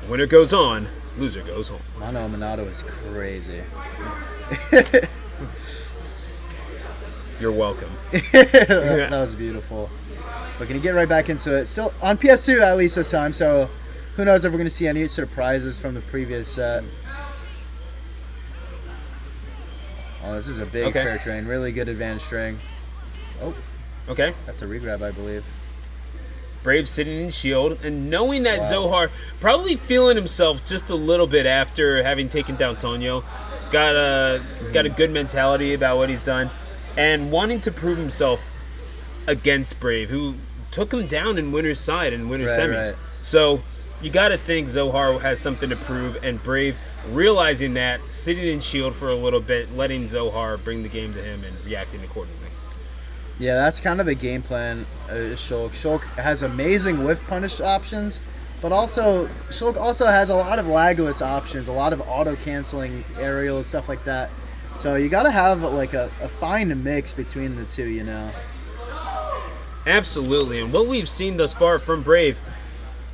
Winner goes on, loser goes home. Mano Minato is crazy. You're welcome. That was beautiful. We're going to get right back into it. Still on PS2 at least this time, so who knows if we're going to see any surprises from the previous set. Oh, this is a big Okay. fair train. Really good advantage string. Oh, Okay. that's a regrab, I believe. Brave sitting in shield, and knowing that Wow. Zohar probably feeling himself just a little bit after having taken down Tonyo, got a good mentality about what he's done, and wanting to prove himself against Brave, who took him down in winner's side and winner's Right, semis. right. So you got to think Zohar has something to prove, and Brave realizing that, sitting in shield for a little bit, letting Zohar bring the game to him and reacting accordingly. Yeah, that's kind of the game plan. Shulk. Shulk has amazing whiff punish options, but also Shulk also has a lot of lagless options, a lot of auto canceling aerial and stuff like that. So you got to have like a fine mix between the two, you know. Absolutely, and what we've seen thus far from Brave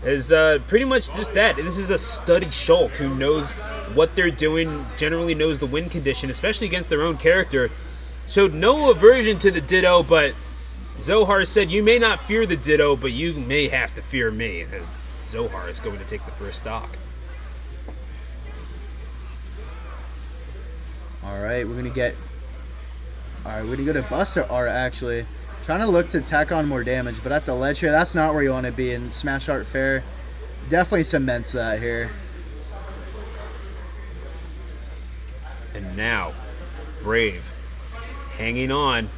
is pretty much just that. This is a studied Shulk who knows what they're doing, generally knows the win condition, especially against their own character. Showed no aversion to the Ditto, but Zohar said, "You may not fear the Ditto, but you may have to fear me," as Zohar is going to take the first stock. All right, we're gonna go to Buster R actually. Trying to look to tack on more damage, but at the ledge here, that's not where you want to be. And Smash Art Fair definitely cements that here. And now, Brave hanging on.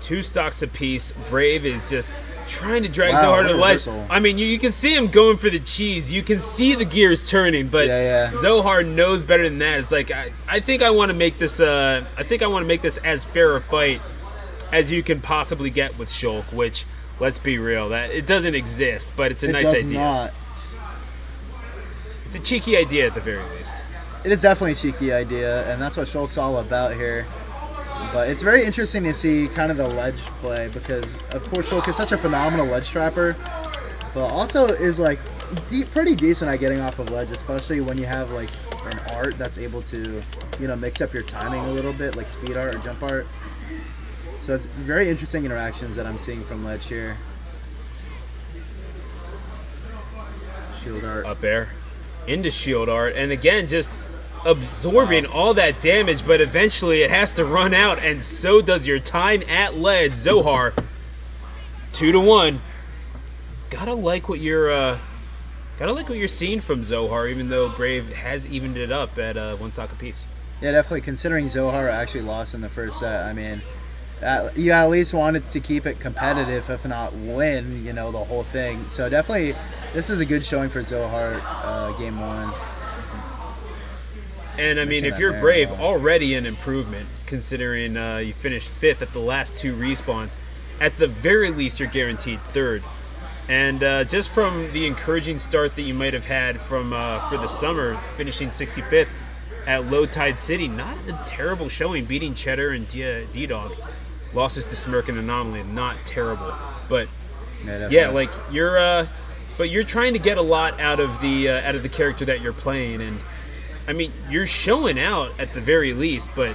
2 stocks apiece. Brave is just trying to drag so hard to the ledge. I mean, you can see him going for the cheese. You can see the gears turning, but Zohar knows better than that. It's like I think I want to make this. I think I want to make this as fair a fight as you can possibly get with Shulk. Which, let's be real, that it doesn't exist, but it's a nice idea. Not. It's a cheeky idea at the very least. It is definitely a cheeky idea, and that's what Shulk's all about here. But it's very interesting to see kind of the ledge play because, of course, Shulk is such a phenomenal ledge trapper, but also is like pretty decent at getting off of ledge, especially when you have like an art that's able to, mix up your timing a little bit, like speed art or jump art. So it's very interesting interactions that I'm seeing from ledge here. Shield art. Up air into shield art, and again, just absorbing all that damage, but eventually it has to run out, and so does your time at ledge. Zohar, 2-1. Gotta like what you're seeing from Zohar, even though Brave has evened it up at 1 stock apiece. Yeah, definitely. Considering Zohar actually lost in the first set, I mean, you at least wanted to keep it competitive, if not win, the whole thing. So definitely, this is a good showing for Zohar, game 1. And I mean, if you're Brave, already an improvement, considering you finished 5th at the last 2 respawns. At the very least, you're guaranteed 3rd. And just from the encouraging start that you might have had from for the summer, finishing 65th at Low Tide City, not a terrible showing, beating Cheddar and D-Dog. Losses to Smirk and Anomaly, not terrible. But like you're trying to get a lot out of the character that you're playing, and I mean, you're showing out at the very least, but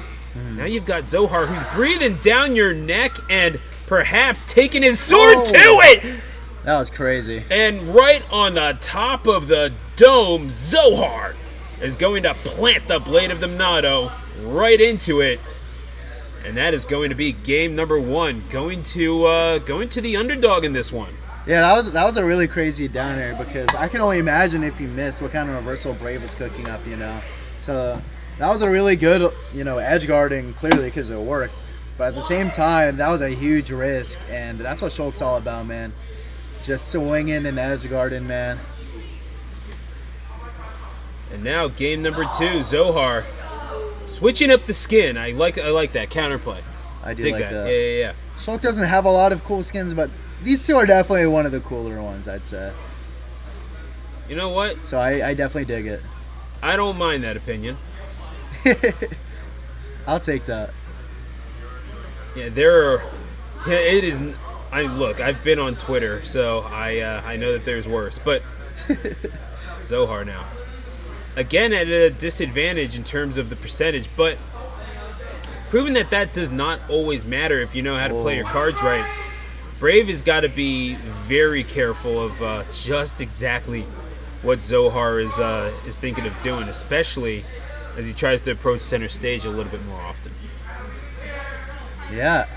now you've got Zohar who's breathing down your neck and perhaps taking his sword to it! That was crazy. And right on the top of the dome, Zohar is going to plant the Blade of the Monado right into it. And that is going to be game number 1, going to the underdog in this one. Yeah, that was a really crazy down air because I can only imagine if you missed what kind of reversal Brave was cooking up, So that was a really good, edge guarding, clearly, because it worked. But at the same time, that was a huge risk, and that's what Shulk's all about, man. Just swinging and edge guarding, man. And now game number 2, Zohar switching up the skin. I like that counterplay. I dig like that. Yeah. Shulk doesn't have a lot of cool skins, but these two are definitely one of the cooler ones, I'd say. You know what? So I definitely dig it. I don't mind that opinion. I'll take that. Yeah, it is. Look, I've been on Twitter, so I know that there's worse. But Zohar now, again at a disadvantage in terms of the percentage, but proving that does not always matter if you know how to play your cards right. Brave has got to be very careful of just exactly what Zohar is thinking of doing, especially as he tries to approach center stage a little bit more often. Yeah,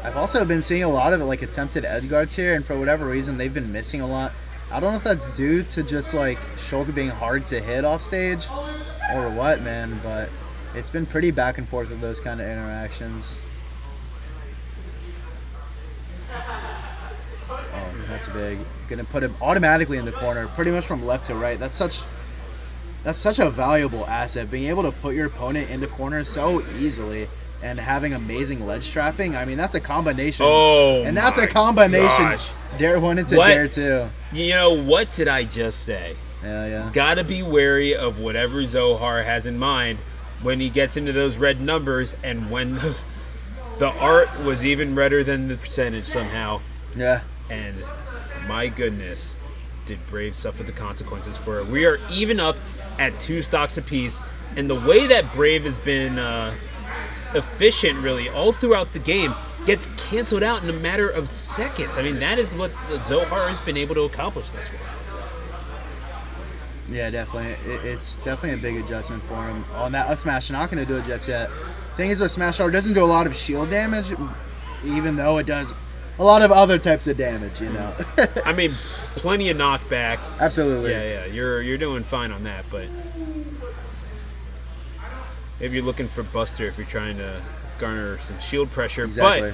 I've also been seeing a lot of like attempted edge guards here, and for whatever reason they've been missing a lot. I don't know if that's due to just like Shulk being hard to hit off stage or what, man, but it's been pretty back and forth with those kind of interactions. Oh, that's big. Gonna put him automatically in the corner, pretty much from left to right. That's such a valuable asset, being able to put your opponent in the corner so easily and having amazing ledge trapping. I mean, that's a combination. Oh, and that's a combination. Gosh. Dare 1 into Dare 2. You know, what did I just say? Yeah. Gotta be wary of whatever Zohar has in mind when he gets into those red numbers, and when the art was even redder than the percentage somehow. Yeah. And my goodness, did Brave suffer the consequences for it. We are even up at 2 stocks apiece, and the way that Brave has been efficient really all throughout the game gets canceled out in a matter of seconds. I mean, that is what Zohar has been able to accomplish thus far. Yeah, definitely. It's definitely a big adjustment for him. On that up smash, not going to do it just yet. Thing is, with Smash R doesn't do a lot of shield damage, even though it does a lot of other types of damage, you know. I mean, plenty of knockback. Absolutely. Yeah, you're doing fine on that, but maybe you're looking for Buster if you're trying to garner some shield pressure. Exactly.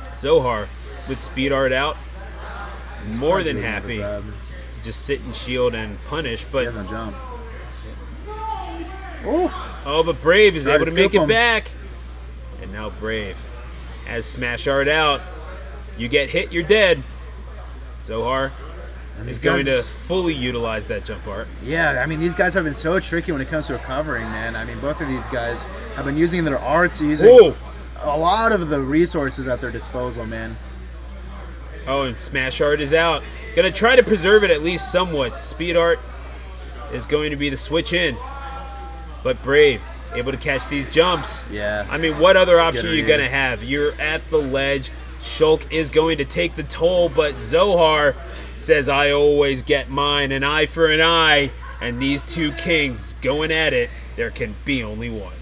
But Zohar, with speed art out, more than happy Grab. to just sit and shield and punish. He But doesn't jump. Oh, but Brave is Tried able to to make scoop it him. back. And now Brave has smash art out. You get hit, you're dead. Zohar is these going to guys- fully utilize that jump art. yeah. I mean, these guys have been so tricky when it comes to recovering, man. I mean, both of these guys have been using their arts, using Whoa! a lot of the resources at their disposal, man. Oh, and smash art is out. Gonna try to preserve it at least somewhat. Speed art is going to be the switch in. But Brave, able to catch these jumps. Yeah. I mean, what other option Get are her you in. going to have? You're at the ledge. Shulk is going to take the toll, but Zohar says, I always get mine, an eye for an eye. And these two kings going at it, there can be only one.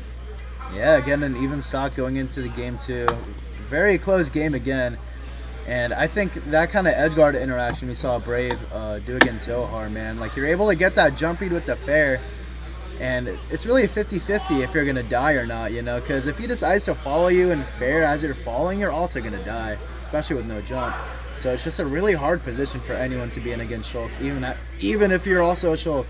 Yeah, again, an even stock going into the game, too. Very close game again. And I think that kind of edgeguard interaction we saw Brave do against Zohar, man. Like, you're able to get that jump read with the fair. And it's really a 50-50 if you're going to die or not, you know. Because if he decides to follow you and fair as you're falling, you're also going to die. Especially with no jump. So it's just a really hard position for anyone to be in against Shulk. Even if you're also a Shulk.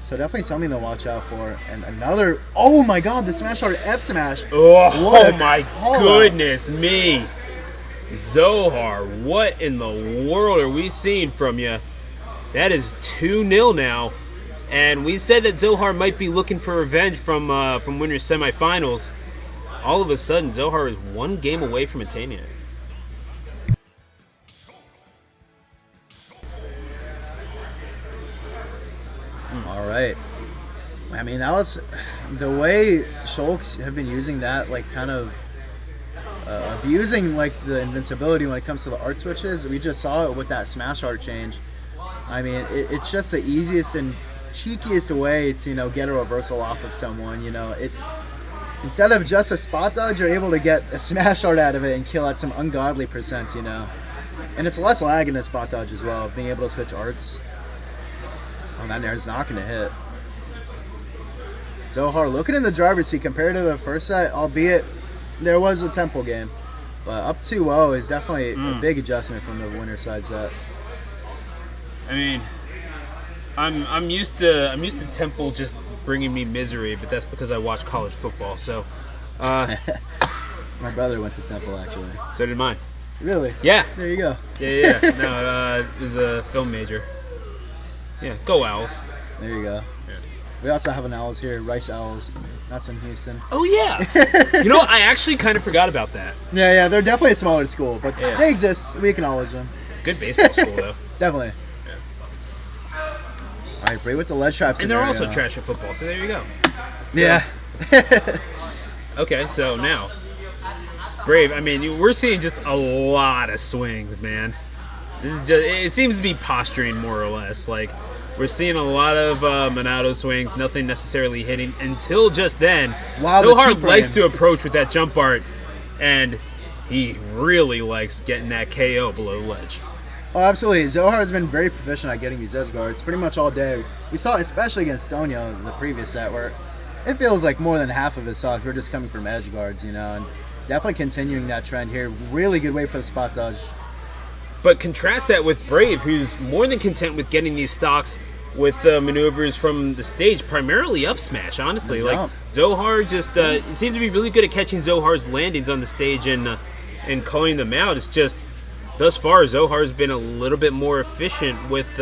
So definitely something to watch out for. And another, oh my god, the smash art F smash. What Oh a my call-out. goodness me. Zohar, what in the world are we seeing from you? That is 2-0 now. And we said that Zohar might be looking for revenge from winner's semifinals. All of a sudden, Zohar is one game away from attaining it. All right. I mean, that was the way Shulks have been using that, like, kind of abusing, like, the invincibility when it comes to the art switches. We just saw it with that smash art change. I mean, it's just the easiest and cheekiest way to, you know, get a reversal off of someone. You know, instead of just a spot dodge, you're able to get a smash art out of it and kill at some ungodly percents, you know. And it's less lag in a spot dodge as well, being able to switch arts. Oh, that nair's not going to hit. Zohar looking in the driver's seat compared to the first set, albeit there was a tempo game. But up 2-0 is definitely a big adjustment from the winner's side set. I mean, I'm used to Temple just bringing me misery, but that's because I watch college football. So, My brother went to Temple, actually. so did mine. Really? Yeah, There you go. yeah. No, it was a film major. Yeah, go Owls. There you go. We also have an Owls here, Rice Owls. That's in Houston. Oh yeah. You know, I actually kind of forgot about that. Yeah, they're definitely a smaller school, but Yeah. they exist. We acknowledge them. Good baseball school though, Definitely. All right, Brave with the ledge traps. and they're also trash at football. So there you go. Yeah. Okay, so now Brave. I mean, we're seeing just a lot of swings, man. This is just—it seems to be posturing more or less. Like we're seeing a lot of Monado swings, nothing necessarily hitting until just then. Wow, the Zohar two-frame. likes to approach with that jump art, and he really likes getting that KO below the ledge. Oh, absolutely. Zohar has been very proficient at getting these edge guards pretty much all day. We saw, especially against Stonio in the previous set, where it feels like more than half of his stocks were just coming from edge guards, you know, and definitely continuing that trend here. Really good way for the spot dodge. But contrast that with Brave, who's more than content with getting these stocks with maneuvers from the stage, primarily up smash, honestly. The Like jump. Zohar just seems to be really good at catching Zohar's landings on the stage and calling them out. It's just, thus far, Zohar's been a little bit more efficient with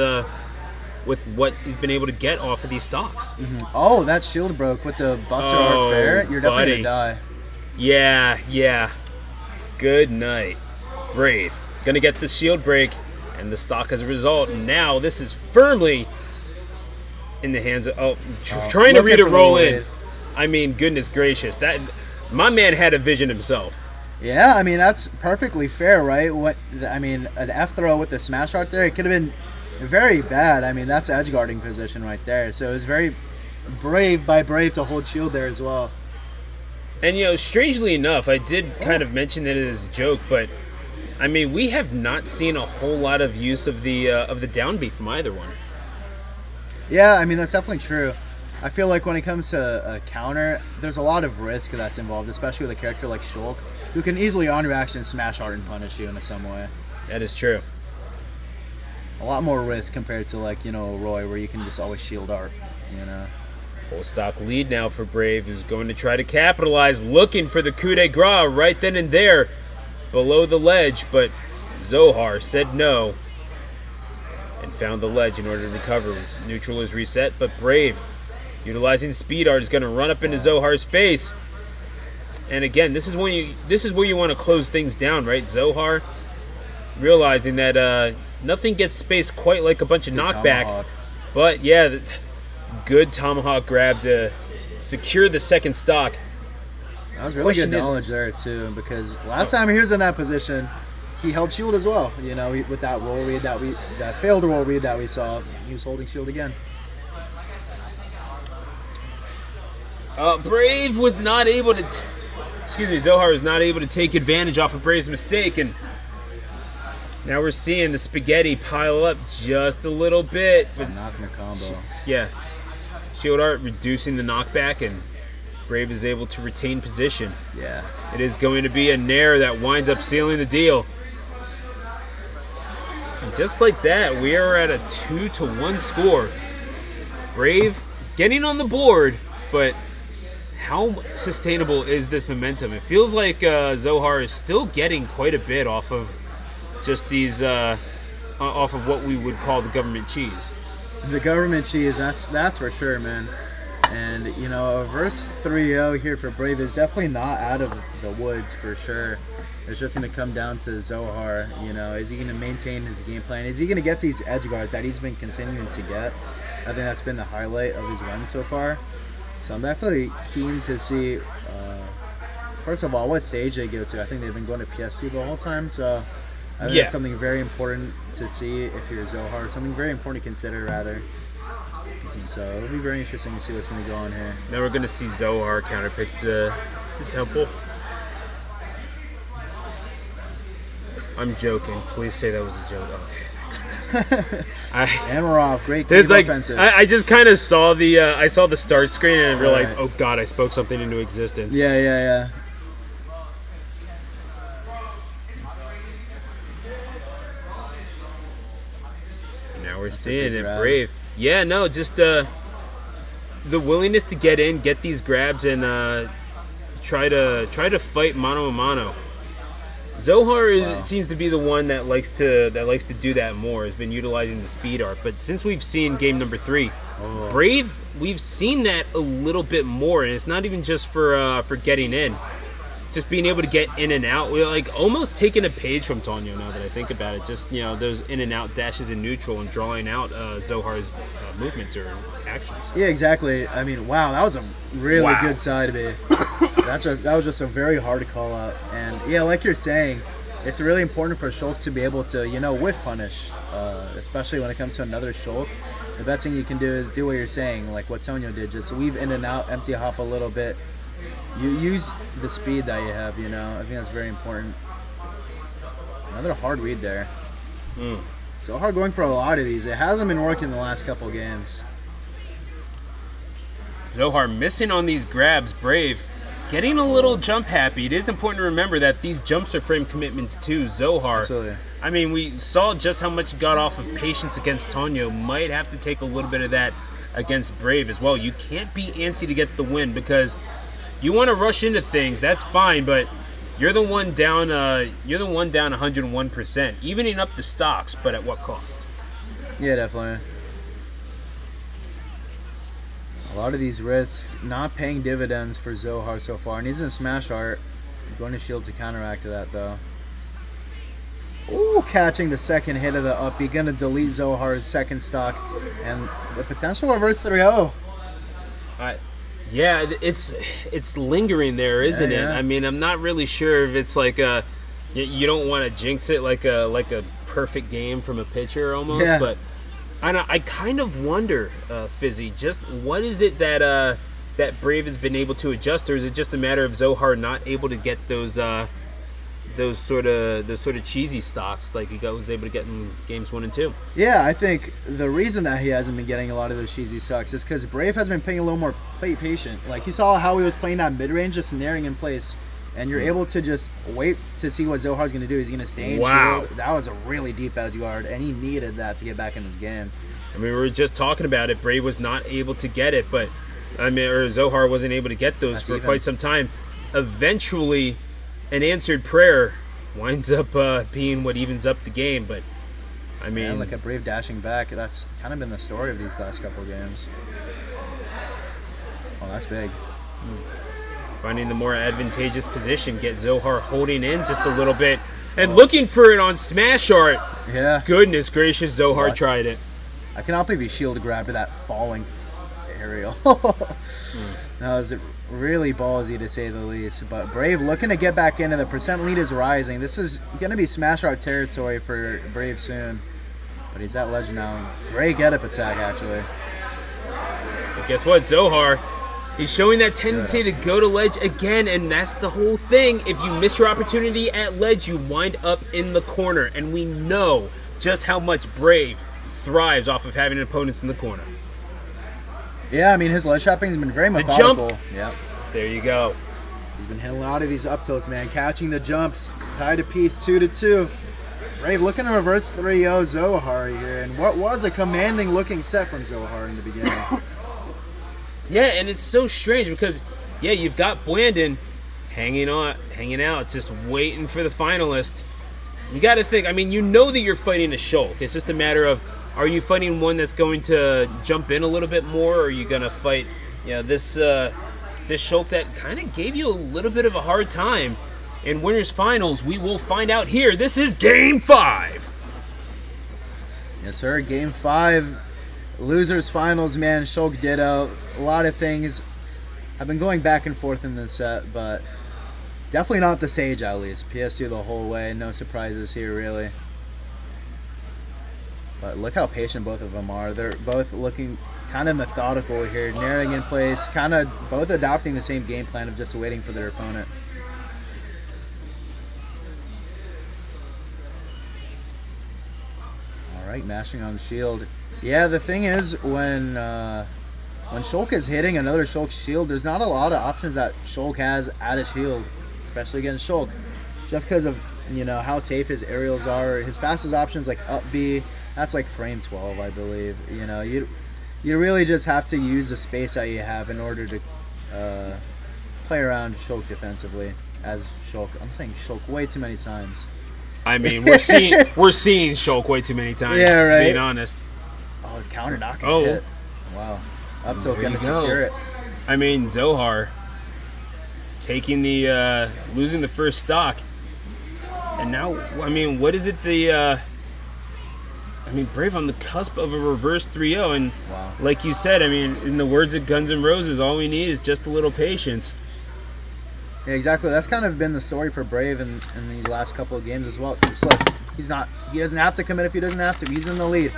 what he's been able to get off of these stocks. Oh, that shield broke with the Buster Art Fair. You're definitely buddy. going to die. Yeah. Good night. Brave. Gonna get the shield break and the stock as a result. Now this is firmly in the hands of trying to looking read a for the roll lead. in. I mean, goodness gracious. That my man had a vision himself. Yeah, I mean, that's perfectly fair, right? An F throw with the smash art there, it could have been very bad. I mean, that's edge guarding position right there. So it was very brave by Brave to hold shield there as well. And, strangely enough, I did kind of mention it as a joke, but, I mean, we have not seen a whole lot of use of the down beat from either one. Yeah, I mean, that's definitely true. I feel like when it comes to a counter, there's a lot of risk that's involved, especially with a character like Shulk, who can easily on reaction smash art and punish you in some way. That is true. A lot more risk compared to Roy, where you can just always shield art, Full stock lead now for Brave, who's going to try to capitalize, looking for the coup de grace right then and there below the ledge, but Zohar said no and found the ledge in order to recover. Neutral is reset, but Brave, utilizing speed art, is going to run up into Zohar's face. And again, this is where you want to close things down, right? Zohar realizing that nothing gets spaced quite like a bunch of knockback. Tomahawk. But yeah, good tomahawk grab to secure the second stock. That was really good knowledge there too, because last time he was in that position, he held shield as well. With that roll read that failed roll read that we saw, he was holding shield again. Brave was not able to. Zohar was not able to take advantage off of Brave's mistake, and now we're seeing the spaghetti pile up just a little bit. But knocking the combo. Yeah, shield art reducing the knockback, and Brave is able to retain position. Yeah, it is going to be a nair that winds up sealing the deal. And just like that, we are at a 2-1 score. Brave getting on the board, but how sustainable is this momentum? It feels like Zohar is still getting quite a bit off of just these, off of what we would call the government cheese. The government cheese, that's for sure, man. And, a verse 3-0 here for Brave is definitely not out of the woods for sure. It's just going to come down to Zohar. Is he going to maintain his game plan? Is he going to get these edge guards that he's been continuing to get? I think that's been the highlight of his run so far. So I'm definitely keen to see, first of all, what stage they go to. I think they've been going to PS2 the whole time, so I think that's something very important to see if you're Zohar. Something very important to consider, rather. So it'll be very interesting to see what's going to go on here. Now we're going to see Zohar counterpick the Temple. I'm joking. Please say that was a joke. Okay. And we're off. Great offensive. I just kind of saw the start screen and realized, oh god, I spoke something into existence. Yeah. Now we're seeing it, Brave. Yeah, no, just the willingness to get in, get these grabs, and try to fight mano a mano. Zohar seems to be the one that likes to do that more. Has been utilizing the speed art, but since we've seen game number 3, Brave, we've seen that a little bit more, and it's not even just for getting in, just being able to get in and out. We're like almost taking a page from Tonyo now that I think about it. Just those in and out dashes in neutral and drawing out Zohar's movements or actions. Yeah, exactly. I mean, wow, that was a really good side of it. That was just a very hard call out. And yeah, like you're saying, it's really important for Shulk to be able to, whiff punish, especially when it comes to another Shulk. The best thing you can do is do what you're saying, like what Tonyo did, just weave in and out, empty hop a little bit. You use the speed that you have, I think that's very important. Another hard read there. So hard going for a lot of these. It hasn't been working the last couple games. Zohar missing on these grabs. Brave getting a little jump happy. It is important to remember that these jumps are frame commitments too. Zohar, absolutely. I mean, we saw just how much he got off of patience against Tonyo. Might have to take a little bit of that against Brave as well. You can't be antsy to get the win because you want to rush into things. That's fine, but you're the one down. You're the one down 101%, evening up the stocks, but at what cost? Yeah, definitely. A lot of these risks not paying dividends for Zohar so far, and he's in Smash Art. Going to shield to counteract that though. Ooh, catching the second hit of the up. You're gonna delete Zohar's second stock, and the potential reverse 3-0. Yeah, it's lingering there, isn't it? I mean, I'm not really sure if it's like you don't want to jinx it like a perfect game from a pitcher almost, but And I kind of wonder, Fizzy, just what is it that that Brave has been able to adjust, or is it just a matter of Zohar not able to get those sort of cheesy stocks like he was able to get in games 1 and 2? Yeah, I think the reason that he hasn't been getting a lot of those cheesy stocks is because Brave has been playing a little more patient. Like, you saw how he was playing that mid-range, just snaring in place, and you're able to just wait to see what Zohar's going to do. He's going to stay in shield. That was a really deep edge guard, and he needed that to get back in his game. I mean, we were just talking about it. Brave was not able to get it, but or Zohar wasn't able to get those for quite some time. Eventually, an answered prayer winds up being what evens up the game. But I mean, and like a Brave dashing back, that's kind of been the story of these last couple of games. Oh, that's big. Finding the more advantageous position, get Zohar holding in just a little bit and looking for it on Smash Art. Yeah. Goodness gracious, Zohar tried it. I cannot believe he shield grabbed that falling aerial. That was really ballsy to say the least. But Brave looking to get back in, and the percent lead is rising. This is going to be Smash Art territory for Brave soon. But he's at ledge now. Great get-up attack, actually. But guess what, Zohar? He's showing that tendency to go to ledge again, and that's the whole thing. If you miss your opportunity at ledge, you wind up in the corner. And we know just how much Brave thrives off of having opponents in the corner. Yeah, I mean, his ledge trapping has been very methodical. Jump. Yep. There you go. He's been hitting a lot of these up tilts, man. Catching the jumps. It's tied a piece 2-2. Brave looking to reverse 3-0 Zohar here. And what was a commanding looking set from Zohar in the beginning. Yeah, and it's so strange because, yeah, you've got Blandon hanging out, just waiting for the finalist. You got to think, I mean, you know that you're fighting a Shulk. It's just a matter of, are you fighting one that's going to jump in a little bit more, or are you going to fight, this Shulk that kind of gave you a little bit of a hard time? In Winners Finals, we will find out here. This is Game 5. Yes, sir. Game 5. Losers Finals, man. Shulk Ditto. A lot of things. I've been going back and forth in this set, but definitely not the Sage, at least. PS2 the whole way. No surprises here, really. But look how patient both of them are. They're both looking kind of methodical here, narrowing in place, kind of both adopting the same game plan of just waiting for their opponent. All right, mashing on shield. Yeah, the thing is, when Shulk is hitting another Shulk shield, there's not a lot of options that Shulk has at a shield, especially against Shulk, just because of how safe his aerials are. His fastest options like up B, that's like frame 12, I believe. You really just have to use the space that you have in order to play around Shulk defensively as Shulk. I'm saying Shulk way too many times. I mean, we're seeing Shulk way too many times. Yeah, right. Being honest. Oh, the counter not gonna hit. Wow. Up tilt gonna secure it. I mean, Zohar taking the losing the first stock, and now I mean, what is it? Brave on the cusp of a reverse 3-0, and like you said, I mean, in the words of Guns N' Roses, all we need is just a little patience. Yeah, exactly. That's kind of been the story for Brave in these last couple of games as well. Just like he doesn't have to commit if he doesn't have to. He's in the lead.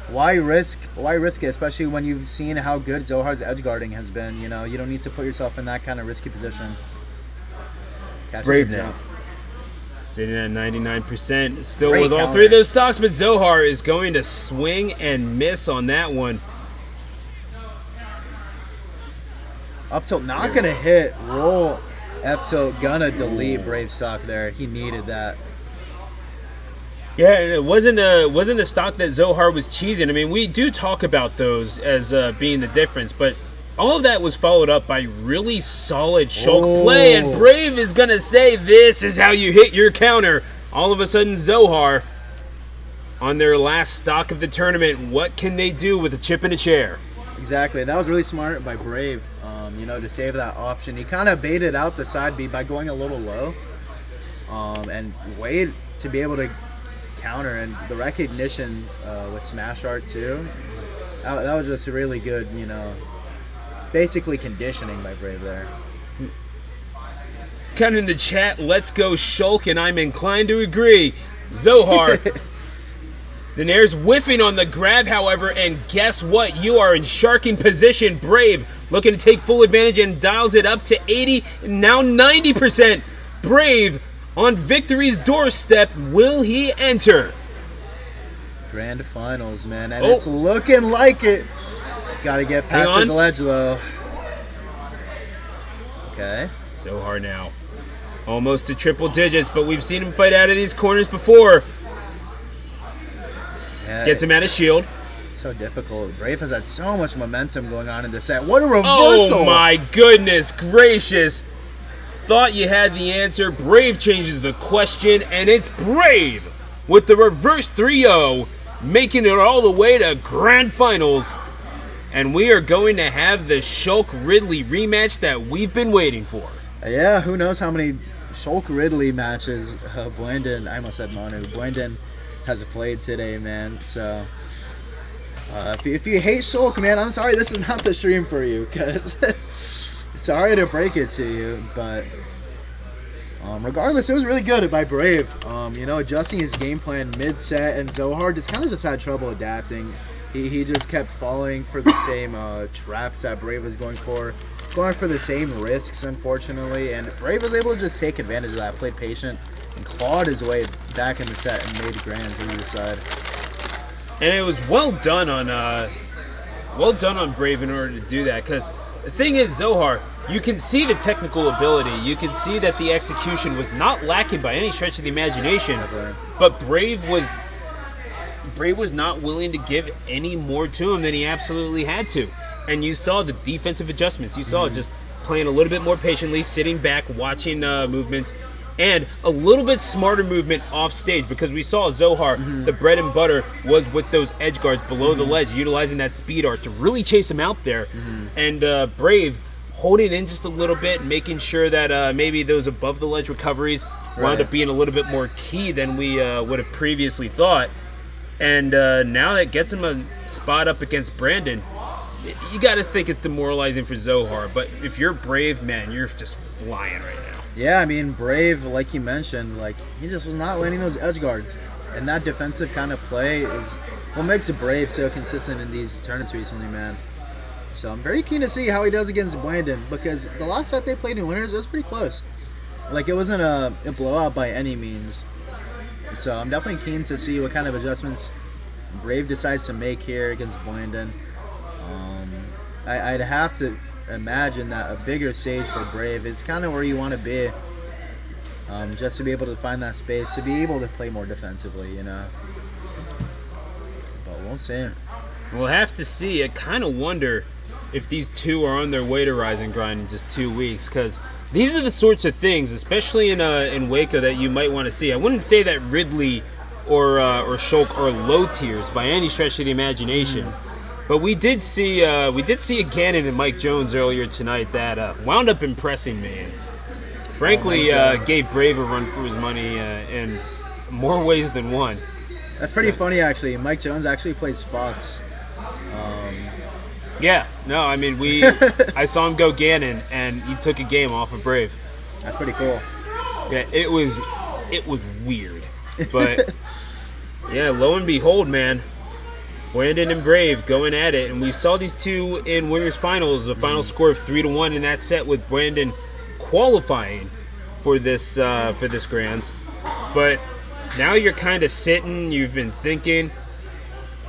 Why risk it, especially when you've seen how good Zohar's edge guarding has been. You don't need to put yourself in that kind of risky position. Brave now. Sitting at 99%, still great with counter. All three of those stocks, but Zohar is going to swing and miss on that one. Up tilt not going to hit. Roll F tilt gonna delete Brave stock there. He needed that. Yeah, and it wasn't a stock that Zohar was cheesing. I mean, we do talk about those as being the difference, but all of that was followed up by really solid Shulk play, and Brave is going to say, this is how you hit your counter. All of a sudden, Zohar, on their last stock of the tournament, what can they do with a chip in a chair? Exactly. That was really smart by Brave, to save that option. He kind of baited out the side B by going a little low and waited to be able to counter, and the recognition with Smash Art too. That was just really good, basically conditioning by Brave there. Kind in the chat, let's go Shulk, and I'm inclined to agree. Zohar The Nair's whiffing on the grab, however, and guess what? You are in sharking position. Brave looking to take full advantage and dials it up to 80, now 90%. Brave on victory's doorstep. Will he enter? Grand finals, man, and it's looking like it. Got to get past his ledge, though. Okay. Zohar now. Almost to triple digits, but we've seen him fight out of these corners before. Yeah, gets him at his shield. So difficult. Brave has had so much momentum going on in this set. What a reversal! Oh my goodness gracious. Thought you had the answer. Brave changes the question, and it's Brave with the reverse 3-0, making it all the way to grand finals. And we are going to have the Shulk Ridley rematch that we've been waiting for. Yeah, who knows how many Shulk Ridley matches Blandon, I almost said Manu, Blandon has played today, man. So if you hate Shulk, man, I'm sorry this is not the stream for you, because sorry to break it to you, but regardless, it was really good by Brave. Adjusting his game plan mid-set, and Zohar just had trouble adapting. He just kept falling for the same traps that Brave was going for the same risks, unfortunately, and Brave was able to just take advantage of that, played patient, and clawed his way back in the set and made grands to either side. And it was well done on Brave in order to do that, because the thing is, Zohar, you can see the technical ability, you can see that the execution was not lacking by any stretch of the imagination, but Brave was not willing to give any more to him than he absolutely had to. And you saw the defensive adjustments. You saw just playing a little bit more patiently, sitting back, watching movements, and a little bit smarter movement off stage, because we saw Zohar, the bread and butter was with those edge guards below the ledge, utilizing that speed art to really chase him out there. And Brave holding in just a little bit, making sure that maybe those above the ledge recoveries wound up being a little bit more key than we would have previously thought. And now that gets him a spot up against Brandon. You got to think it's demoralizing for Zohar, but if you're Brave, man, you're just flying right now. Yeah, I mean, Brave, like you mentioned, he just was not landing those edge guards. And that defensive kind of play is what makes a Brave so consistent in these tournaments recently, man. So I'm very keen to see how he does against Blandon, because the last set they played in winners, it was pretty close. It wasn't a blowout by any means. So I'm definitely keen to see what kind of adjustments Brave decides to make here against Blandon. I'd have to imagine that a bigger stage for Brave is kind of where you want to be, just to be able to find that space, to be able to play more defensively, But we'll see. We'll have to see. I kind of wonder if these two are on their way to Rise and Grind in just 2 weeks, because these are the sorts of things, especially in Waco, that you might want to see. I wouldn't say that Ridley or Shulk are low tiers by any stretch of the imagination. But we did see a Gannon and Mike Jones earlier tonight that wound up impressing me. And frankly, gave Brave a run for his money in more ways than one. That's pretty funny, actually. Mike Jones actually plays Fox. Yeah, no, I mean, I saw him go Gannon, and he took a game off of Brave. That's pretty cool. Yeah, it was weird, but yeah, lo and behold, man, Brandon and Brave going at it, and we saw these two in winners finals. The final score of 3-1 in that set, with Brandon qualifying for this Grands. But now you're kind of sitting, you've been thinking,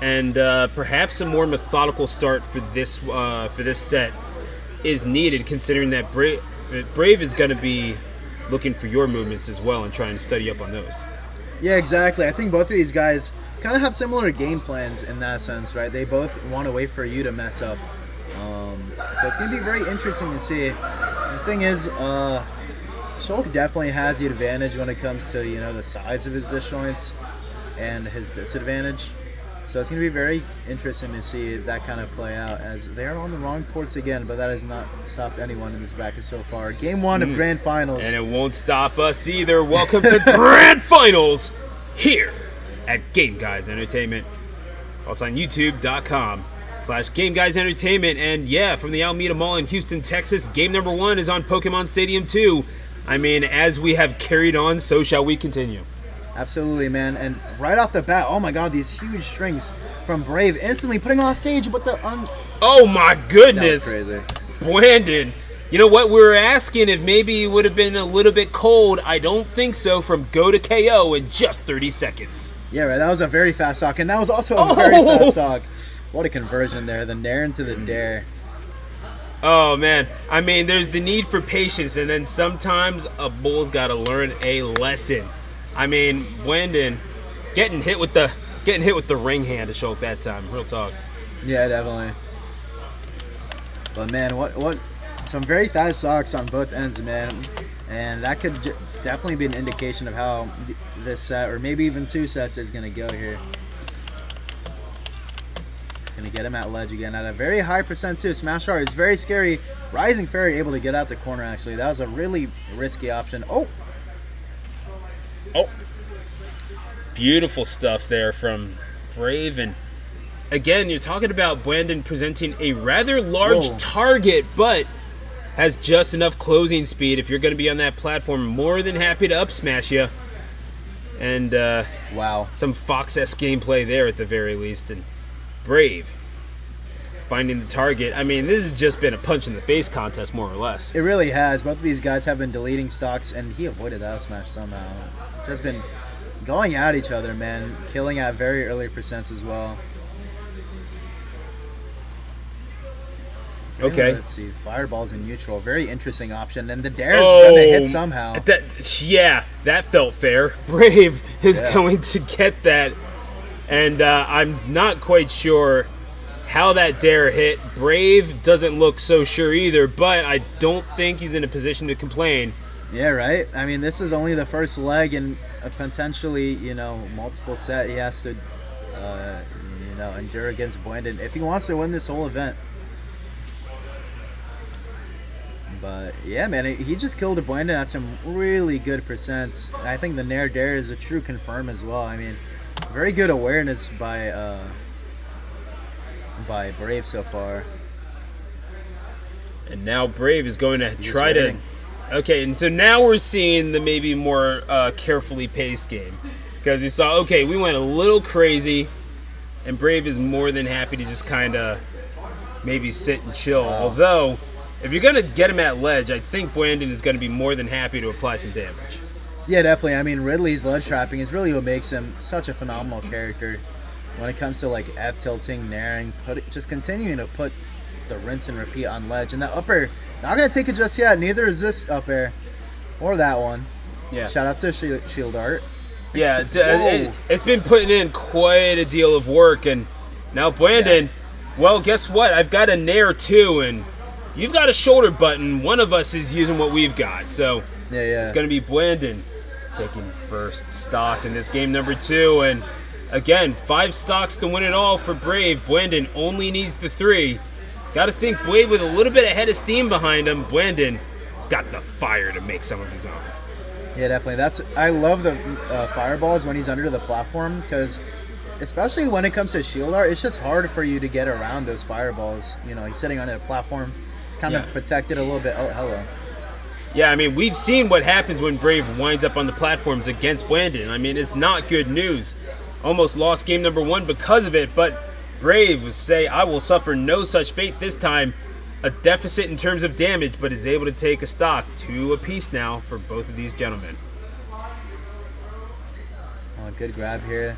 and perhaps a more methodical start for this set is needed, considering that Brave is going to be looking for your movements as well and trying to study up on those. Yeah, exactly. I think both of these guys kind of have similar game plans in that sense, right? They both want to wait for you to mess up. So it's going to be very interesting to see. The thing is, Shulk definitely has the advantage when it comes to, the size of his disjoints and his disadvantage. So it's going to be very interesting to see that kind of play out, as they're on the wrong ports again, but that has not stopped anyone in this bracket so far. Game 1 of Grand Finals. And it won't stop us either. Welcome to Grand Finals here at Game Guys Entertainment. Also on YouTube.com/Game Guys Entertainment. And yeah, from the Almeda Mall in Houston, Texas, game number 1 is on Pokemon Stadium 2. I mean, as we have carried on, so shall we continue. Absolutely, man. And right off the bat, oh my god, these huge strings from Brave instantly putting off stage with the Oh my That was goodness. crazy. Brandon. You know what? We were asking if maybe he would have been a little bit cold. I don't think so from go to KO in just 30 seconds. Yeah, right. That was a very fast stock, and that was also a very fast stock. What a conversion there. The nair into the dare. Oh man, I mean, there's the need for patience, and then sometimes a bull's got to learn a lesson. I mean, Brandon getting hit with the ring hand to show at that time. Real talk. Yeah, definitely. But man, what some very fast stocks on both ends, man, and that could definitely be an indication of how this set, or maybe even 2 sets, is gonna go here. Gonna get him at ledge again at a very high percent too. Smash R is very scary. Rising Fairy able to get out the corner actually. That was a really risky option. Oh, Beautiful stuff there from Brave. And again, you're talking about Brandon presenting a rather large Whoa. target, but has just enough closing speed. If you're going to be on that platform, more than happy to up smash you. And wow. some Fox-esque gameplay there at the very least. And Brave finding the target. I mean, this has just been a punch in the face contest, more or less. It really has. Both of these guys have been deleting stocks, and he avoided that up smash somehow. Just been going at each other, man. Killing at very early percents as well. Okay. Let's see. Fireballs in neutral. Very interesting option. And the dare is going to hit somehow. That felt fair. Brave is Yeah. going to get that. And I'm not quite sure how that dare hit. Brave doesn't look so sure either, but I don't think he's in a position to complain. Yeah, right? I mean, this is only the first leg in a potentially, multiple set he has to, endure against Brandon if he wants to win this whole event. But, yeah, man, he just killed a Brandon at some really good percents. And I think the Nair Dare is a true confirm as well. I mean, very good awareness by Brave so far. And now Brave is going to He's try to... waiting. Okay, and so now we're seeing the maybe more carefully paced game. Because you saw, okay, we went a little crazy, and Brave is more than happy to just kind of maybe sit and chill. Wow. Although, if you're going to get him at ledge, I think Brandon is going to be more than happy to apply some damage. Yeah, definitely. I mean, Ridley's ledge trapping is really what makes him such a phenomenal character when it comes to like F tilting, nairing, just continuing to put the rinse and repeat on ledge. And that up air, not gonna take it just yet. Neither is this up air or that one. Yeah. Shout out to Shield Art. Yeah, Whoa. it's been putting in quite a deal of work, and now Brandon, well, guess what? I've got a nair too, and you've got a shoulder button. One of us is using what we've got, so Yeah. it's going to be Brandon taking first stock in this game number 2, and again, 5 stocks to win it all for Brave. Brandon only needs the 3. Got to think Brave with a little bit of head of steam behind him. Brandon has got the fire to make some of his own. Yeah, definitely. I love the fireballs when he's under the platform, because especially when it comes to Shield Art, it's just hard for you to get around those fireballs. He's sitting under the platform. It's kind of protected a little bit. Oh, hello. Yeah, I mean, we've seen what happens when Brave winds up on the platforms against Brandon. I mean, it's not good news. Almost lost game number 1 because of it, but Brave would say, I will suffer no such fate this time. A deficit in terms of damage, but is able to take a stock. 2 apiece now for both of these gentlemen. Oh, good grab here.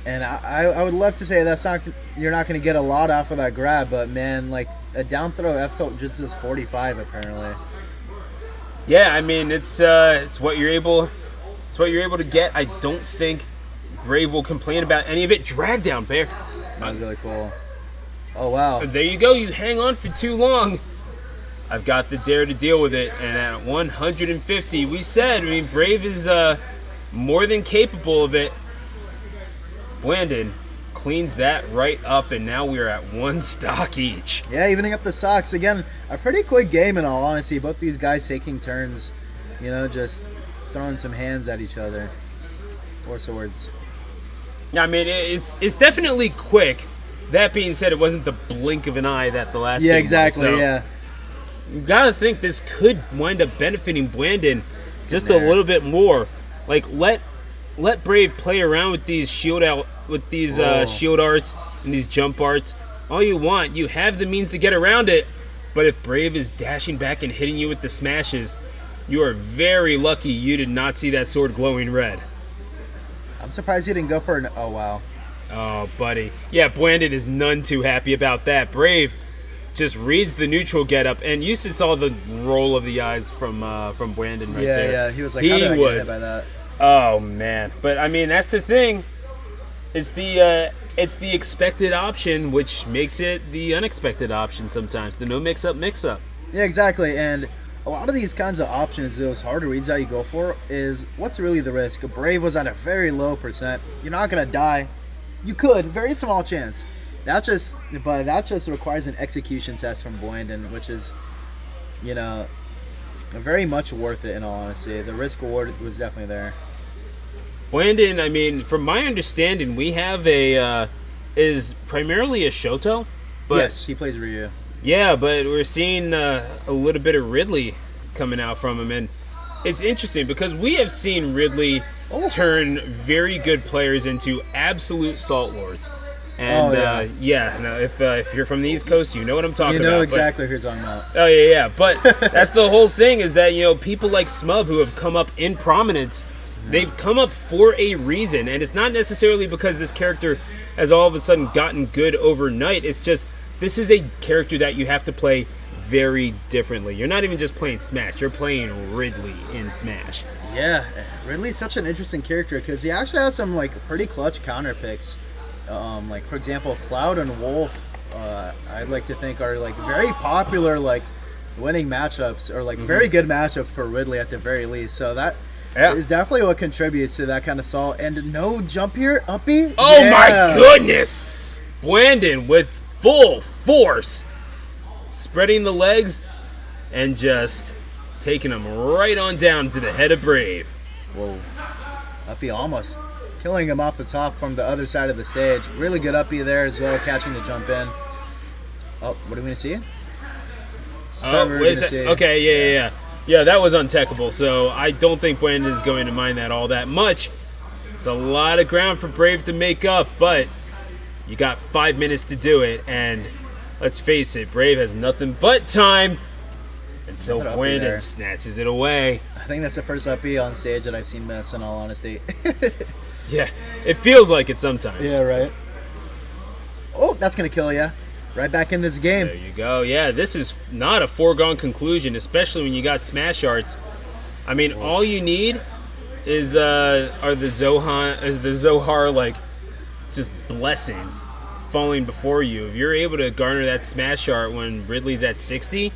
And I would love to say you're not going to get a lot off of that grab, but man, like a down throw F tilt just is 45 apparently. Yeah, I mean it's what you're able to get. I don't think Brave will complain about any of it. Drag down, Bear. That was really cool. Oh wow. There you go. You hang on for too long. I've got the dare to deal with it, and at 150, we said. I mean, Brave is more than capable of it. Brandon cleans that right up, and now we're at 1 stock each. Yeah, evening up the stocks again. A pretty quick game in all honesty. Both these guys taking turns, just throwing some hands at each other or swords. Yeah, I mean it's definitely quick. That being said, it wasn't the blink of an eye that the last game was, so Yeah. you gotta think this could wind up benefiting Brandon just a There. little bit more. Like let Brave play around with these shield arts and these jump arts all you want. You have the means to get around it, but if Brave is dashing back and hitting you with the smashes, you are very lucky you did not see that sword glowing red. I'm surprised he didn't go for an. Oh wow. Oh, buddy. Yeah, Blandon is none too happy about that. Brave just reads the neutral getup, and you just saw the roll of the eyes from Blandon right there. Yeah, he was like, how did I get hit by that? Oh man, but I mean that's the thing. It's the expected option, which makes it the unexpected option sometimes. The no mix-up. Yeah, exactly. And a lot of these kinds of options, those harder reads that you go for, is what's really the risk? Brave was at a very low percent. You're not gonna die. You could, very small chance. That just requires an execution test from Blandon, which is, very much worth it in all honesty. The risk reward was definitely there. Blandon, I mean, from my understanding, we have is primarily a Shoto. But yes, he plays Ryu. Yeah, but we're seeing a little bit of Ridley coming out from him, and it's interesting because we have seen Ridley turn very good players into absolute salt lords. And if you're from the East Coast, you know what I'm talking about. You know exactly who you're talking about. Oh yeah. But that's the whole thing is that people like Smub who have come up in prominence, they've come up for a reason, and it's not necessarily because this character has all of a sudden gotten good overnight. It's just this is a character that you have to play very differently. You're not even just playing Smash. You're playing Ridley in Smash. Yeah, Ridley's such an interesting character because he actually has some pretty clutch counter picks. For example, Cloud and Wolf, I'd like to think are very popular winning matchups or very good matchup for Ridley at the very least. So that is definitely what contributes to that kind of salt. And no jump here, uppy. Oh my goodness! Blandon with full force, spreading the legs and just taking him right on down to the head of Brave. Whoa, uppy almost killing him off the top from the other side of the stage. Really good uppy there as well, catching the jump in. Oh, what are we going to see? Okay, yeah. Yeah, that was untechable, so I don't think Blandon is going to mind that all that much. It's a lot of ground for Brave to make up, but you got 5 minutes to do it, and let's face it, Brave has nothing but time until Blandon snatches it away. I think that's the first uppy on stage that I've seen miss, in all honesty. Yeah, it feels like it sometimes. Yeah, right. Oh, that's going to kill you. Right back in this game. There you go. Yeah, this is not a foregone conclusion, especially when you got Smash Arts. I mean, all you need is the Zohar just blessings falling before you. If you're able to garner that Smash Art when Ridley's at 60,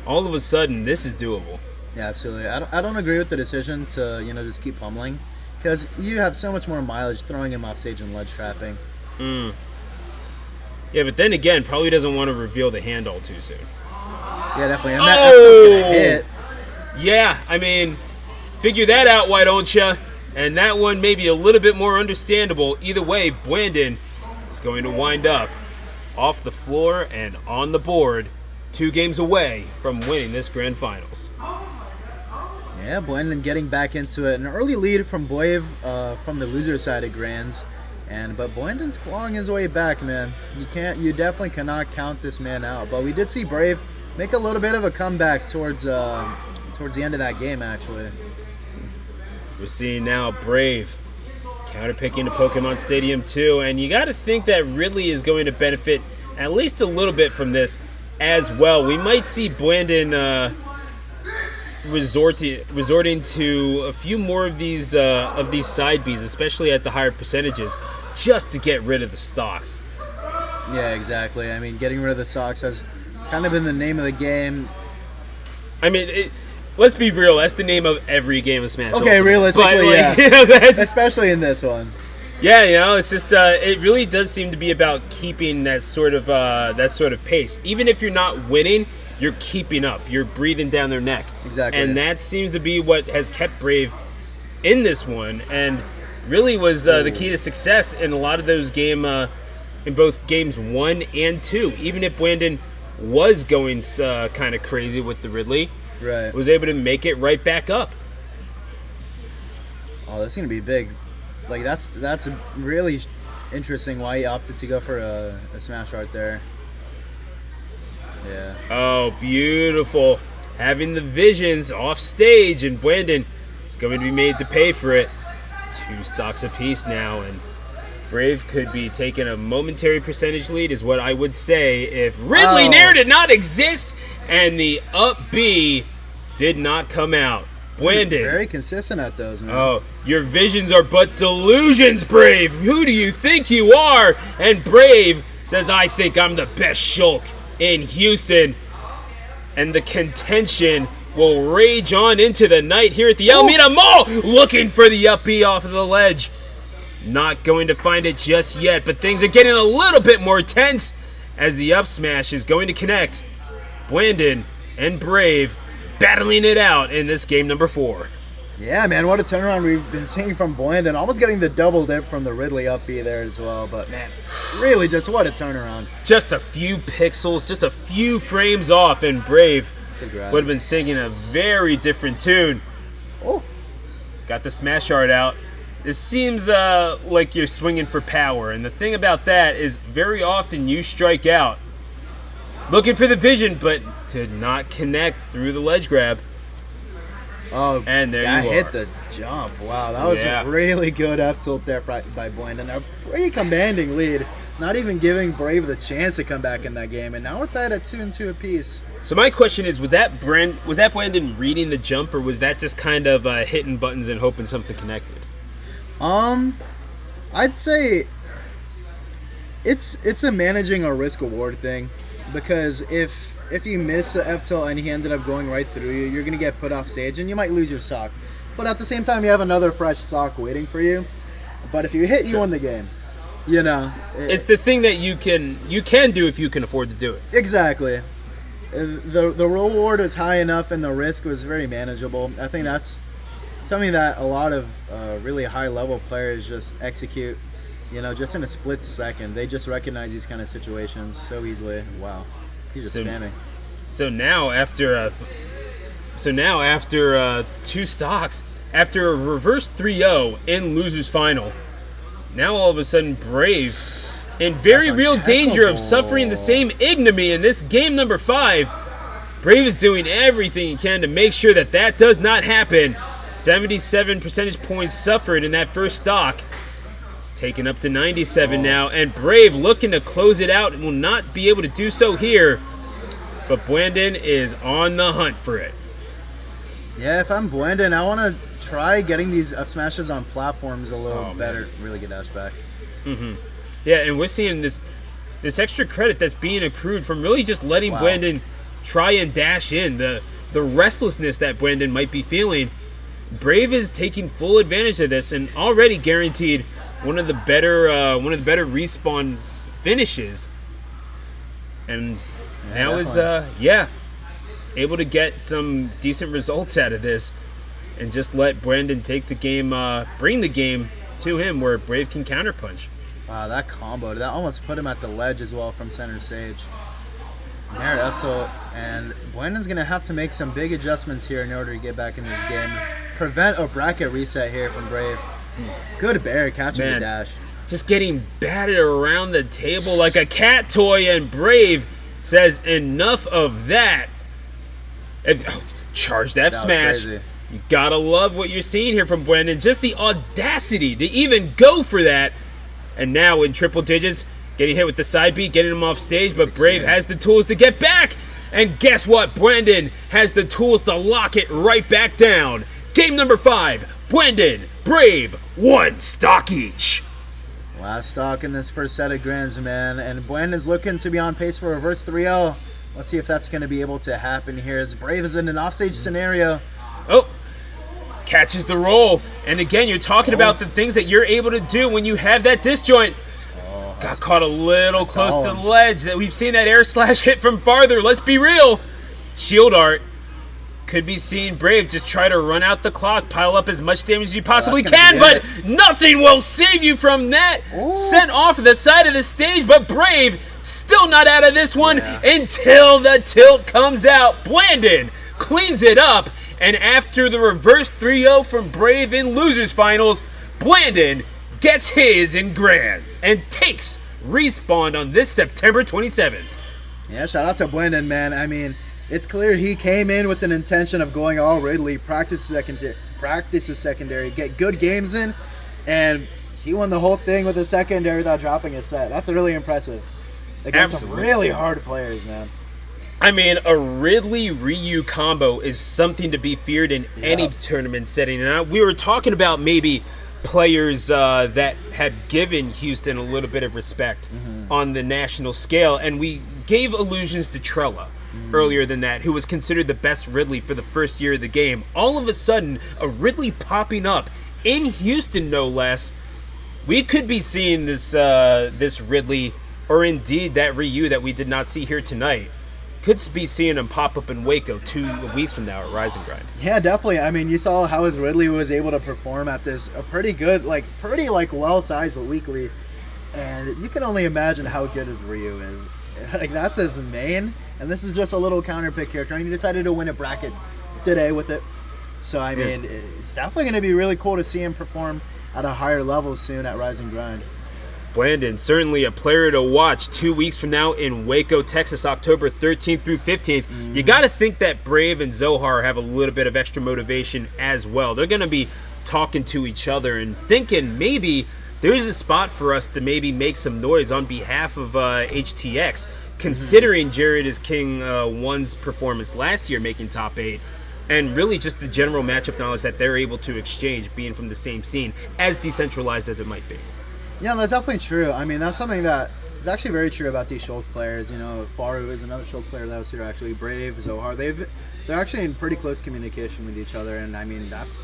all of a sudden this is doable. Yeah, absolutely. I don't agree with the decision to just keep pummeling. Because you have so much more mileage throwing him off stage and ledge trapping. Yeah, but then again, probably doesn't want to reveal the hand all too soon. Yeah, definitely. And that's gonna hit. Yeah, I mean, figure that out, why don't you? And that one may be a little bit more understandable. Either way, Blandon is going to wind up off the floor and on the board, 2 games away from winning this Grand Finals. Yeah, Blandon getting back into it. An early lead from Brave from the loser side of Grands. But Blandon's clawing his way back, man. You definitely cannot count this man out. But we did see Brave make a little bit of a comeback towards the end of that game, actually. We're seeing now Brave counterpicking to Pokemon Stadium 2, and you got to think that Ridley is going to benefit at least a little bit from this as well. We might see Blandon resorting to a few more of these side Bs, especially at the higher percentages, just to get rid of the stocks. Yeah, exactly. I mean, getting rid of the stocks has kind of been the name of the game. I mean, let's be real. That's the name of every game of Smash. Okay, Ultimate. realistically, yeah. Especially in this one. Yeah, it's just it really does seem to be about keeping that sort of pace. Even if you're not winning, you're keeping up. You're breathing down their neck. Exactly. And that seems to be what has kept Brave in this one, and really was the key to success in a lot of those in both games 1 and 2. Even if Blandon was going kind of crazy with the Ridley, right, was able to make it right back up. Oh, that's gonna be big. Like that's really interesting why he opted to go for a smash art there. Yeah. Oh, beautiful. Having the visions off stage, and Blandon is going to be made to pay for it. 2 stocks apiece now, and Brave could be taking a momentary percentage lead, is what I would say, if Ridley Nair did not exist and the up B did not come out. Blandon. Very consistent at those, man. Oh, your visions are but delusions, Brave. Who do you think you are? And Brave says, I think I'm the best Shulk in Houston. And the contention will rage on into the night here at the Almeda Mall, looking for the up B off of the ledge. Not going to find it just yet, but things are getting a little bit more tense as the up smash is going to connect. Blandon and Brave battling it out in this game number 4. Yeah, man, what a turnaround we've been seeing from Blandon. Almost getting the double dip from the Ridley up B there as well. But, man, really just what a turnaround. Just a few pixels, just a few frames off, and Brave would have been singing a very different tune. Oh. Got the smash art out. It seems like you're swinging for power, and the thing about that is very often you strike out looking for the vision, but did not connect through the ledge grab. Oh, and there that you hit are. the jump. Wow, that was a really good F tilt there by Blandon. A pretty commanding lead. Not even giving Brave the chance to come back in that game, and now we're tied at 2-2 apiece. So my question is, was that Blandon reading the jump, or was that just kind of hitting buttons and hoping something connected? I'd say it's a managing a risk reward thing, because if you miss the F tilt and he ended up going right through you, you're gonna get put off stage and you might lose your stock. But at the same time, you have another fresh stock waiting for you. But if you hit, you win the game. You know, it's the thing that you can do if you can afford to do it. Exactly. The reward was high enough and the risk was very manageable. I think that's something that a lot of really high-level players just execute, you know, just in a split second. They just recognize these kind of situations so easily. Wow, he's just spamming. So now after 2 stocks, after a reverse 3-0 in losers final, now all of a sudden Brave in very real danger of suffering the same ignominy in this game number 5. Brave is doing everything he can to make sure that does not happen. 77 percentage points suffered in that first stock. It's taken up to 97 now, and Brave looking to close it out and will not be able to do so here. But Blandon is on the hunt for it. Yeah, if I'm Blandon, I want to try getting these up smashes on platforms a little better. Man. Really good dash back. Mm-hmm. Yeah, and we're seeing this extra credit that's being accrued from really just letting Blandon try and dash in. The restlessness that Blandon might be feeling. Brave is taking full advantage of this and already guaranteed one of the better respawn finishes. And now is able to get some decent results out of this and just let Blandon take the game, bring the game to him where Brave can counterpunch. Wow, that combo, that almost put him at the ledge as well from center stage. Nair F tilt, and Blandon's going to have to make some big adjustments here in order to get back in this game. Prevent a bracket reset here from Brave. Good bear catching the dash. Just getting batted around the table like a cat toy, and Brave says enough of that. Charged F smash. You gotta love what you're seeing here from Blandon. Just the audacity to even go for that. And now in triple digits, getting hit with the side beat, getting him off stage, but Brave has the tools to get back. And guess what? Blandon has the tools to lock it right back down. Game number 5, Blandon, Brave, 1 stock each. Last stock in this first set of grands, man. And Blandon's looking to be on pace for a reverse 3-0. Let's see if that's going to be able to happen here as Brave is in an offstage scenario. Oh, catches the roll. And again, you're talking about the things that you're able to do when you have that disjoint. Got caught a little close to the ledge. That we've seen that air slash hit from farther. Let's be real. Shield art. Could be seen Brave just try to run out the clock, pile up as much damage as you possibly can, but nothing will save you from that. Sent off to the side of the stage, but Brave still not out of this one until the tilt comes out. Blandon cleans it up And after the reverse 3-0 from Brave in losers finals, Blandon gets his in grands and takes Respawn on this September 27th. Yeah, shout out to Blandon, man. I mean, it's clear he came in with an intention of going all Ridley, practice the secondary, get good games in, and he won the whole thing with a secondary without dropping a set. That's really impressive. Against some really hard players, man. I mean, a Ridley-Ryu combo is something to be feared in any tournament setting. And we were talking about maybe players that had given Houston a little bit of respect on the national scale, and we gave allusions to Trella earlier than that, who was considered the best Ridley for the first year of the game. All of a sudden, a Ridley popping up in Houston, no less. We could be seeing this Ridley, or indeed that Ryu that we did not see here tonight, could be seeing him pop up in Waco 2 weeks from now at Rise and Grind. Yeah, definitely. I mean, you saw how his Ridley was able to perform at this a pretty good, pretty well-sized weekly, and you can only imagine how good his Ryu is. Like, that's his main, and this is just a little counter pick character, and he decided to win a bracket today with it. So, I mean, it's definitely going to be really cool to see him perform at a higher level soon at Rise and Grind. Blandon, certainly a player to watch 2 weeks from now in Waco, Texas, October 13th through 15th. You got to think that Brave and Zohar have a little bit of extra motivation as well. They're going to be talking to each other and thinking maybe there's a spot for us to maybe make some noise on behalf of HTX, considering Jared is King 1's performance last year making top 8. And really just the general matchup knowledge that they're able to exchange being from the same scene, as decentralized as it might be. Yeah, that's definitely true. I mean, that's something that is actually very true about these Shulk players. You know, Faru is another Shulk player that was here actually. Brave, Zohar, they're actually in pretty close communication with each other, and I mean that's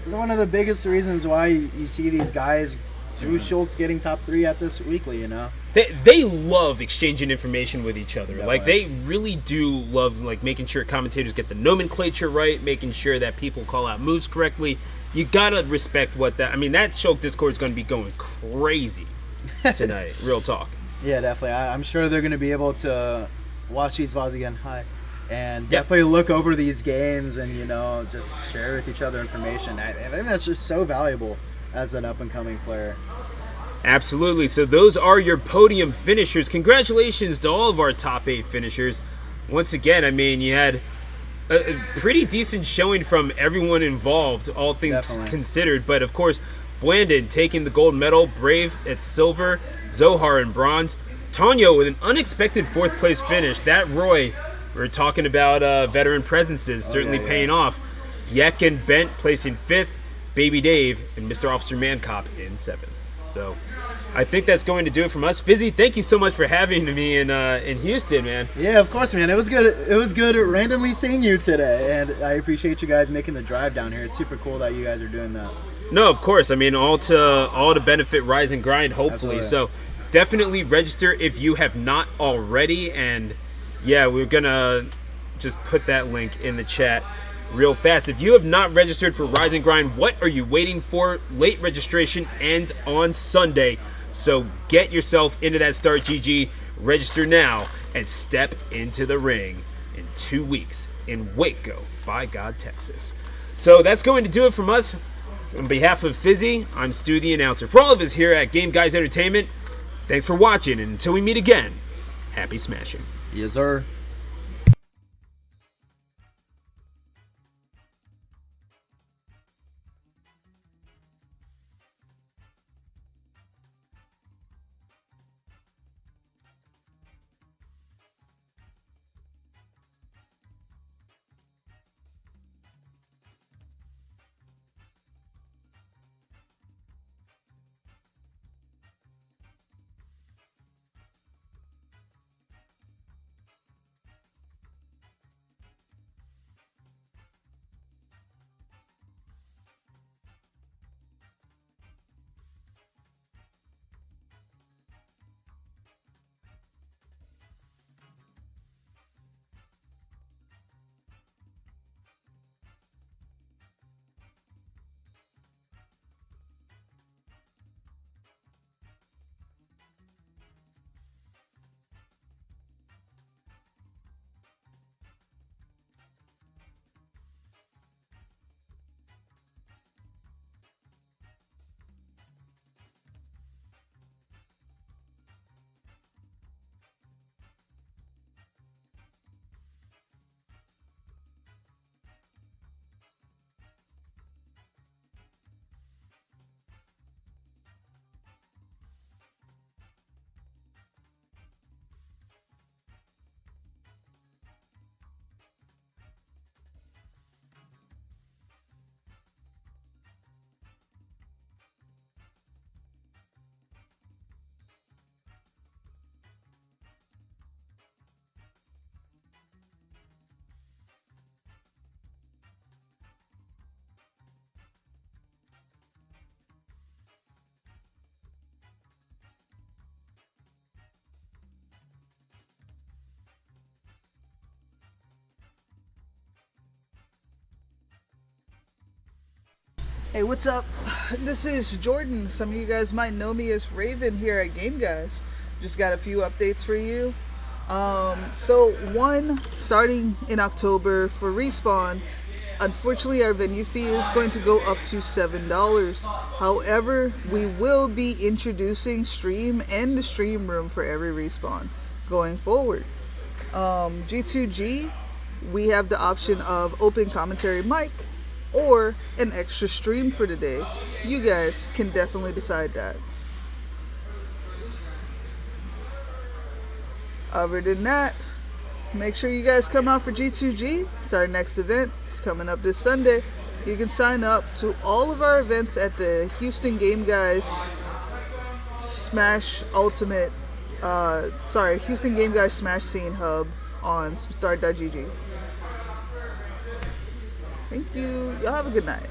one of the biggest reasons why you see these guys through Shulks getting top 3 at this weekly. You know, they love exchanging information with each other. Yeah, like they really do love making sure commentators get the nomenclature right, making sure that people call out moves correctly. You gotta respect what that. I mean, that Shulk Discord is going to be going crazy tonight. Real talk. Yeah, definitely. I'm sure they're going to be able to watch these VODs again. And definitely look over these games and just share with each other information. I think that's just so valuable as an up and coming player. Absolutely. So those are your podium finishers. Congratulations to all of our top 8 finishers. Once again, I mean, you had a pretty decent showing from everyone involved, all things considered. But of course, Blandon taking the gold medal, Brave at silver, Zohar in bronze, Tonyo with an unexpected 4th place finish. That Roy, we're talking about veteran presences, certainly paying off. Yek and Bent placing 5th, Baby Dave and Mr. Officer Mancop in 7th. So I think that's going to do it from us. Fizzy, thank you so much for having me in Houston, man. Yeah, of course, man. It was good. It was good randomly seeing you today, and I appreciate you guys making the drive down here. It's super cool that you guys are doing that. No, of course. I mean, all to benefit Rise and Grind, hopefully. Absolutely. So definitely register if you have not already. And yeah, we're gonna just put that link in the chat real fast. If you have not registered for Rise and Grind, what are you waiting for? Late registration ends on Sunday. So get yourself into that Start GG, register now, and step into the ring in 2 weeks in Waco, by God, Texas. So that's going to do it from us. On behalf of Fizzy, I'm Stu the announcer. For all of us here at Game Guys Entertainment, thanks for watching, and until we meet again, happy smashing. Yes, sir. Hey, what's up? This is Jordan. Some of you guys might know me as Raven here at Game Guys. Just got a few updates for you. Starting in October for Respawn, unfortunately our venue fee is going to go up to $7. However, we will be introducing stream and the stream room for every Respawn going forward. G2G, we have the option of open commentary mic or an extra stream for the day. You guys can definitely decide that. Other than that, make sure you guys come out for G2G. It's our next event. It's coming up this Sunday. You can sign up to all of our events at the Houston Game Guys Houston Game Guys Smash Scene Hub on start.gg. Thank you. Y'all have a good night.